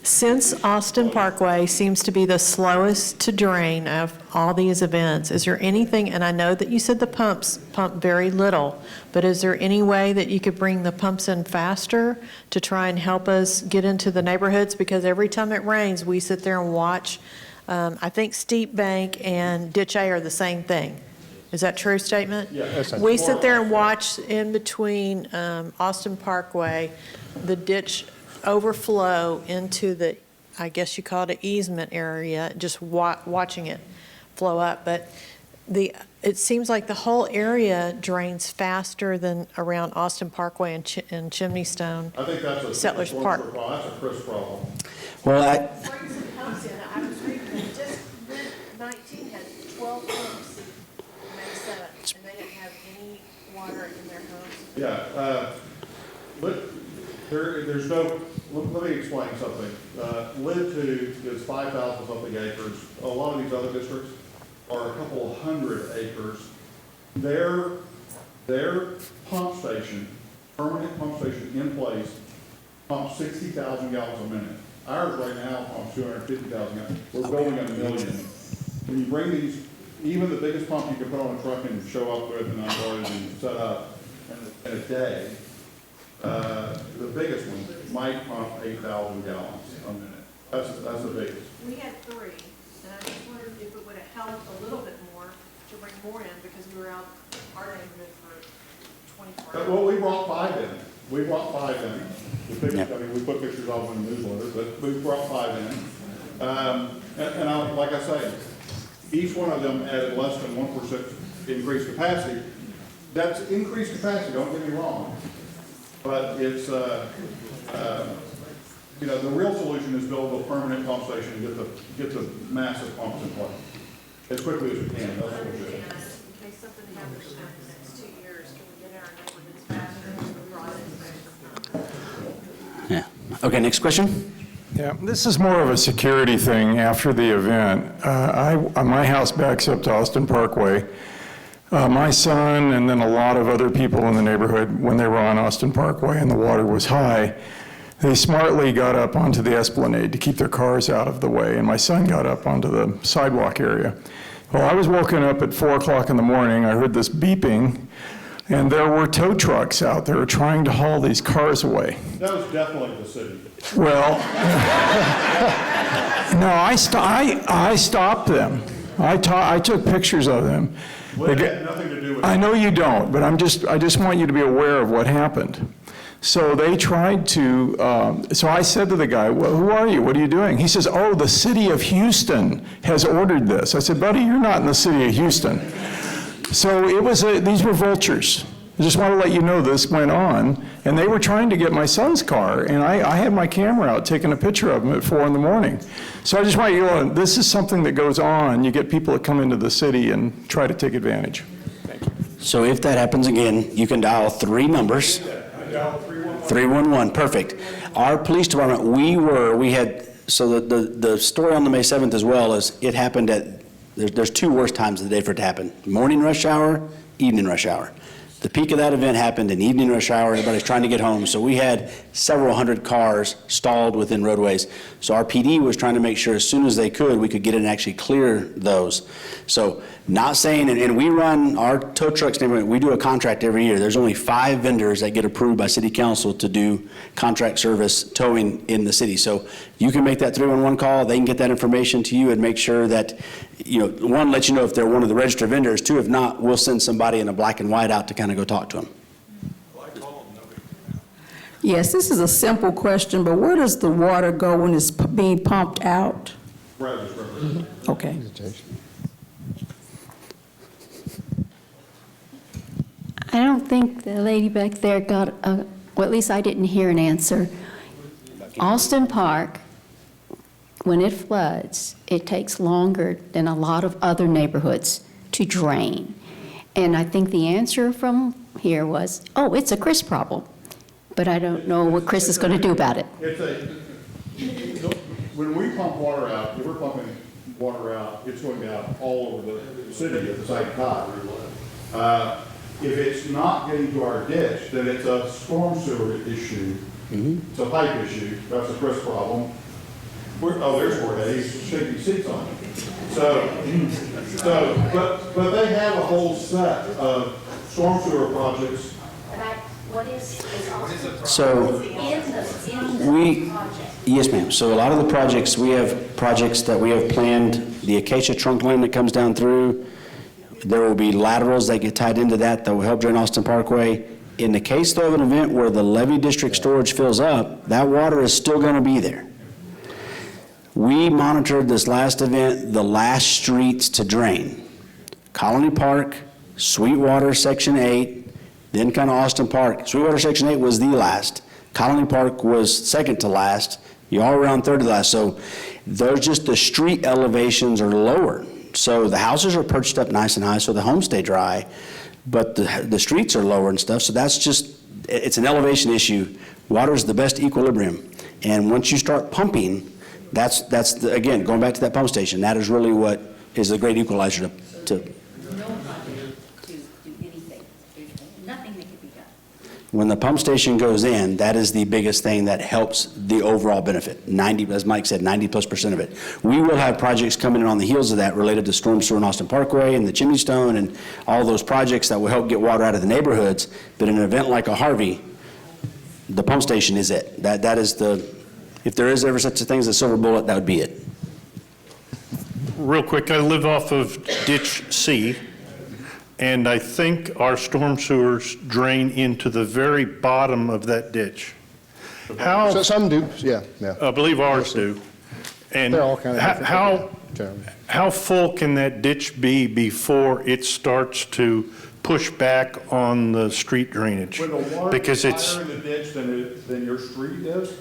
Since Austin Parkway seems to be the slowest to drain of all these events, is there anything, and I know that you said the pumps pump very little, but is there any way that you could bring the pumps in faster to try and help us get into the neighborhoods? Because every time it rains, we sit there and watch. I think Steep Bank and Ditch A are the same thing. Is that a true statement? Yeah. We sit there and watch in between Austin Parkway, the ditch overflow into the I guess you call it an easement area, just watching it flow up. But it seems like the whole area drains faster than around Austin Parkway and Chimneystone. I think that's a Settlers Park. That's a Chris problem. Well, I was reading that just 19 had 12 homes May 7th, and they didn't have any water in their homes. Yeah, there's no, let me explain something. LID 2 is 5,000 something acres. A lot of these other districts are a couple hundred acres. Their pump station, permanent pump station in place, pumps 60,000 gallons a minute. Ours right now pumps 250,000 gallons. We're building a million. When you bring these, even the biggest pump you can put on a truck and show up with and unload and set up in a day, the biggest one might pump 8,000 gallons a minute. That's the biggest. We had 3, and I just wondered if it would have helped a little bit more to bring more in, because we were out our neighborhood for 24 hours. Well, we brought 5 in. We brought 5 in. The pictures, I mean, we put pictures of them in the newsletter, but we brought 5 in. Like I say, each one of them added less than 1% increased capacity. That's increased capacity, don't get me wrong. But it's, you know, the real solution is build a permanent pump station and get the massive pumps in place as quickly as we can. That's what we're doing. In case something happens in the next 2 years, can we get our neighborhoods faster to the process? Yeah. Okay, next question. Yeah, this is more of a security thing after the event. My house backs up to Austin Parkway. My son and then a lot of other people in the neighborhood, when they were on Austin Parkway and the water was high, they smartly got up onto the Esplanade to keep their cars out of the way, and my son got up onto the sidewalk area. Well, I was woken up at 4 o'clock in the morning. I heard this beeping, and there were tow trucks out there trying to haul these cars away. That was definitely the city. Well, no, I stopped them. I took pictures of them. Well, it had nothing to do with I know you don't, but I just want you to be aware of what happened. So they tried to, so I said to the guy, well, who are you? What are you doing? He says, oh, the city of Houston has ordered this. I said, buddy, you're not in the city of Houston. So it was, these were vultures. I just want to let you know this went on, and they were trying to get my son's car, and I had my camera out taking a picture of him at 4 in the morning. So I just want you to know, this is something that goes on. You get people that come into the city and try to take advantage. Thank you. So if that happens again, you can dial 3 numbers. 311, perfect. Our police department, we had, so the story on the May 7th as well is it happened at, there's 2 worst times of the day for it to happen. Morning rush hour, evening rush hour. The peak of that event happened in evening rush hour. Everybody's trying to get home. So we had several hundred cars stalled within roadways. So our PD was trying to make sure as soon as they could, we could get in and actually clear those. So not saying, and we run our tow trucks, we do a contract every year. There's only 5 vendors that get approved by city council to do contract service towing in the city. So you can make that 311 call. They can get that information to you and make sure that, you know, 1, let you know if they're one of the registered vendors. 2, if not, we'll send somebody in a black and white out to kind of go talk to them. Yes, this is a simple question, but where does the water go when it's being pumped out? Brazos River. Okay. I don't think the lady back there got a, well, at least I didn't hear an answer. Austin Park, when it floods, it takes longer than a lot of other neighborhoods to drain. And I think the answer from here was, oh, it's a Chris problem. But I don't know what Chris is going to do about it. When we pump water out, if we're pumping water out, it's going out all over the city at the same time. If it's not getting to our ditch, then it's a storm sewer issue. It's a pipe issue. That's a Chris problem. Oh, there's Jorge. He's shaking seats on it. But they have a whole set of storm sewer projects. So yes, ma'am. So a lot of the projects, we have projects that we have planned, the acacia trunk line that comes down through, there will be laterals that get tied into that will help drain Austin Parkway. In the case though of an event where the levee district storage fills up, that water is still going to be there. We monitored this last event, the last streets to drain. Colony Park, Sweetwater Section 8, then kind of Austin Park. Sweetwater Section 8 was the last. Colony Park was second to last. You all around third to last. So those just the street elevations are lower. So the houses are perched up nice and high, so the homes stay dry, but the streets are lower and stuff. So that's just, it's an elevation issue. Water is the best equilibrium. And once you start pumping, that's the, again, going back to that pump station, that is really what is the great equalizer to when the pump station goes in, that is the biggest thing that helps the overall benefit. 90, as Mike said, 90+% of it. We will have projects coming in on the heels of that related to storm sewer in Austin Parkway and the Chimneystone and all those projects that will help get water out of the neighborhoods. But in an event like a Harvey, the pump station is it. That is the, if there is ever such a thing as a silver bullet, that would be it. Real quick, I live off of Ditch C. And I think our storm sewers drain into the very bottom of that ditch. How? So some do, yeah. I believe ours do. And They're all kind of how full can that ditch be before it starts to push back on the street drainage? When the water because is it's higher in the ditch than your street is?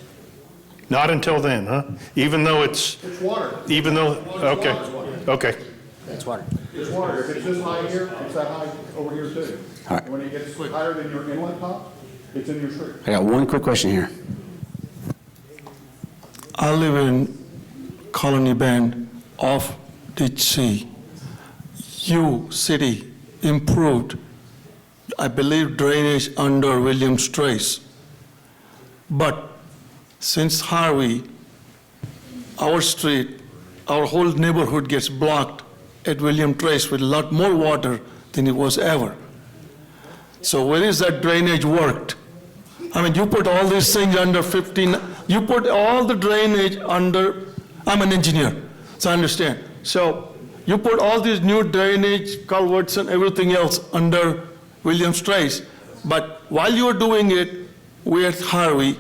not until then, huh? Even though it's water. Even though, okay, okay. It's water. It's water. If it's this high here, it's that high over here too. All right. And when it gets higher than your inlet top, it's in your street. I got one quick question here. I live in Colony Bend off Ditch C. City improved, I believe, drainage under Williams Trace. But since Harvey, our street, our whole neighborhood gets blocked at William Trace with a lot more water than it was ever. So where is that drainage worked? I mean, you put all these things under 15, you put all the drainage under, I'm an engineer, so I understand. So you put all these new drainage, culverts and everything else under Williams Trace, but while you were doing it, we at Harvey,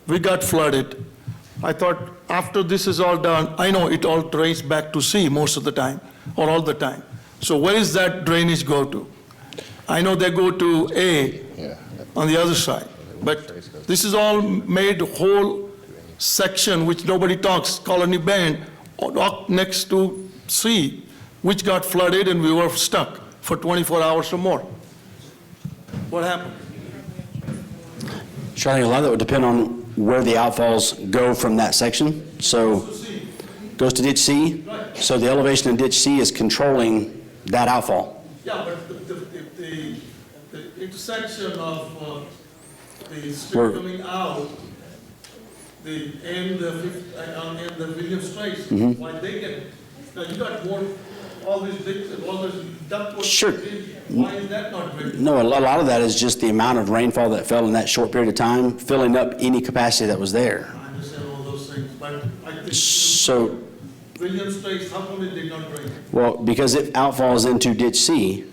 we got flooded. I thought after this is all done, I know it all drains back to sea most of the time, or all the time. So where is that drainage go to? I know they go to A on the other side, but this is all made whole section which nobody talks, Colony Bend, next to C, which got flooded and we were stuck for 24 hours or more. What happened? Charlie, a lot of that would depend on where the outfalls go from that section. So goes to ditch C. So the elevation in ditch C is controlling that outfall. Yeah, but the intersection of the street coming out, and the Williams Trace, why they get, now you got more, all these big, all this ductwork. Sure. Why is that not drained? No, a lot of that is just the amount of rainfall that fell in that short period of time, filling up any capacity that was there. I understand all those things, but I think. So, Williams Trace, how come it did not drain? well, because it outfalls into ditch C,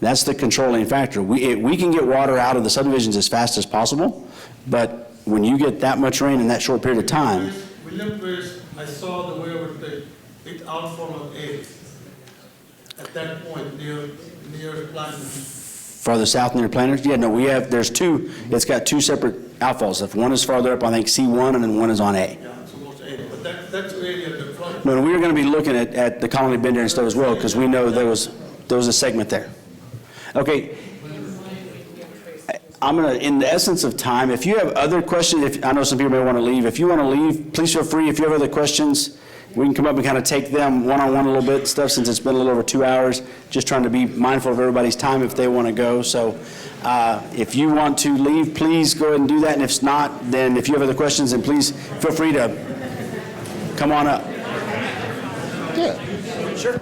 that's the controlling factor. We can get water out of the subdivisions as fast as possible, but when you get that much rain in that short period of time. Williams Trace, I saw the way it outfall on A. At that point, near Platinum. Farther south near Planters? Yeah, no, there's two, it's got two separate outfalls. If one is farther up, I think C1, and then one is on A. Yeah, it's almost A, but that's area at the front. No, we were going to be looking at the Colony Bend and stuff as well, because we know there was a segment there. Okay. I'm going to, in the essence of time, if you have other questions, I know some people may want to leave. If you want to leave, please feel free. If you have other questions, we can come up and kind of take them one-on-one a little bit stuff, since it's been a little over 2 hours, just trying to be mindful of everybody's time if they want to go. So if you want to leave, please go ahead and do that. And if not, then if you have other questions, then please feel free to come on up. Yeah. Sure.